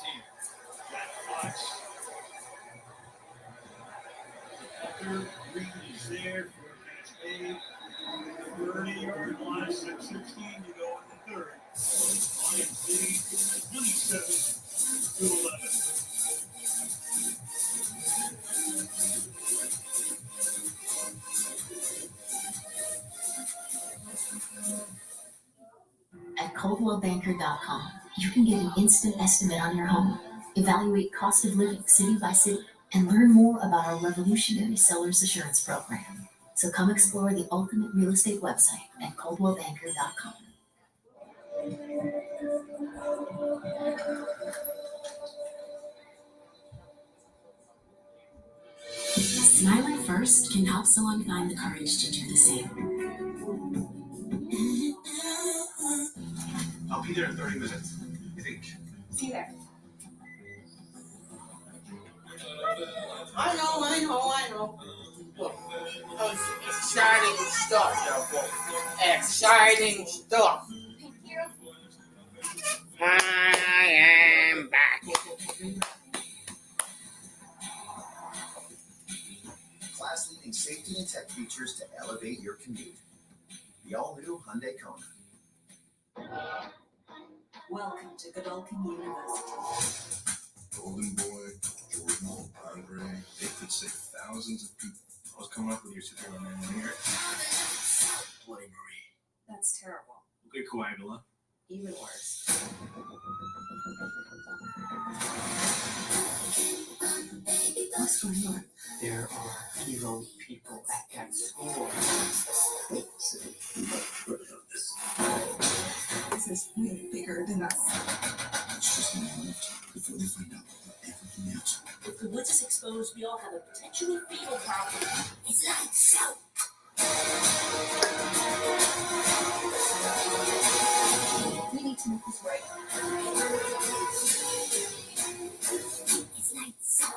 Jack Fox. Tucker Green is there for catch made. 30-yard line, 6:16 to go in the 3rd. Lions lead 27-11. At ColdwellBanker.com, you can get an instant estimate on your home, evaluate cost of living city by city, and learn more about our revolutionary seller's assurance program. So come explore the ultimate real estate website at ColdwellBanker.com. Smiling first can help someone find the courage to do the same. I'll be there in 30 minutes. You think? See you there. I know. Look, exciting stuff, though. Exciting stuff. I am back. Class-leading safety and tech features to elevate your commute. The all-new Hyundai Kona. Welcome to Godolphin University. Golden Boy, Jordan, Andre, they could save thousands of people. I was coming up with your sister on here. Bloody Marie. That's terrible. Okay, coagula. Even worse. There are hero people at that school. This is way bigger than us. It's just a moment before they find out about everything else. If the woods is exposed, we all have a potentially fatal problem. It's lights out. We need to make this right. It's lights out.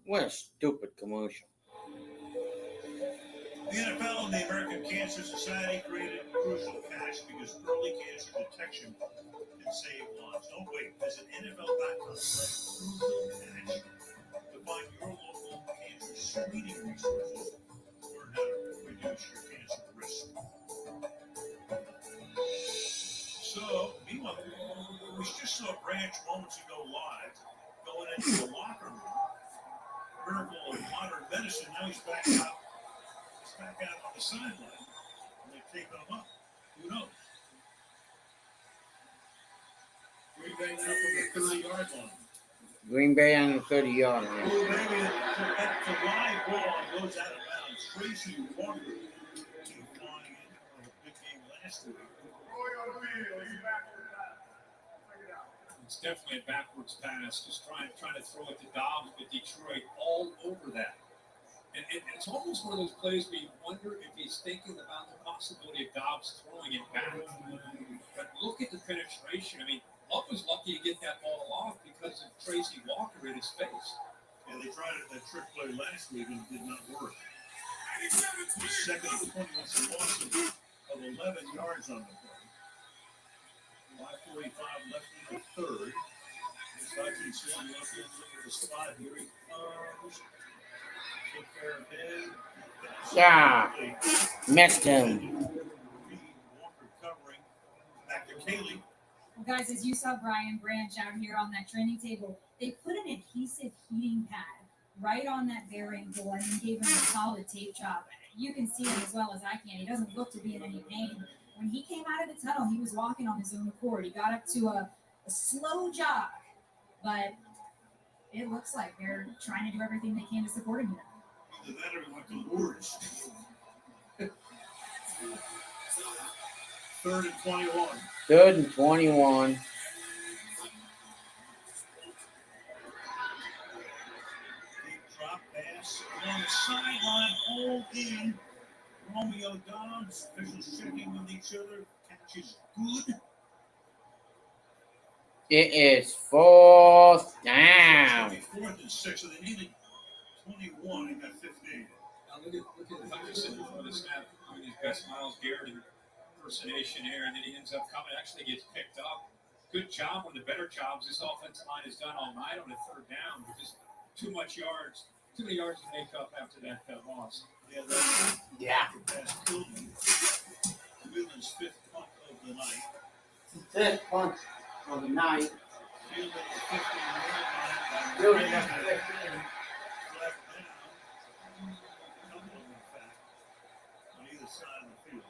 What a stupid commercial. The NFL and the American Cancer Society created Crucial Cash because early cancer detection can save lives. Don't wait. Visit NFL.com/Crucial Cash to find your local cancer screening resources. Learn how to reduce your cancer risk. So, meanwhile, we just saw Branch moments ago live going into the locker room. Miracle of modern medicine. Now he's back out. He's back out on the sideline. And they've taken him up. Who knows? Green Bay now from the 30-yard line. Green Bay on the 30-yard line. Oh, maybe it's a live ball and goes out of bounds. Tracy Walker came flying in for a big game last week. It's definitely a backwards pass, just trying to throw it to Dobbs, but Detroit all over that. And it's almost one of those plays where you wonder if he's thinking about the possibility of Dobbs throwing it back. But look at the penetration. I mean, Love was lucky to get that ball off because of Tracy Walker in his face. Yeah, they tried that trick play last week and it did not work. The second and 20 was a loss of 11 yards on the play. 5:45 left in the third. This Hutchinson looking at the spot. Here he comes. Took care of him. Yeah. Missed him. Walker covering. Back to Kaylee. Well, guys, as you saw Brian Branch out here on that training table, they put an adhesive heating pad right on that bearing door and gave him a solid tape job. You can see him as well as I can. He doesn't look to be in any pain. When he came out of the tunnel, he was walking on his own accord. He got up to a slow jog, but it looks like they're trying to do everything they can to support him here. Either that or he went to Lourdes. 3rd and 21. 3rd and 21. Deep drop pass on the sideline, all in. Romeo Dobbs, officials checking with each other. Catch is good. It is 4th down. 4th and 6, so they needed 21 and got 15. Now look at Hutchinson before the snap doing his best Myles Garrett impersonation here, and then he ends up coming, actually gets picked up. Good job, one of the better jobs this offensive line has done all night on a 3rd down, but just too many yards to make up after that loss. Yeah. Pass killed him. Wheeler's 5th punt of the night. 5th punt of the night. Field at the 15-yard line. Fielded at the 15. Flag down. Couple of them, in fact, on either side of the field.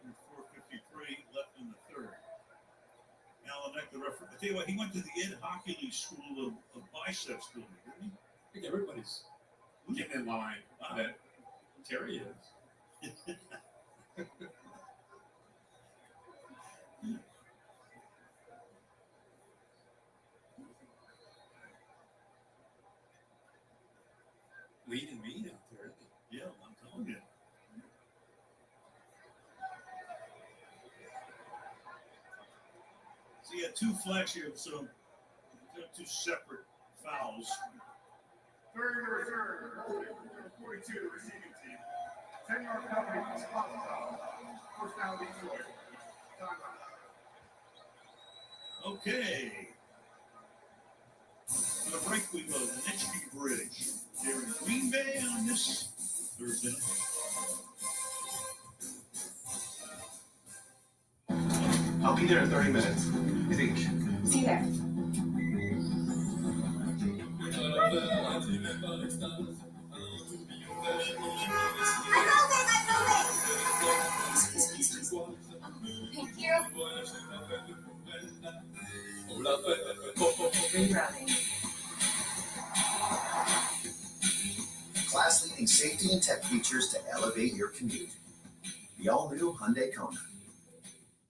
4:53 left in the 3rd. Alan Eck, the referee. I tell you what, he went to the Ed Hockley School of Biceps building, didn't he? I think everybody's getting in line that Terry is. Lead and mean out there. Yeah, I'm telling you. So you had 2 flags here, so 2 separate fouls. 30 to return, 42 receiving team. 10-yard penalty for spot foul. First down Detroit. Timeout. Okay. On the break we go. The Nitsky Bridge. They're in Green Bay on this Thursday night. I'll be there in 30 minutes. I think. See you there. Rerouting. Class-leading safety and tech features to elevate your commute. The all-new Hyundai Kona.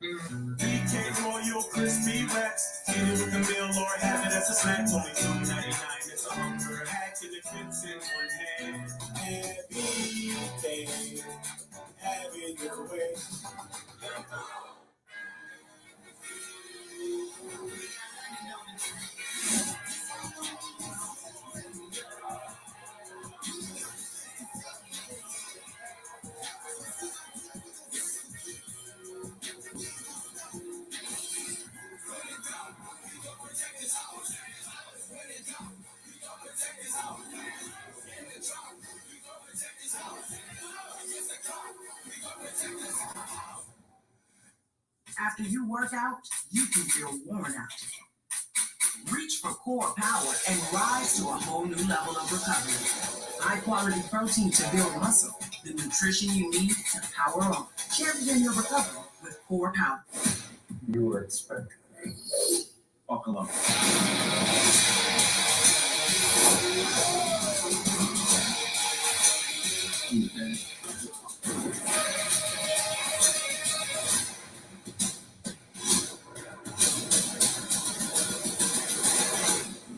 BK Royal Crispy Wraps. Eat it with the meal or have it as a snack. Only $2.99. It's a hunger hack and it fits in one hand. Yeah, BK. Have it your way. After you work out, you can feel worn out. Reach for core power and rise to a whole new level of recovery. High quality protein to build muscle, the nutrition you need to power on. Champion your recovery with core power. You were expecting. Walk alone.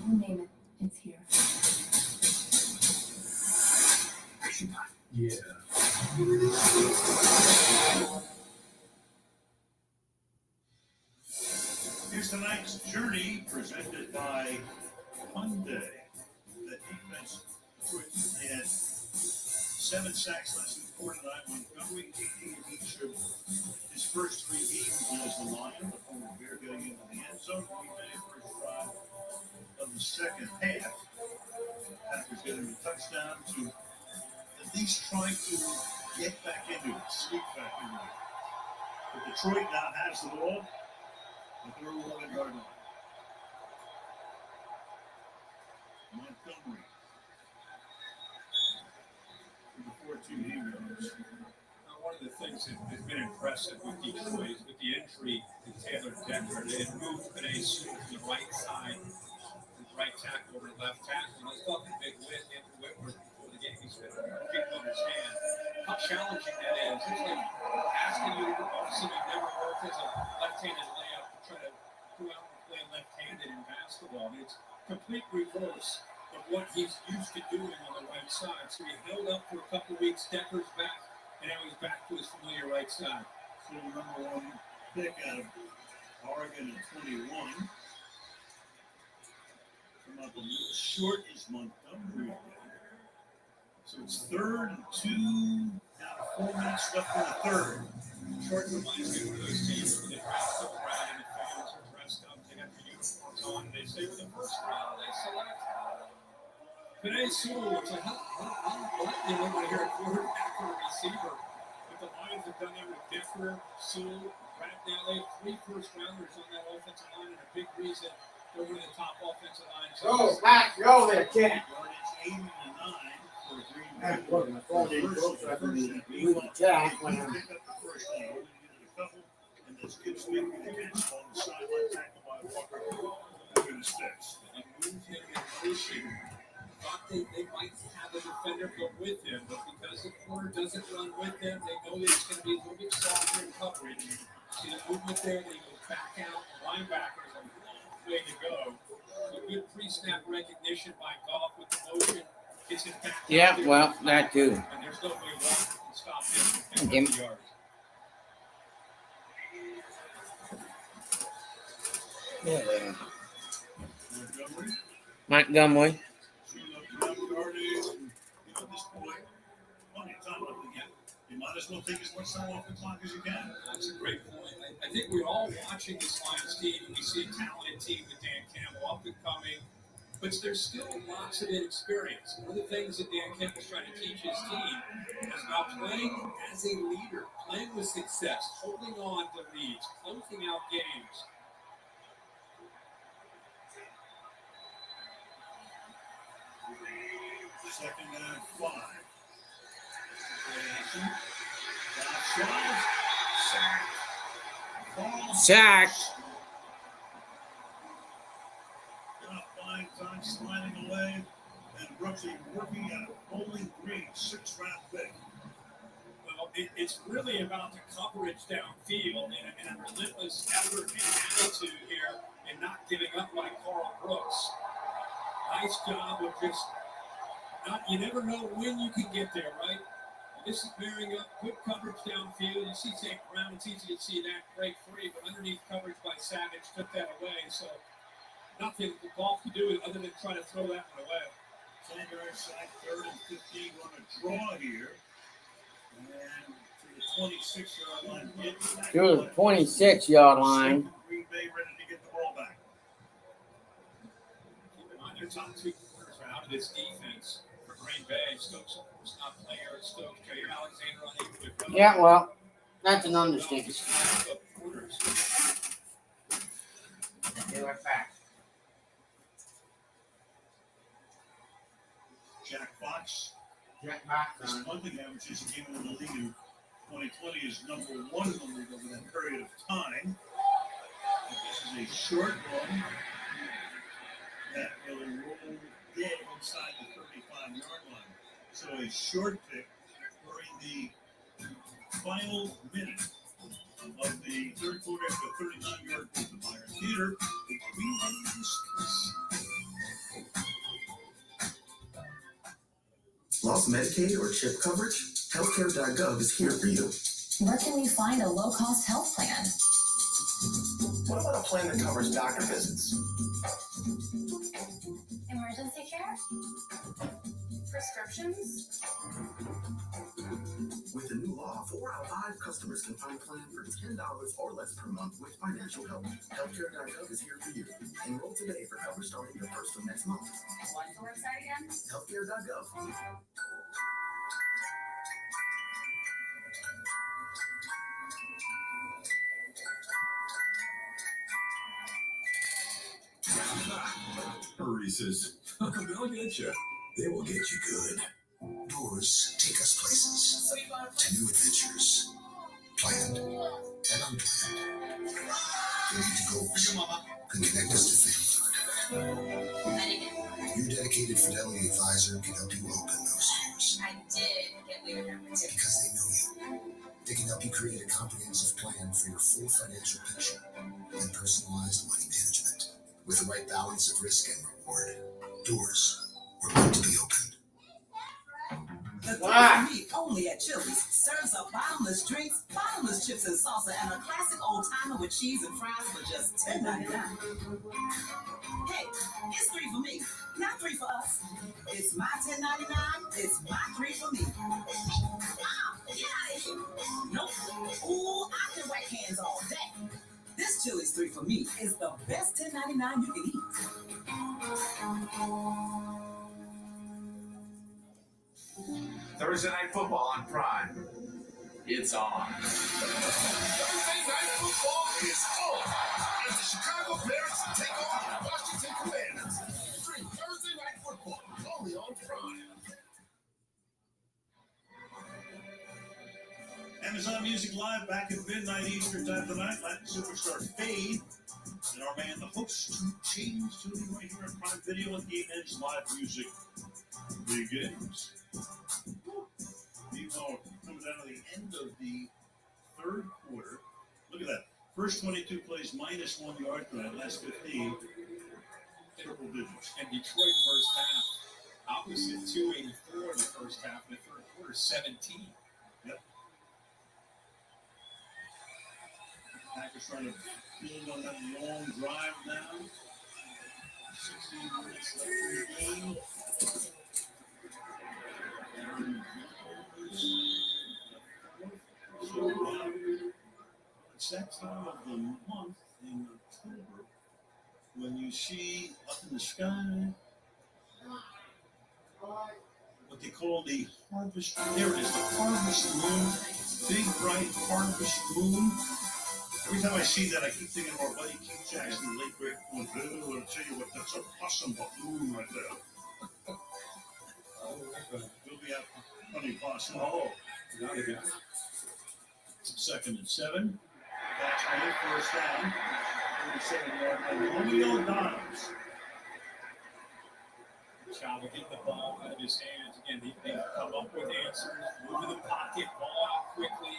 You name it, it's here. Yeah. Here's tonight's Journey presented by Hyundai. The defense, they had 7 sacks less than 4 tonight. Montgomery, 18 each of his first 3 games as the Lion, the former Bear getting into the end zone. First drive of the second half. Packers getting a touchdown to at least try to get back into it, sneak back into it. But Detroit now has the ball at their 11-yard line. Montgomery for the 14 he goes. One of the things that has been impressive with Detroit is with the injury to Taylor Decker. They had moved today to the right side, right tackle over left tackle. And I thought the big win, Andrew Whitworth, before the game, he said, people understand how challenging that is. It's like asking you to do something that never worked as a left-handed layup to try to go out and play left-handed in basketball. It's complete reverse of what he's used to doing on the right side. So he held up for a couple of weeks, Decker's back, and now he's back to his familiar right side. So the number 1 pick out of Oregon at 21. Come up a little short is Montgomery again. So it's 3rd and 2. Now 4 minutes left in the 3rd. Short reminds me of one of those teams where they draft up around and the fans are dressed up, they have their uniforms on, and they say with the first round, they select Penei Sewell. It's like, what? You know, when you hear a quarterback or a receiver. But the Lions have done that with Decker, Sewell, right now. They have 3 first-rounders on that offensive line, and a big reason they're one of the top offensive lines. Go, Pat, go there, kid. Yardage 80 to 9 for Green Bay. That's what my phone is. We can chat when I'm. Pick up the first one. Only needed a couple, and this gives me the catch on the sideline, tackled by Walker. Good sticks. They moved him in motion. Thought they might have a defender go with him, but because the corner doesn't run with him, they know that it's going to be a little bit softer in coverage. See the movement there, they go back out. Linebackers a long way to go. So good pre-snap recognition by Goff with the motion. Gets it back. Yeah, well, that too. And there's no way Walker can stop him from Give 50 yards. Yeah. Montgomery. Montgomery. At this point, plenty of time left again. You might as well take as much time off the clock as you can. That's a great point. I think we're all watching this Lions team, and we see a talented team with Dan Campbell up and coming, but there's still lots of inexperience. One of the things that Dan Campbell's trying to teach his team is about playing as a leader, playing with success, holding on to leads, closing out games. Second and 5. Sacked. And Brooksy working at Bowling Green, 6th round pick. Well, it's really about the coverage downfield and a relentless effort and attitude here and not giving up like Carl Brooks. Nice job of just you never know when you can get there, right? This is bearing up good coverage downfield. You see St. Brown, it's easy to see that break free, but underneath coverage by Savage took that away. So nothing the Golf can do other than try to throw that one away. Sandberg sack 3rd and 15 on a draw here. And to the 26-yard line. To the 26-yard line. Green Bay ready to get the ball back. Keep in mind, their top 2 quarters are out of this defense for Green Bay. Stokes was not playing Eric Stokes. Jair Alexander unable to come. Yeah, well, that's an understatement. They were back. Jack Fox. Jack Fox. His punting averages he came into the league in 2020 is number 1 in the league over that period of time. This is a short one that will roll dead inside the 35-yard line. So a short pick during the final minute of the third quarter after 39-yard pick to Byron Theater. Lost Medicaid or CHIP coverage? Healthcare.gov is here for you. Where can we find a low-cost health plan? What about a plan that covers doctor visits? Emergency care? Prescriptions? With the new law, 4 out of 5 customers can find a plan for $10 or less per month with financial help. Healthcare.gov is here for you. Enroll today for coverage starting the 1st of next month. What's the website again? Healthcare.gov. Reese's. They'll get you. They will get you good. Doors take us places, to new adventures, planned and unplanned. We need to go and connect us to family. Your dedicated Fidelity advisor can help you open those doors. I did get weird numbers. Because they know you. They can help you create a comprehensive plan for your full financial picture and personalized money management. With the right balance of risk and reward, doors were meant to be opened. The meat only at Chili's serves up bottomless drinks, bottomless chips and salsa, and a classic old timer with cheese and fries for just $10.99. Hey, it's 3 for me, not 3 for us. It's my $10.99. It's my 3 for me. Ah, get out of here. Nope. Ooh, I can whack hands all day. This Chili's 3 for me is the best $10.99 you can eat. Thursday Night Football on Prime. It's on. Thursday Night Football is on as the Chicago Bears take on the Washington Commanders. Stream Thursday Night Football only on Prime. Amazon Music Live back at midnight Eastern time tonight. Latin superstar Fade and our man, the host, to change tuning right here on Prime Video and EN's live music begins. Meanwhile, coming down to the end of the third quarter. Look at that. First 22 plays minus 1 yard tonight. Last 15, triple digits. And Detroit first half, opposite 284 in the first half. In the third quarter, 17. Yep. Packers trying to build on that long drive now. 16 minutes left in the game. So, it's that time of the month in October when you see up in the sky what they call the harvest. There it is, the harvest moon. Big bright harvest moon. Every time I see that, I keep thinking of our buddy Keith Jackson, the late great one. I'll tell you what, that's an awesome balloon right there. We'll be out funny possum. Oh, got it. 2nd and 7. That's right, first down. 37-yard line. Romeo Dobbs. job of getting the ball out of his hands. Again, they come up with answers, moving the pocket, ball out quickly.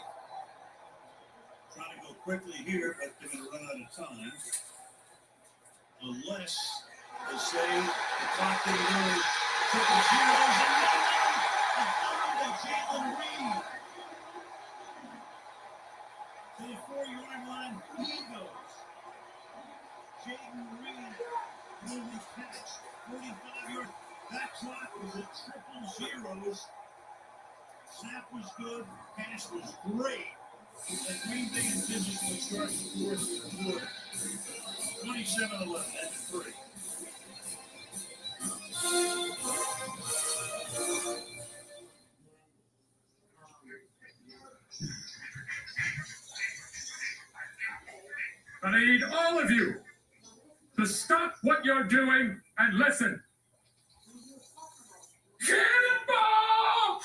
Trying to go quickly here, but they're going to run out of time. Unless they say the clock didn't really triple zeros and Jalen Reed to the 4-yard line. He goes. Jalen Reed moving catch, 45 yards. That clock was at triple zeros. Snap was good, pass was great. And Green Bay and Business will start the fourth quarter. 27-11 at 3. I need all of you to stop what you're doing and listen. Cannonball!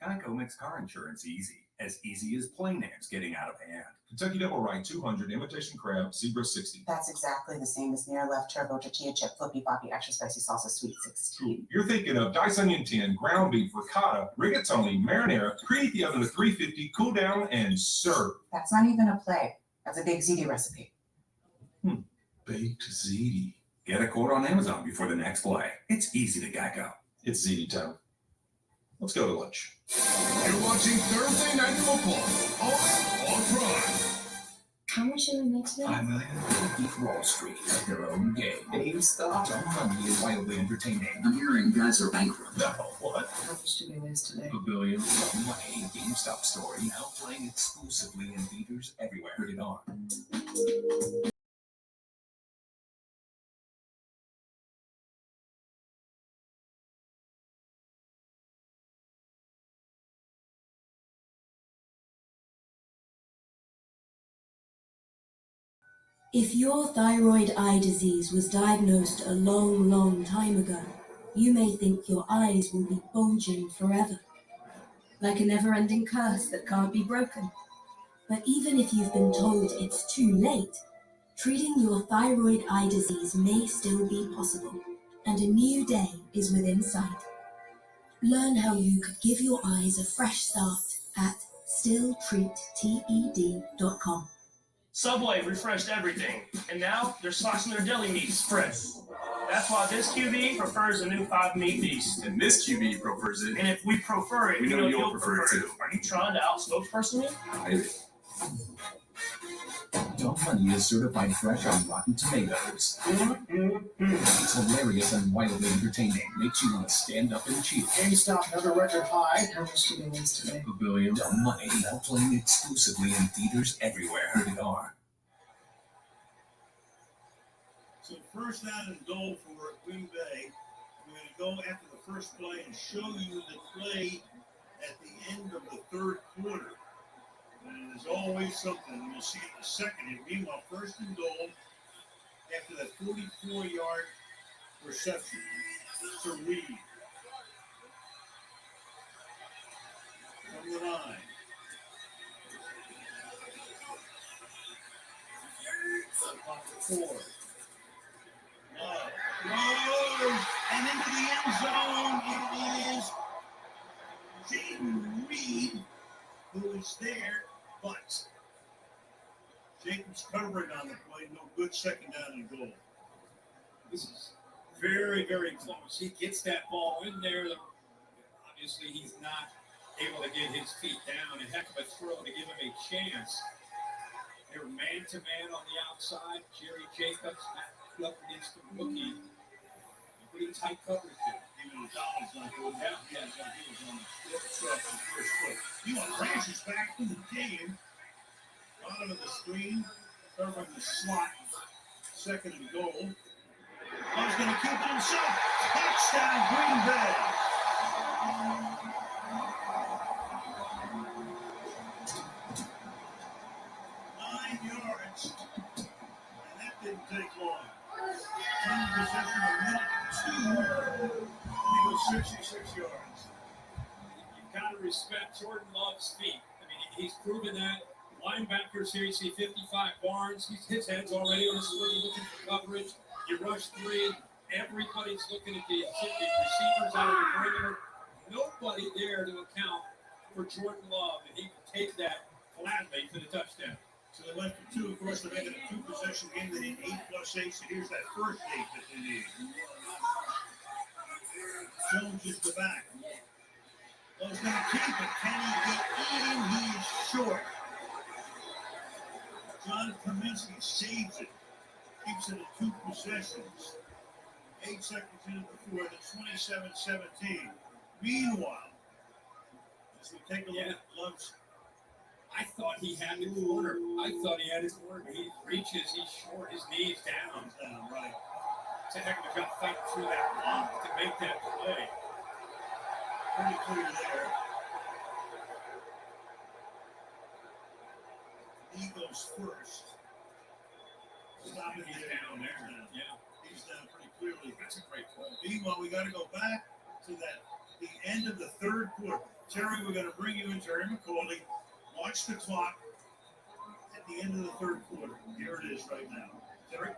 Geico makes car insurance easy as plane names getting out of hand. Kentucky Double Rye 200 Imitation Crab Zebra 60. That's exactly the same as Near Left Turbo Tortilla Chip Flippy Floppy Extra Spicy Salsa Sweet 16. You're thinking of diced onion 10, ground beef, ricotta, rigatoni, marinara, preheat the oven to 350, cool down, and serve. That's not even a play. That's a big ziti recipe. Baked ziti. Get a quote on Amazon before the next play. It's easy to Geico. It's ziti time. Let's go to lunch. You're watching Thursday Night Football on Prime. How much did we make today? $5 million. Beat Wall Street at their own game. GameStop. Dumb money is wildly entertaining. I'm hearing guys are bankrupt. No, what? How much did we lose today? $1 billion. Dumb money. GameStop story now playing exclusively in theaters everywhere. Rated R. If your thyroid eye disease was diagnosed a long, long time ago, you may think your eyes will be bulging forever, like a never-ending curse that can't be broken. But even if you've been told it's too late, treating your thyroid eye disease may still be possible, and a new day is within sight. Learn how you could give your eyes a fresh start at stilltreatted.com. Subway refreshed everything, and now they're slicing their deli meats fresh. That's why this QB prefers the new 5-meat beast. And this QB prefers it. And if we prefer it, we know you'll prefer it too. Are you trying to out-spokesperson me? Maybe. Dumb Money is certified fresh on Rotten Tomatoes. It's hilarious and wildly entertaining. Makes you want to stand up and cheer. GameStop, another record high. How much did we lose today? $1 billion. Dumb Money now playing exclusively in theaters everywhere. Rated R. So first down and goal for Green Bay. We're going to go after the first play and show you the play at the end of the third quarter. And there's always something. You'll see it in a second. Meanwhile, first and goal after that 44-yard reception to Reed. From the line. Pocket 4. Throws and into the end zone. It is Jaden Reed who is there, but Jacobs covering on the play. No good second down and goal. This is very, very close. He gets that ball in there. Obviously, he's not able to get his feet down. A heck of a throw to give him a chance. They were man-to-man on the outside. Jerry Jacobs up against the rookie. Pretty tight coverage there. Even the Dolphins not going down. Yeah, he was on the first foot. He crashes back in the game. Bottom of the screen. Covering the slot. Second and goal. He's going to keep it himself. Touchdown, Green Bay. 9 yards. And that didn't take long. Time possession of minute 2. 66 yards. You've got to respect Jordan Love's feet. I mean, he's proven that. Linebackers here, you see 55 Barnes. His head's already on his foot, looking for coverage. You rush 3. Everybody's looking at the receivers out of the perimeter. Nobody there to account for Jordan Love, and he can take that gladly for the touchdown. So they left for 2. Of course, they're making a 2-possession game. They need 8 plus 8. So here's that first 8 that they need. Jones is the back. Love's going to keep it. Can he get in? He is short. John Kaminsky saves it. Keeps it at 2 possessions. 8 seconds into the fourth. It's 27-17. Meanwhile, as we take a look at Love's. I thought he had the corner. He reaches, he's short, his knee's down. Right. It's a heck of a job fighting through that block to make that play. Pretty clear there. He goes first. Stopping He's there. down there. Yeah. He's down pretty clearly. That's a great play. Meanwhile, we got to go back to the end of the third quarter. Terry, we're going to bring you in, Terry McCauley. Watch the clock at the end of the third quarter. Here it is right now. Terry?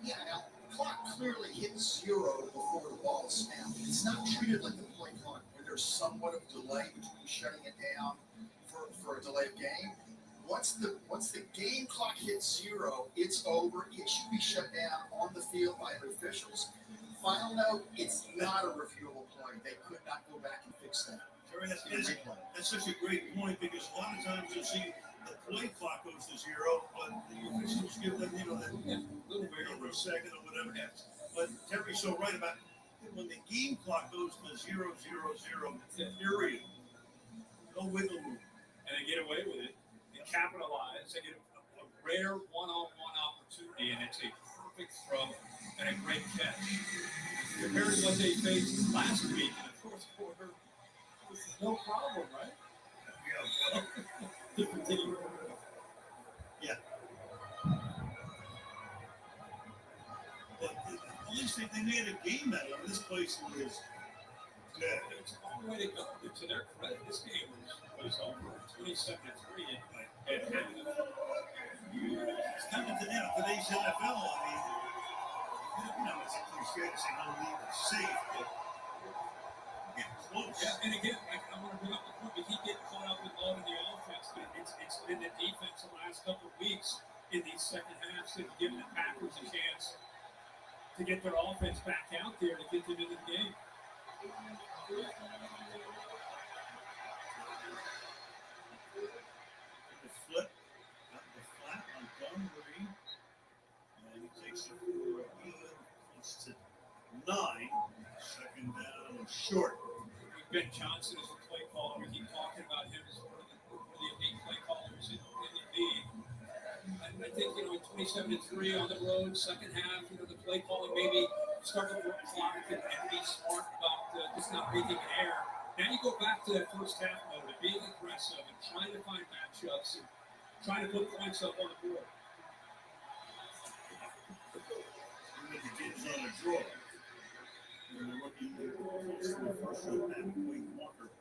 Yeah, now, the clock clearly hit 0 before the ball snapped. It's not treated like the play clock, where there's somewhat of delay between shutting it down for a delay of game. Once the game clock hits 0, it's over. It should be shut down on the field by the officials. Final note, it's not a reviewable play. They could not go back and fix that. Terry, that's such a great point, because a lot of times you'll see the play clock goes to 0, but the officials give them, that little bit over a second or whatever. But Terry's so right about when the game clock goes to 0, 0, 0, period. No wiggle room. And they get away with it. They capitalize. They get a rare one-on-one opportunity, and it's a perfect throw and a great catch. Compared to what they faced last week in the fourth quarter, this is no problem, right? Yeah. Different team. Yeah. But at least they made a game out of it. This place was good. It's a long way to go. To their credit, this game was over 27-3. It's coming to them. Today's NFL, it's cliche to say no league is safe, but getting close. Yeah, and again, I want to bring up the point. We keep getting caught up with Love in the offense, but it's been the defense the last couple of weeks in these second halves that have given the Packers a chance to get their offense back out there to get them into the game. The flip, got the flat on Montgomery, and he takes it for it's to 9. Second down and short. Ben Johnson is the play caller. We keep talking about him as one of the elite play callers in the league. I think, in 27-3 on the road, second half, the play calling maybe start to work clock and be smart about just not making an error. Now you go back to that first half mode of being aggressive and trying to find matchups and trying to put points up on the board. With the kids on a draw. They're looking for the first shot at Wayne Walker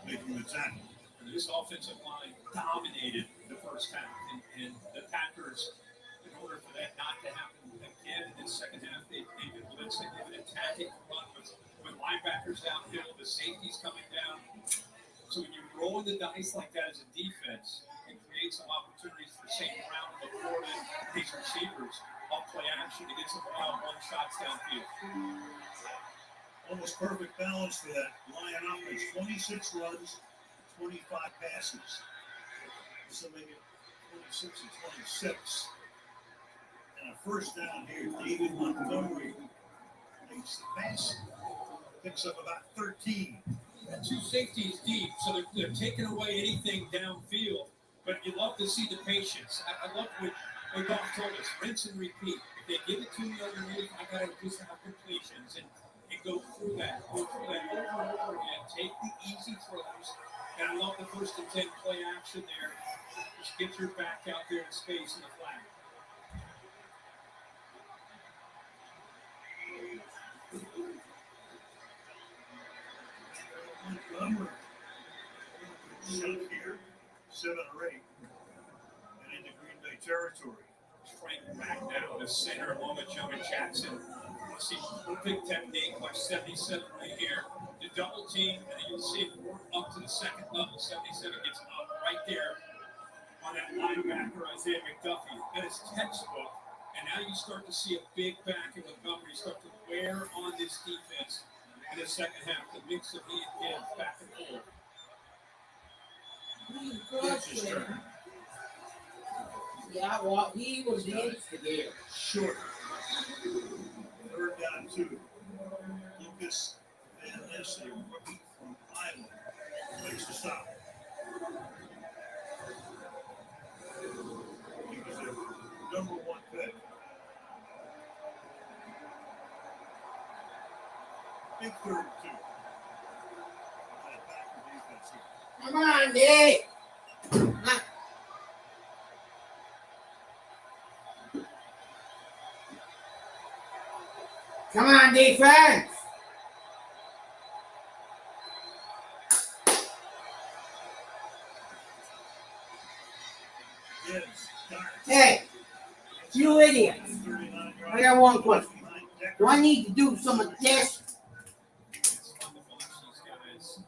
making the tackle. This offensive line dominated the first half, and the Packers, in order for that not to happen again in the second half, they've been blitzing, they've been attacking the run with linebackers downhill, the safeties coming down. So when you're rolling the dice like that as a defense, it creates some opportunities for St. Brown, LaPorta, and these receivers off play action to get some one-on-one shots downfield. Almost perfect balance for that Lion offense. 26 runs, 25 passes. So they get 26 and 26. And a first down here, David Montgomery makes the pass. Picks up about 13. And 2 safeties deep, so they're taking away anything downfield. But you love to see the patience. I love what Goff told us, rinse and repeat. If they give it to me underneath, I got to just have completions and go through that over and over again. Take the easy throws. And I love the 1st and 10 play action there. Just get your back out there in space in the flag. number shot here, 7 or 8, and into Green Bay territory. Frank back now to center along with Jonah Jackson. You see perfect technique, like 77 right here. The double team, and then you'll see it work up to the second level. 77 gets up right there on that linebacker, Isaiah McDuffie. That is textbook. And now you start to see a big back in Montgomery start to wear on this defense in the second half. The mix of he and Gibbs back and forth. Yeah, well, he was the instigator. Short. 3rd down 2. Lucas Van Ness, a rookie from Iowa, makes the stop. He was a number 1 pick. Big 3rd and 2. That Packer defense here. Come on, Dick. Come on, defense. Hey, you idiots. I got one question. Do I need to do some of this? It's fun to watch these guys.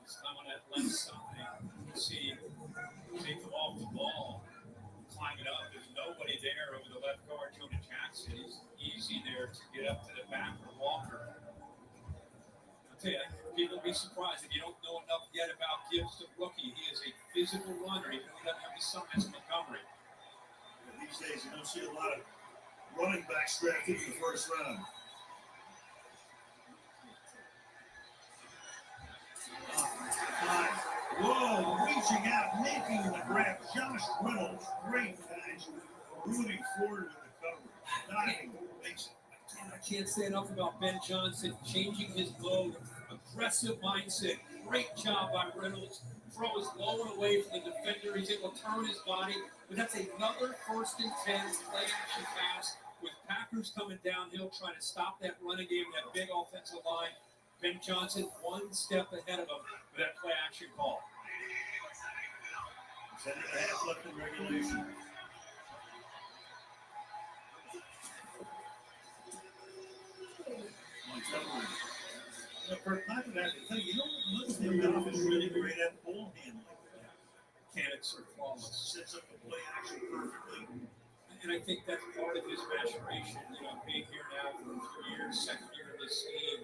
It's time on that left side. You see, take them off the ball, climb it up. There's nobody there over the left guard, Jonah Jackson. He's easy there to get up to the back for Walker. I'll tell you, people will be surprised if you don't know enough yet about Gibbs, the rookie. He is a physical runner. He doesn't have the size of Montgomery. These days, you don't see a lot of running backs drafted in the first round. Whoa, reaching out, making the grab. Josh Reynolds, great catch. Moving forward with the cover. Diving, makes it. I can't say enough about Ben Johnson changing his mode, aggressive mindset. Great job by Reynolds. Throw is low and away from the defender. He's able to turn his body. But that's another 1st and 10 play action pass with Packers coming downhill trying to stop that running game, that big offensive line. Ben Johnson 1 step ahead of him with that play action call. 10.5 left in regulation. Montgomery. For Packer, that's the thing. You don't look at him off is really great at ball handling. Mechanics are flawless. Sets up the play action perfectly. And I think that's part of his maturation, being here now for a few years, 2nd year of this scheme.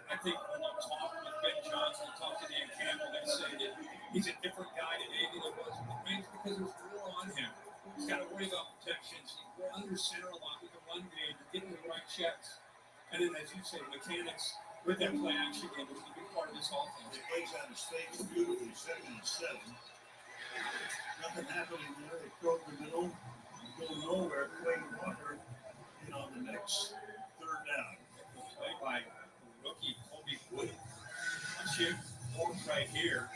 I think when you talk with Ben Johnson, you talk to Dan Campbell, they say that he's a different guy today than he was with the Rams because there's more on him. He's got to worry about protections. He's under center a lot with the run game, getting the right checks. And then, as you say, mechanics with that play action game, which is a big part of this offense. He plays on his face beautifully, 2nd and 7. Nothing happening there. They broke the middle, go nowhere. Quay Walker in on the next 3rd down. Play by rookie Colby Wood. Watch him hold right here,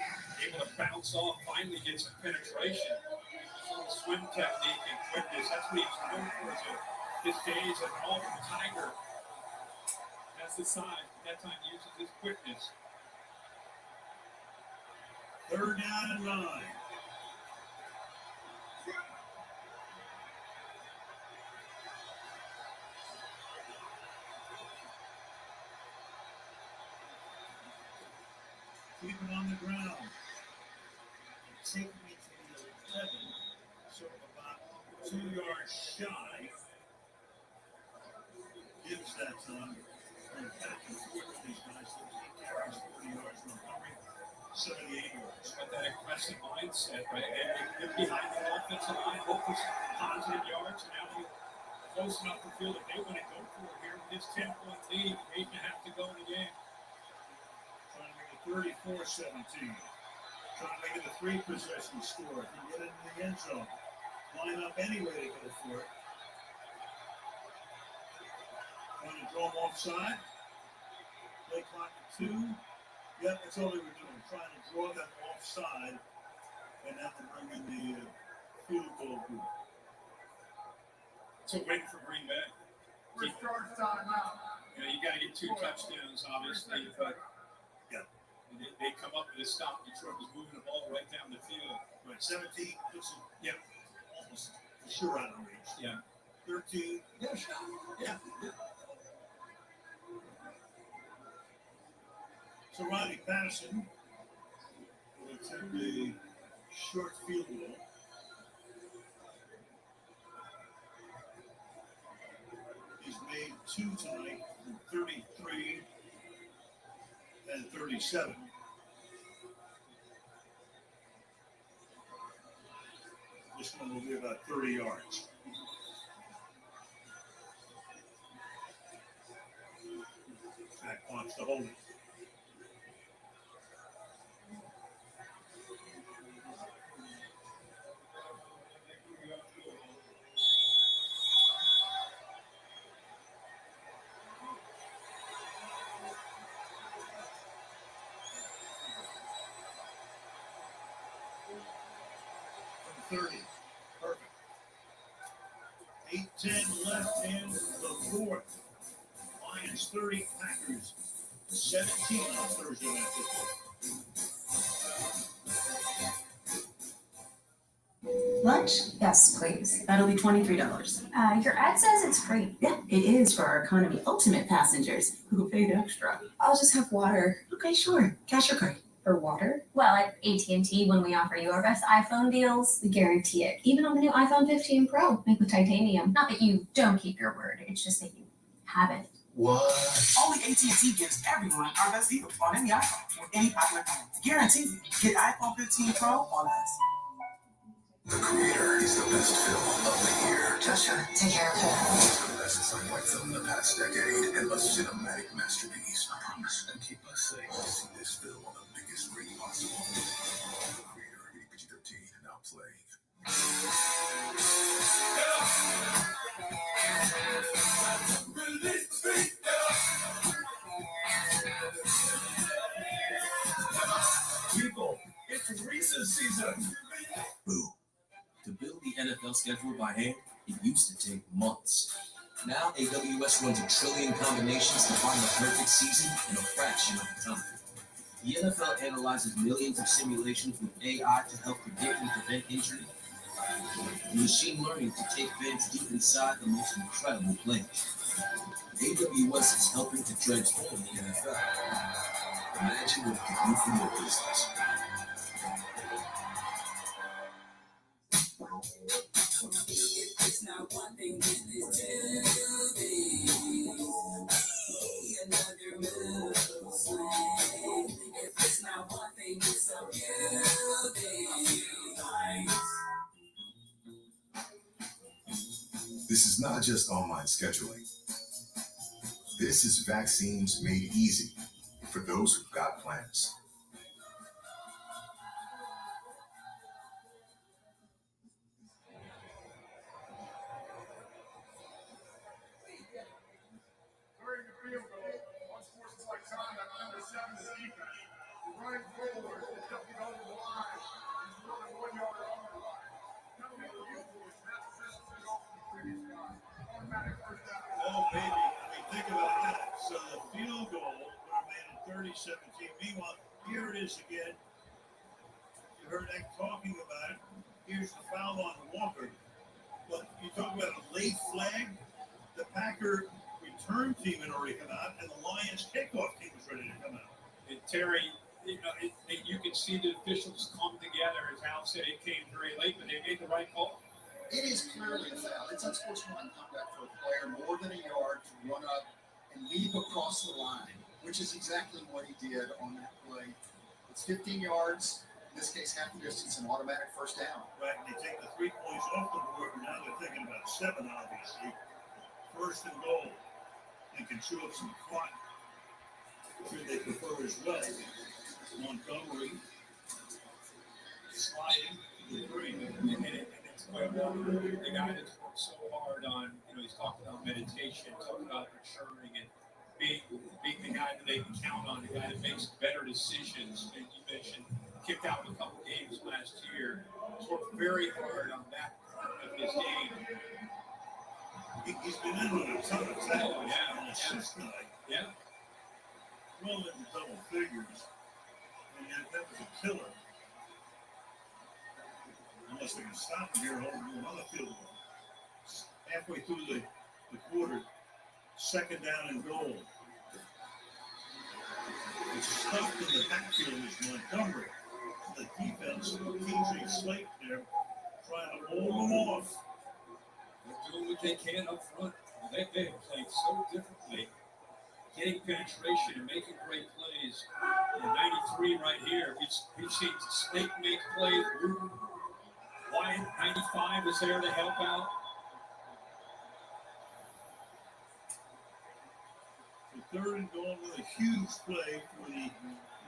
able to bounce off, finally get some penetration. Swim technique and quickness. That's what he's known for his days as an Auburn Tiger. That's the side. That time he uses his quickness. 3rd down and 9. Keep it on the ground. Take me to the 11, so about 2 yards shy. Gives that time. And back and forth with these guys. 8 carries, 40 yards. Montgomery, 78 yards. But that aggressive mindset, right? They're behind the offensive line, hope for some positive yards. And now they're close enough to feel that they want to go for it here with this 10-point lead. 8.5 to go in the game. Trying to make it 34-17. Trying to make it a 3-possession score. If you get into the end zone, line up anyway to go for it. Trying to draw them offside. Play clock at 2. Yep, that's all they were doing. Trying to draw them offside and have to bring in the field goal group. It's a win for Green Bay. Restart timeout. You got to get 2 touchdowns, obviously, but Yeah. And they come up with a stop. Detroit was moving the ball right down the field. Right, 17, yep, almost for sure out of reach. Yeah. 13, yeah, shot. Yeah. So Rodney Patterson will attempt a short field goal. He's made 2 tonight from 33 and 37. This one will be about 30 yards. Jack wants to hold it. From 30. Perfect. 8:10 left in the fourth. Lions 30, Packers 17 on Thursday night football. Lunch? Yes, please. That'll be $23. Your ad says it's free. Yeah, it is for our economy ultimate passengers who paid extra. I'll just have water. Okay, sure. Cash or card? For water? Well, at AT&T, when we offer you our best iPhone deals, we guarantee it. Even on the new iPhone 15 Pro, made with titanium. Not that you don't keep your word, it's just that you haven't. What? Only AT&T gives everyone our best deal on any iPhone with any popular phone. Guaranteed. Get iPhone 15 Pro on us. The Creator is the best film of the year. Just trying to take care of it. The best sci-fi film in the past decade and a cinematic masterpiece. I promise to keep us safe. See this film on the biggest screen possible. The Creator, PG-13, now playing. People, it's recess season. Boo. To build the NFL schedule by hand, it used to take months. Now AWS runs a trillion combinations to find the perfect season in a fraction of the time. The NFL analyzes millions of simulations with AI to help predict and prevent injury, and machine learning to take fans deep inside the most incredible plays. AWS is helping to transform the NFL. Imagine what it can do for your business. It's not one thing, business two things. Another move, swing. If it's not one thing, it's a few things. This is not just online scheduling. This is vaccines made easy for those who've got plans. During the field goal, on sportsmanlike conduct under 7 defense, running forward and stepping over the line is more than 1 yard over the line. Coming in the field goal is not necessarily off the previous guy. Automatic first down. Oh, baby. I mean, think about that. So the field goal would have made it 30-17. Meanwhile, here it is again. You heard Eck talking about it. Here's the foul on Walker. But you talk about a late flag. The Packer return team had already come out, and the Lions kickoff team was ready to come out. And Terry, you can see the officials come together. As Hal said, it came very late, but they made the right call. It is clearly a foul. It's unsportsmanlike conduct for a player more than a yard to run up and leap across the line, which is exactly what he did on that play. It's 15 yards, in this case half the distance, an automatic first down. Right, and they take the 3 points off the board, and now they're thinking about 7, obviously. First and goal. And can chew up some clock. Should they prefer as well. Montgomery sliding to the 3. And it's quite well. The guy that's worked so hard on, he's talked about meditation, talking about maturing and being the guy that they can count on, the guy that makes better decisions. And you mentioned kicked out in a couple games last year. He's worked very hard on that part of his game. He's been in on a ton of tackles. Yeah. well into double figures, and yet that was a killer. Unless they can stop him here, holding another field goal. Halfway through the quarter, second down and goal. It's stuffed in the backfield is Montgomery. The defense, KJ Slate there, trying to hold them off. They're doing what they can up front. They have played so differently, getting penetration and making great plays. In 93 right here, we've seen Slate make plays. Wyatt, 95, is there to help out. The third and goal with a huge play for the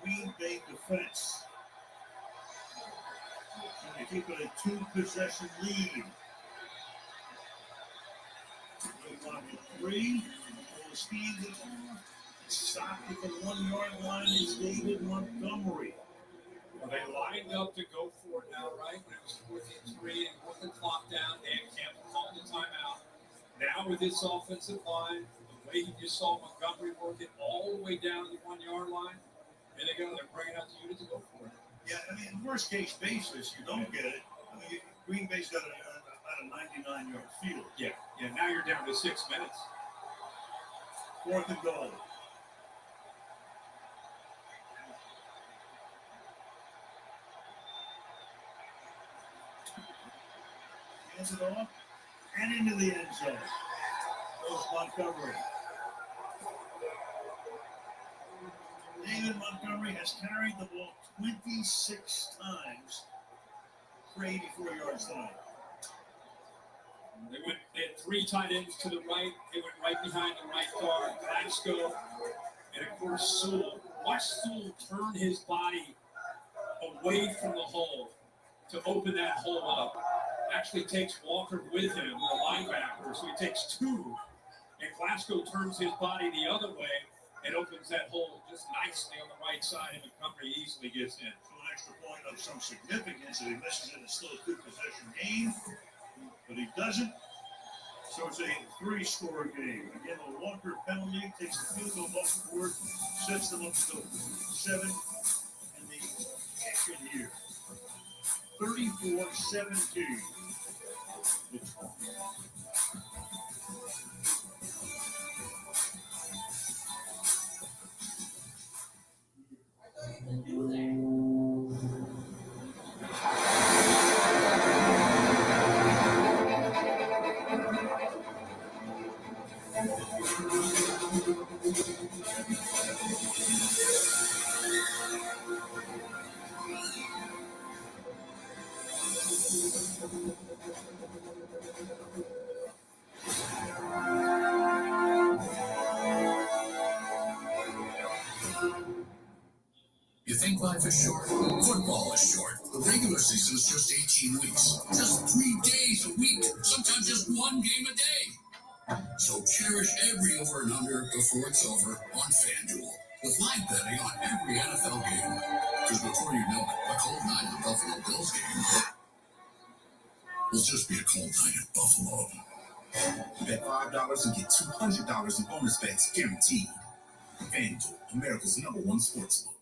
Green Bay defense. Trying to keep it a two-possession lead. They want three. Full speed. Stopped at the 1 yard line is David Montgomery. Well, they lined up to go for it now, right? When it was 14-3 and put the clock down, Dan Campbell called the timeout. Now with this offensive line, the way you just saw Montgomery work it all the way down to the 1 yard line, there they go. They're bringing out the unit to go for it. Yeah, I mean, worst case basis, you don't get it. I mean, Green Bay's got about a 99-yard field. Yeah. Now you're down to 6 minutes. Fourth and goal. Hands it off and into the end zone. Goes Montgomery. David Montgomery has carried the ball 26 times for 84 yards tonight. They had three tight ends to the right. They went right behind the right guard, Glasgow, and of course Sewell. Watch Sewell turn his body away from the hole to open that hole up. Actually takes Walker with him, the linebacker, so he takes two. And Glasgow turns his body the other way and opens that hole just nicely on the right side, and Montgomery easily gets in. So an extra point of some significance. If he misses it, it's still a good possession game. But he doesn't. So it's a three-score game. Again, the Walker penalty takes the field goal off the board, sets them up to 7 in the second year. 34-17. You think life is short? Football is short. The regular season is just 18 weeks. Just 3 days a week. Sometimes just one game a day. So cherish every over and under before it's over on FanDuel. With live betting on every NFL game. Because before you know it, a cold night at Buffalo Bills game will just be a cold night at Buffalo. Bet $5 and get $200 in bonus bets guaranteed. FanDuel, America's #1 sportsbook.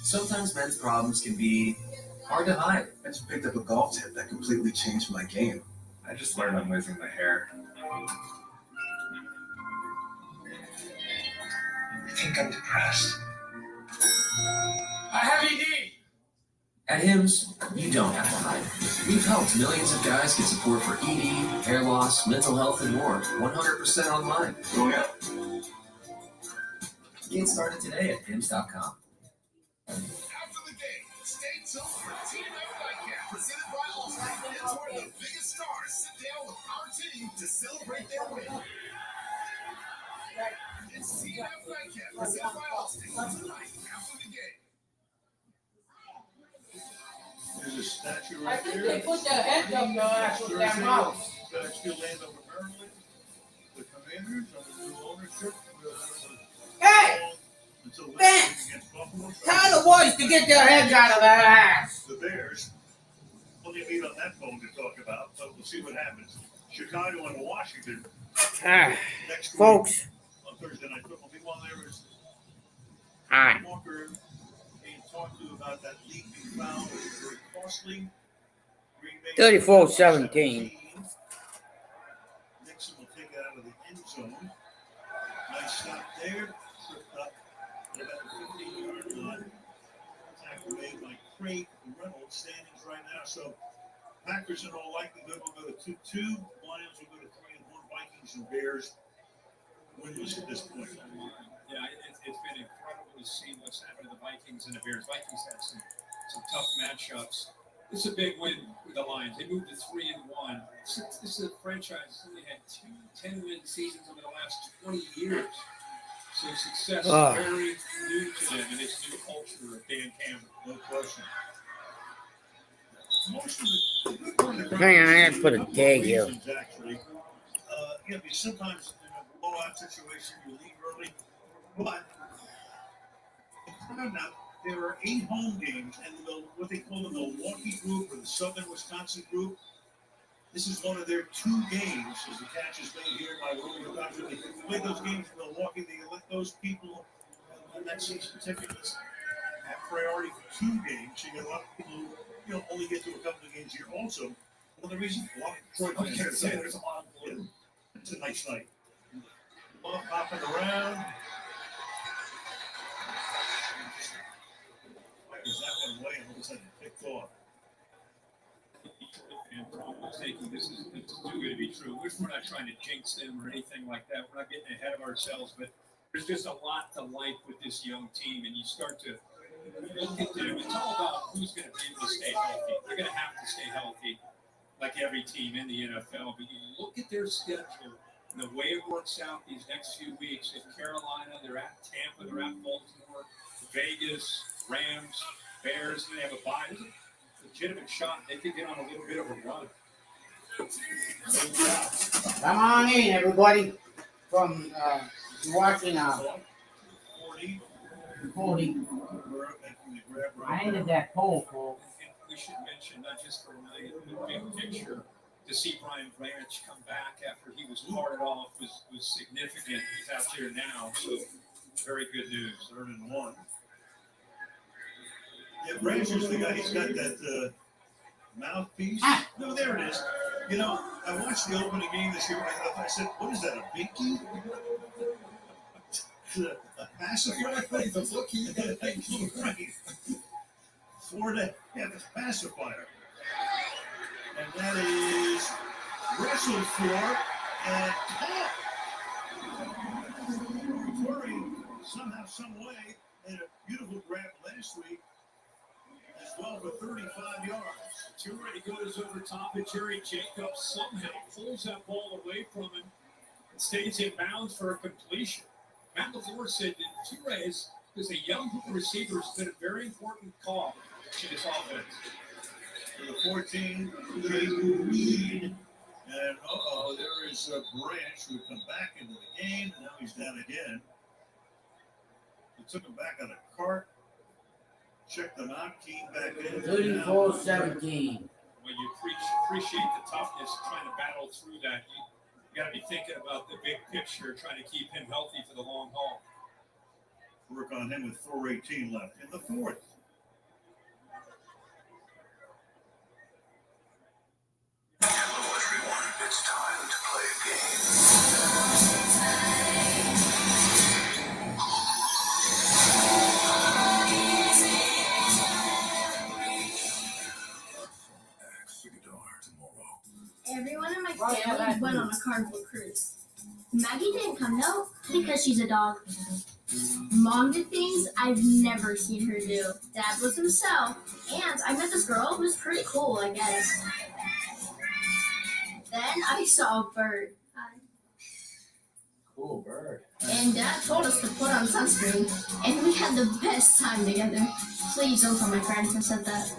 Sometimes men's problems can be hard to hide. I just picked up a golf tip that completely changed my game. I just learned I'm losing my hair. I think I'm depressed. I have ED! At HIMSS, you don't have to hide. We've helped millions of guys get support for ED, hair loss, mental health, and more. 100% online. Oh, yeah? Get started today at HIMSS.com. After the game, stay tuned for TNF Nightcap presented by Allstate. It's where the biggest stars sit down with our team to celebrate their win. There's a statue I right think there. they put their heads up their ass with their mouth. Still land over Maryland. The Commanders under new ownership. Hey! Until Vince! against Buffalo. Tell the boys to get their heads out of their ass. The Bears. Plenty of meat on that bone to talk about, but we'll see what happens. Chicago and Washington. Next Folks. week on Thursday Night Football. Meanwhile, there was Hi. Walker being talked to about that leak being found. It was very costly. 34-17. Nixon will take it out of the end zone. Nice stop there. Tripped up at about the 15-yard line. Tackle made by Craig Reynolds. Standings right now. So Packers in all likelihood will go to 2-2. Lions will go to 3-1. Vikings and Bears winless at this point. Yeah, it's been incredible to see what's happened to the Vikings and the Bears. Vikings had some tough matchups. It's a big win with the Lions. They moved to 3-1. This is a franchise that's only had 2 10-win seasons over the last 20 years. So success is very new to them in this new culture of Dan Campbell. No question. Most of the Hang on, I gotta put a tag here. actually, because sometimes in a blowout situation you leave early, but I don't know. There are 8 home games, and what they call the Milwaukee group or the Southern Wisconsin group. This is one of their 2 games, as the catch is made here by Romeo Doctor. They play those games in Milwaukee. They let those people in that season tickets have priority for 2 games. So you get a lot of people who only get to a couple of games here. Also, one of the reasons a lot of Detroit fans say there's a lot of blue. It's a nice night. Ball hopping around. Fires that one away and all of a sudden picked off. This is too good to be true. We're not trying to jinx them or anything like that. We're not getting ahead of ourselves, but there's just a lot to like with this young team, and you start to look at them. It's all about who's going to be able to stay healthy. They're going to have to stay healthy, like every team in the NFL. But you look at their schedule and the way it works out these next few weeks. At Carolina, they're at Tampa, they're at Baltimore, Vegas, Rams, Bears, and they have a bye. There's a legitimate shot. They could get on a little bit of a run. Come on in, everybody. From watching 40. I ended that poll, folks. We should mention, not just for the big picture, to see Brian Branch come back after he was parted off was significant. He's out there now, so very good news. 3rd and 1. Yeah, Branch is the guy. He's got that mouthpiece. No, there it is. I watched the opening game this year. I said, "What is that? A binky? A pacifier? The look he had. Right. 4 to have a pacifier, and that is wrestled for and Corey somehow, some way, had a beautiful grab last week as well for 35 yards. Toure goes over top of Jerry Jacobs, somehow pulls that ball away from him and stays in bounds for a completion. Matt LaFleur said that Toure is a young group of receivers, been a very important call to this offense. For the 14, lead. And there is a Branch who come back into the game. Now he's down again. They took him back on a cart. Checked them out, came back in. 34-17. When you appreciate the toughness, trying to battle through that, you got to be thinking about the big picture, trying to keep him healthy for the long haul. Work on him with 4:18 left in the 4th. Hello, everyone. It's time to play a game. Everyone in my family went on a carnival cruise. Maggie didn't come though, because she's a dog. Mom did things I've never seen her do. Dad was himself, and I met this girl who was pretty cool, I guess. Then I saw a bird. Cool bird. And Dad told us to put on sunscreen, and we had the best time together. Please don't tell my parents I said that.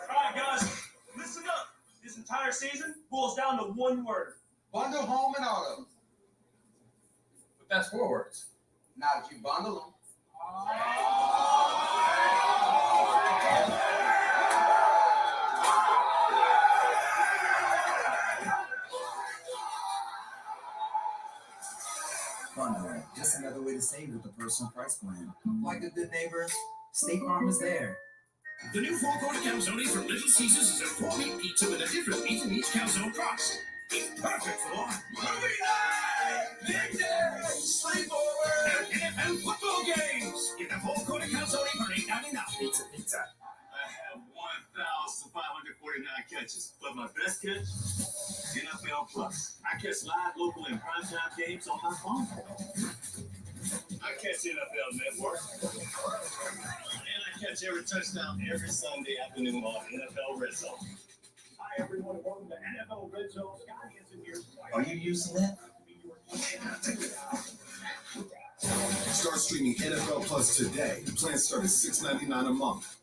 Alright, guys, listen up. This entire season boils down to one word. Bundle home and auto. But that's 4 words. Not if you bundle them. Bundle. Just another way to save with the personal price plan. Like a good neighbor, State Farm is there. The new four-quarter calzone from Little Caesars is a 4-meat pizza with a different meat in each calzone box. It's perfect for movie night, big day, sleepover, and NFL football games. Get a four-quarter calzone for $8.99. Pizza, pizza. I have 1,549 catches, but my best catch, NFL Plus. I catch live, local, and primetime games on my phone. I catch NFL Network. And I catch every touchdown every Sunday afternoon on NFL Red Zone. Hi, everyone. Welcome to NFL Red Zone. Scotty is in here. Are you using that? Start streaming NFL Plus today. Plans start at $6.99 a month.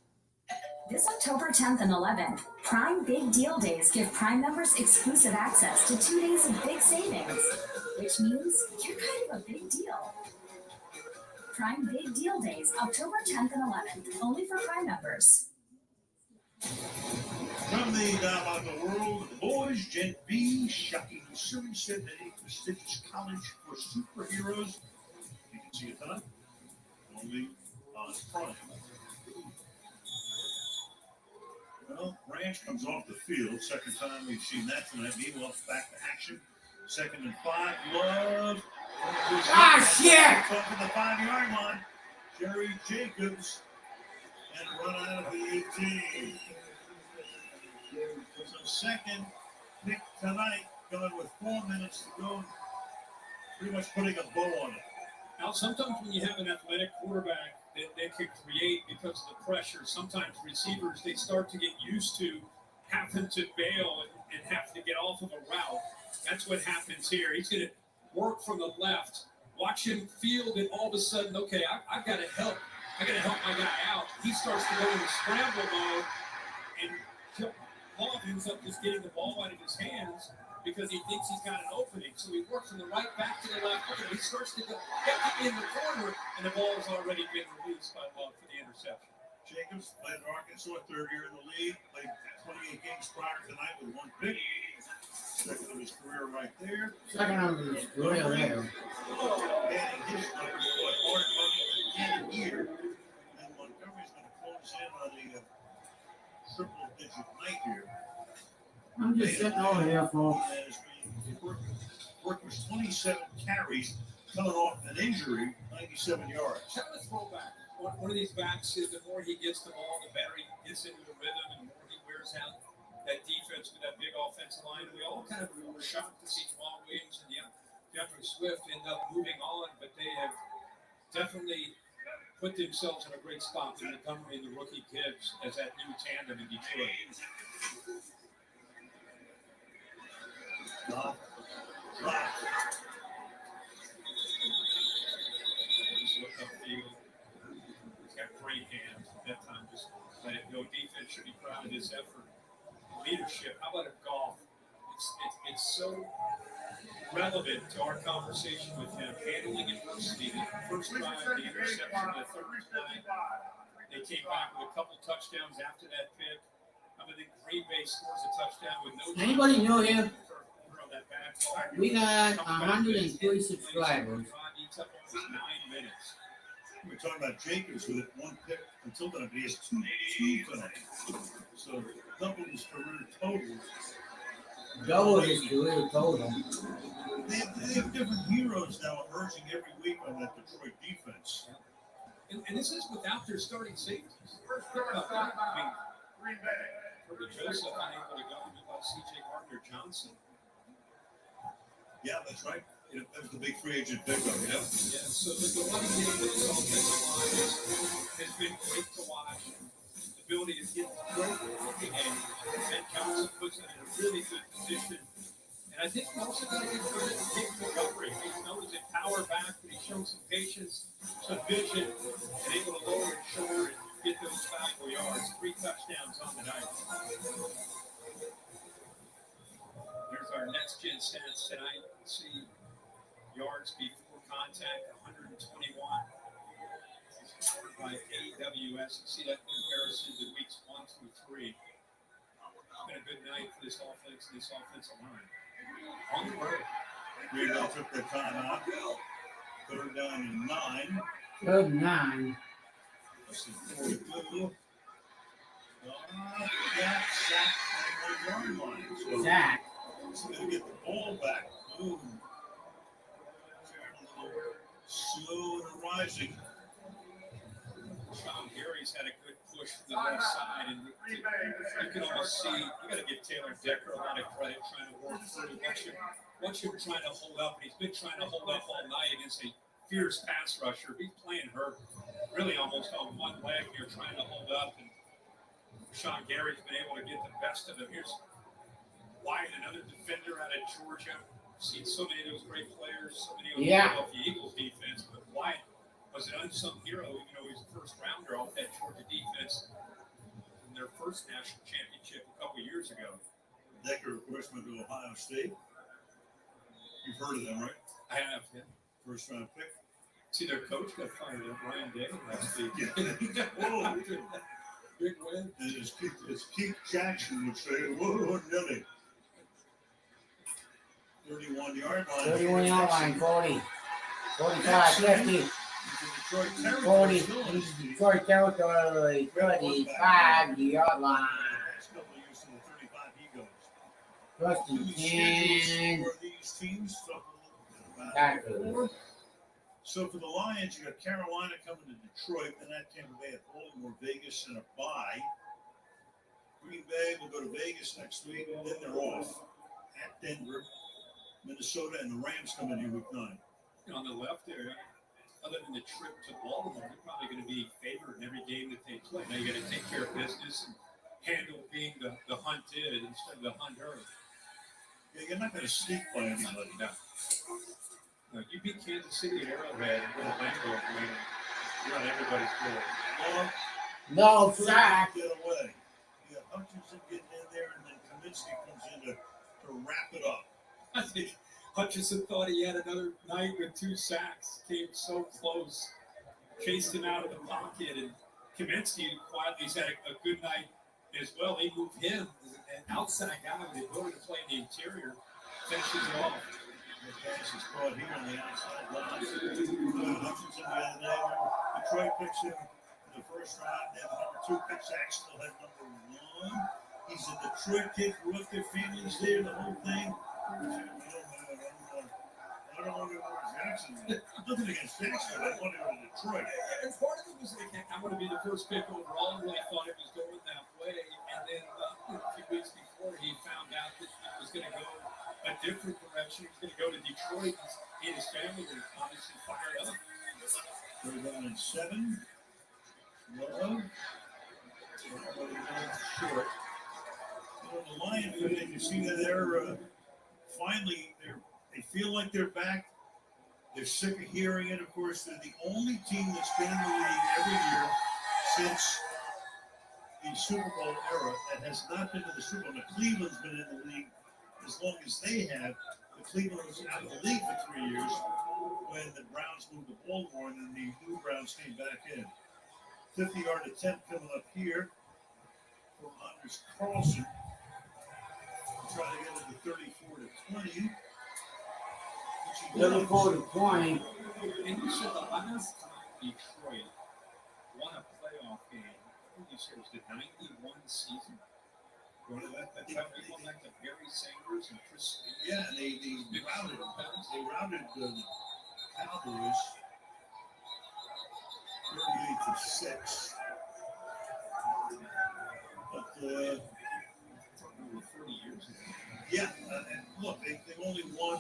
This October 10th and 11th, Prime Big Deal Days give Prime members exclusive access to 2 days of big savings, which means you're kind of a big deal. Prime Big Deal Days, October 10th and 11th, only for Prime members. From the Diabolical World of the Boys, Gen V, shocking series set at a prestigious college for superheroes. You can see it tonight, only on Prime. Well, Ranch comes off the field. Second time we've seen that tonight. Meanwhile, back to action. 2nd and 5. Love. Shit! Up to the 5-yard line. Jerry Jacobs. And run out of the 18. So second pick tonight, going with 4 minutes to go. Pretty much putting a bow on it. Now, sometimes when you have an athletic quarterback that can create because of the pressure, sometimes receivers, they start to get used to having to bail and have to get off of a route. That's what happens here. He's going to work from the left, watch him field, and all of a sudden, okay, I've got to help. I got to help my guy out. He starts to go into scramble mode, and Paul ends up just getting the ball out of his hands because he thinks he's got an opening. So he works from the right back to the left. Okay, he starts to get in the corner, and the ball has already been released by Love for the interception. Jacobs led Arkansas, 3rd year in the league, played 28 games prior tonight with 1 pick. Second of his career right there. Second of his career there. Adding his numbers to a hard money again here. And Montgomery's going to close in on the triple-digit night here. I'm just sitting over here, folks. Workers 27 carries, coming off an injury, 97 yards. Kind of a throwback. One of these backs, the more he gets the ball, the better he gets into a rhythm, and the more he wears out that defense with that big offensive line. We all kind of were shocked to see Jamal Williams and DeAndre Swift end up moving on, but they have definitely put themselves in a great spot with Montgomery and the rookie Gibbs as that new tandem in Detroit. Just look upfield. He's got great hands. At that time, just let it go. Defense should be proud of his effort. Leadership. How about a golf? It's so relevant to our conversation with him. Handling adversity. The first drive, the interception, the third play. They came back with a couple touchdowns after that pick. I think Green Bay scores a touchdown with no. Anybody know him? That bad ball. We got 103 subscribers. We're talking about Jacobs with 1 pick until tonight, but he has two tonight. So double his career total. Double his career total. They have different heroes now emerging every week on that Detroit defense. And this is without their starting safeties. First start stop by Green Bay. Kirby Joseph unable to go about C.J. Gardner-Johnson. Yeah, that's right. That was the big free agent pickup. Yeah. So the running game with his offensive line has been great to watch. The ability to get through the game. Ben Johnson puts it in a really good recovery. He knows it power back, but he showed some patience, some vision, and able to lower his shoulder and get those valuable yards. 3 touchdowns on the night. Here's our next gen stats tonight. See yards before contact, 121. By AWS. You see that comparison to weeks 1 through 3. It's been a good night for this offense and this offensive line. On the road. Greenville took their time out. 3rd down and 9. 3rd and 9. This is 42. Yeah, sack on the yard line. So Sack. he's going to get the ball back. Ooh. Slow and rising. Sean Gary's had a good push from the left side, and you can almost see, you got to give Taylor Decker a lot of credit trying to work through. Watch him trying to hold up, and he's been trying to hold up all night against a fierce pass rusher. He's playing her really almost on one leg here, trying to hold up, and Sean Gary's been able to get the best of him. Here's Wyatt, another defender out of Georgia. Seen so many of those great players, so many of the Philadelphia Eagles defense, but Wyatt was an unsung hero, even though he was a first rounder off that Georgia defense in their first national championship a couple years ago. Decker, of course, went to Ohio State. You've heard of them, right? I have, yeah. First round pick. See, their coach got fired up, Ryan Day, last week. Whoa. Big win. And as Keith Jackson would say, whoa, Nelly. 31-yard line. 31-yard line, 40. 45, 50. 40, Detroit territory, 35-yard line. First and 10. So for the Lions, you got Carolina coming to Detroit, then that Tampa Bay at Baltimore, Vegas, and a bye. Green Bay will go to Vegas next week, and then they're off at Denver, Minnesota, and the Rams come in here week 9. On the left there, other than the trip to Baltimore, they're probably going to be favored in every game that they play. Now you got to take care of business and handle being the hunted instead of the hunter. Yeah, you're not going to sneak by anybody. No, you beat Kansas City at Arrowhead and win a Lambeau Field. You're on everybody's board. No sack. Get away. You got Hutchinson getting in there, and then Kaminsky comes in to wrap it up. I think Hutchinson thought he had another night with 2 sacks. Came so close. Chased him out of the pocket. And Kaminsky quietly's had a good night as well. They moved him as an outside guy with the ability to play in the interior. Finishes it off. The pass is caught here on the outside line. Hutchinson the other day. Detroit picks him in the first round. They have number 2 pick. Zach still had number 1. He's a Detroit kid. Grew up their families there, the whole thing. I don't want to go to Jackson. Nothing against Jackson. I want to go to Detroit. And part of it was like, I'm going to be the first pick overall. I really thought it was going that way. And then a few weeks before, he found out that it was going to go a different direction. He was going to go to Detroit. He and his family were obviously fired up. 3rd down and 7. Low. Short. The Lions, you see that they're finally they feel like they're back. They're sick of hearing it. Of course, they're the only team that's been in the league every year since the Super Bowl era that has not been to the Super Bowl. Now, Cleveland's been in the league as long as they have. But Cleveland was out of the league for 3 years when the Browns moved to Baltimore, and then the Blue Browns came back in. 50-yard attempt coming up here for Anders Carlson. Try to get it to 34-20. 34-20. And you said the last time Detroit won a playoff game, I think you said it was the 91 season. That's how they won like the Barry Sanders and Chris. Yeah, they routed the Cowboys 38-6. But 40 years ago. yeah, and look, they've only won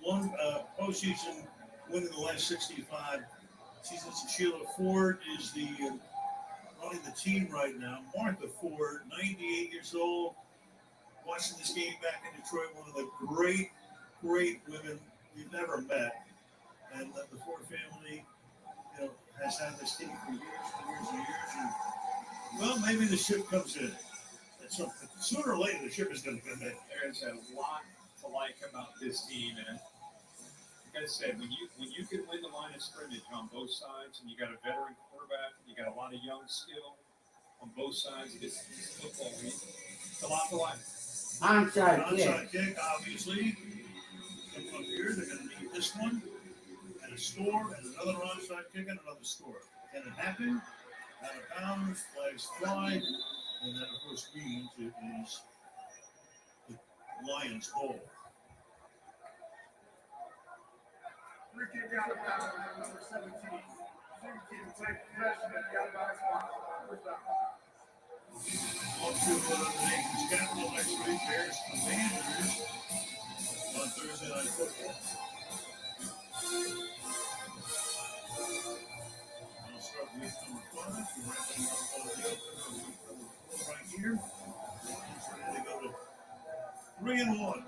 one postseason win in the last 65 seasons. Sheila Ford is running the team right now. Martha Ford, 98 years old, watching this game back in Detroit, one of the great women we've never met. And the Ford family, has had this team for years and years and years. And, well, maybe the ship comes in. So sooner or later, the ship is going to come in. There's a lot to like about this team, and like I said, when you can win the line of scrimmage on both sides, and you got a veteran quarterback, you got a lot of young skill on both sides of this football league. It's a lot to like. Onside kick, obviously. Come up here, they're going to need this one, and a score, and another onside kick, and another score. Can it happen? Out of bounds, flags fly, and then, of course, means it is the Lions' goal. Free kick out of bounds, number 17. Jim King take possession and got about his spot. Off to the nation's capital next week, Bears Commanders on Thursday Night Football. I'll start with number 5. We're wrapping up all the opener of week number 4 right here. Lions ready to go to 3-1.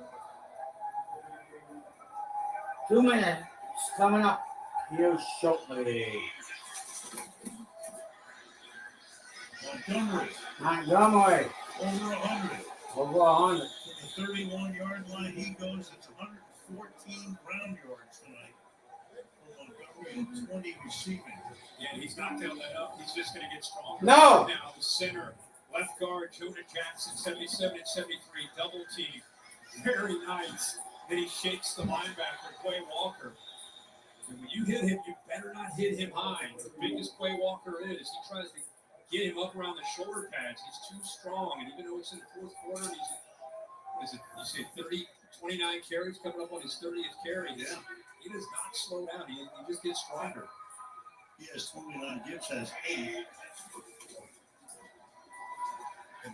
2 minutes coming up here shortly. Montgomery. Montgomery. Over 100. From the 31-yard line, he goes. It's 114 ground yards tonight. For Montgomery and 20 receiving. Yeah, he's not going to let up. He's just going to get stronger. No. Now the center, left guard, Jonah Jackson, 77 and 73, double team. Very nice. Then he shakes the linebacker, Quay Walker. And when you hit him, you better not hit him high. The biggest Quay Walker is, he tries to get him up around the shoulder pads. He's too strong. And even though it's in the fourth quarter, you say 29 carries coming up on his 30th carry. Yeah. He does not slow down. He just gets stronger. He has 29. Gibbs has 8.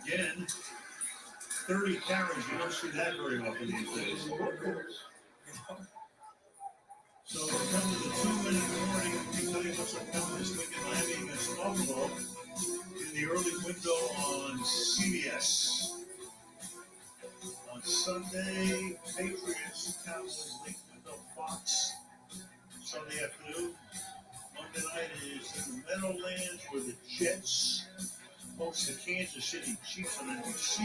Again, 30 carries. You don't see that very often these days. So we're coming to the 2-minute warning. Let me tell you what's coming this week in Miami against Buffalo in the early window on CBS. On Sunday, Patriots, Cowboys, late window, Fox. Sunday afternoon. Monday night is in the Meadowlands where the Jets host the Kansas City Chiefs on NBC.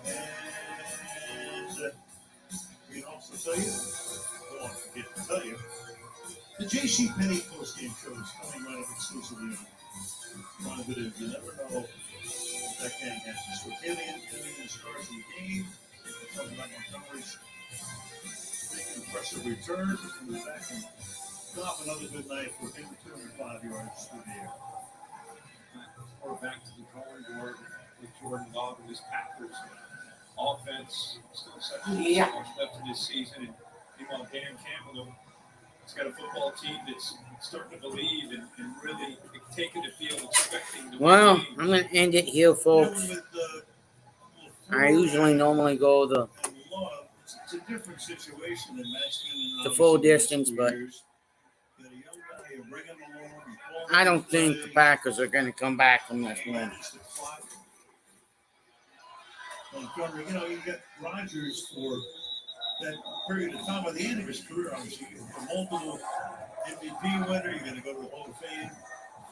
And we can also tell you, I don't want to forget to tell you, the J.C. Penney post-game show is coming right up exclusively on video. You never know if that can happen. So Killian starts in the game. We're talking about Montgomery's big impressive return. We'll be back and drop another good night for him, 205 yards through the air. Or back to the drawing board with Jordan Love and his Packers offense. Still so much left in this season. And meanwhile, Dan Campbell has got a football team that's starting to believe and really taking the field, expecting to Well, win. I'm going to end it here, folks. I usually normally go the It's a different situation than matching the full distance, but I don't think the Packers are going to come back from this win. Montgomery, you got Rodgers for that period of time by the end of his career, obviously. A multiple MVP winner, you're going to go to the Hall of Fame,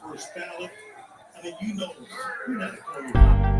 first ballot. I mean, you're not a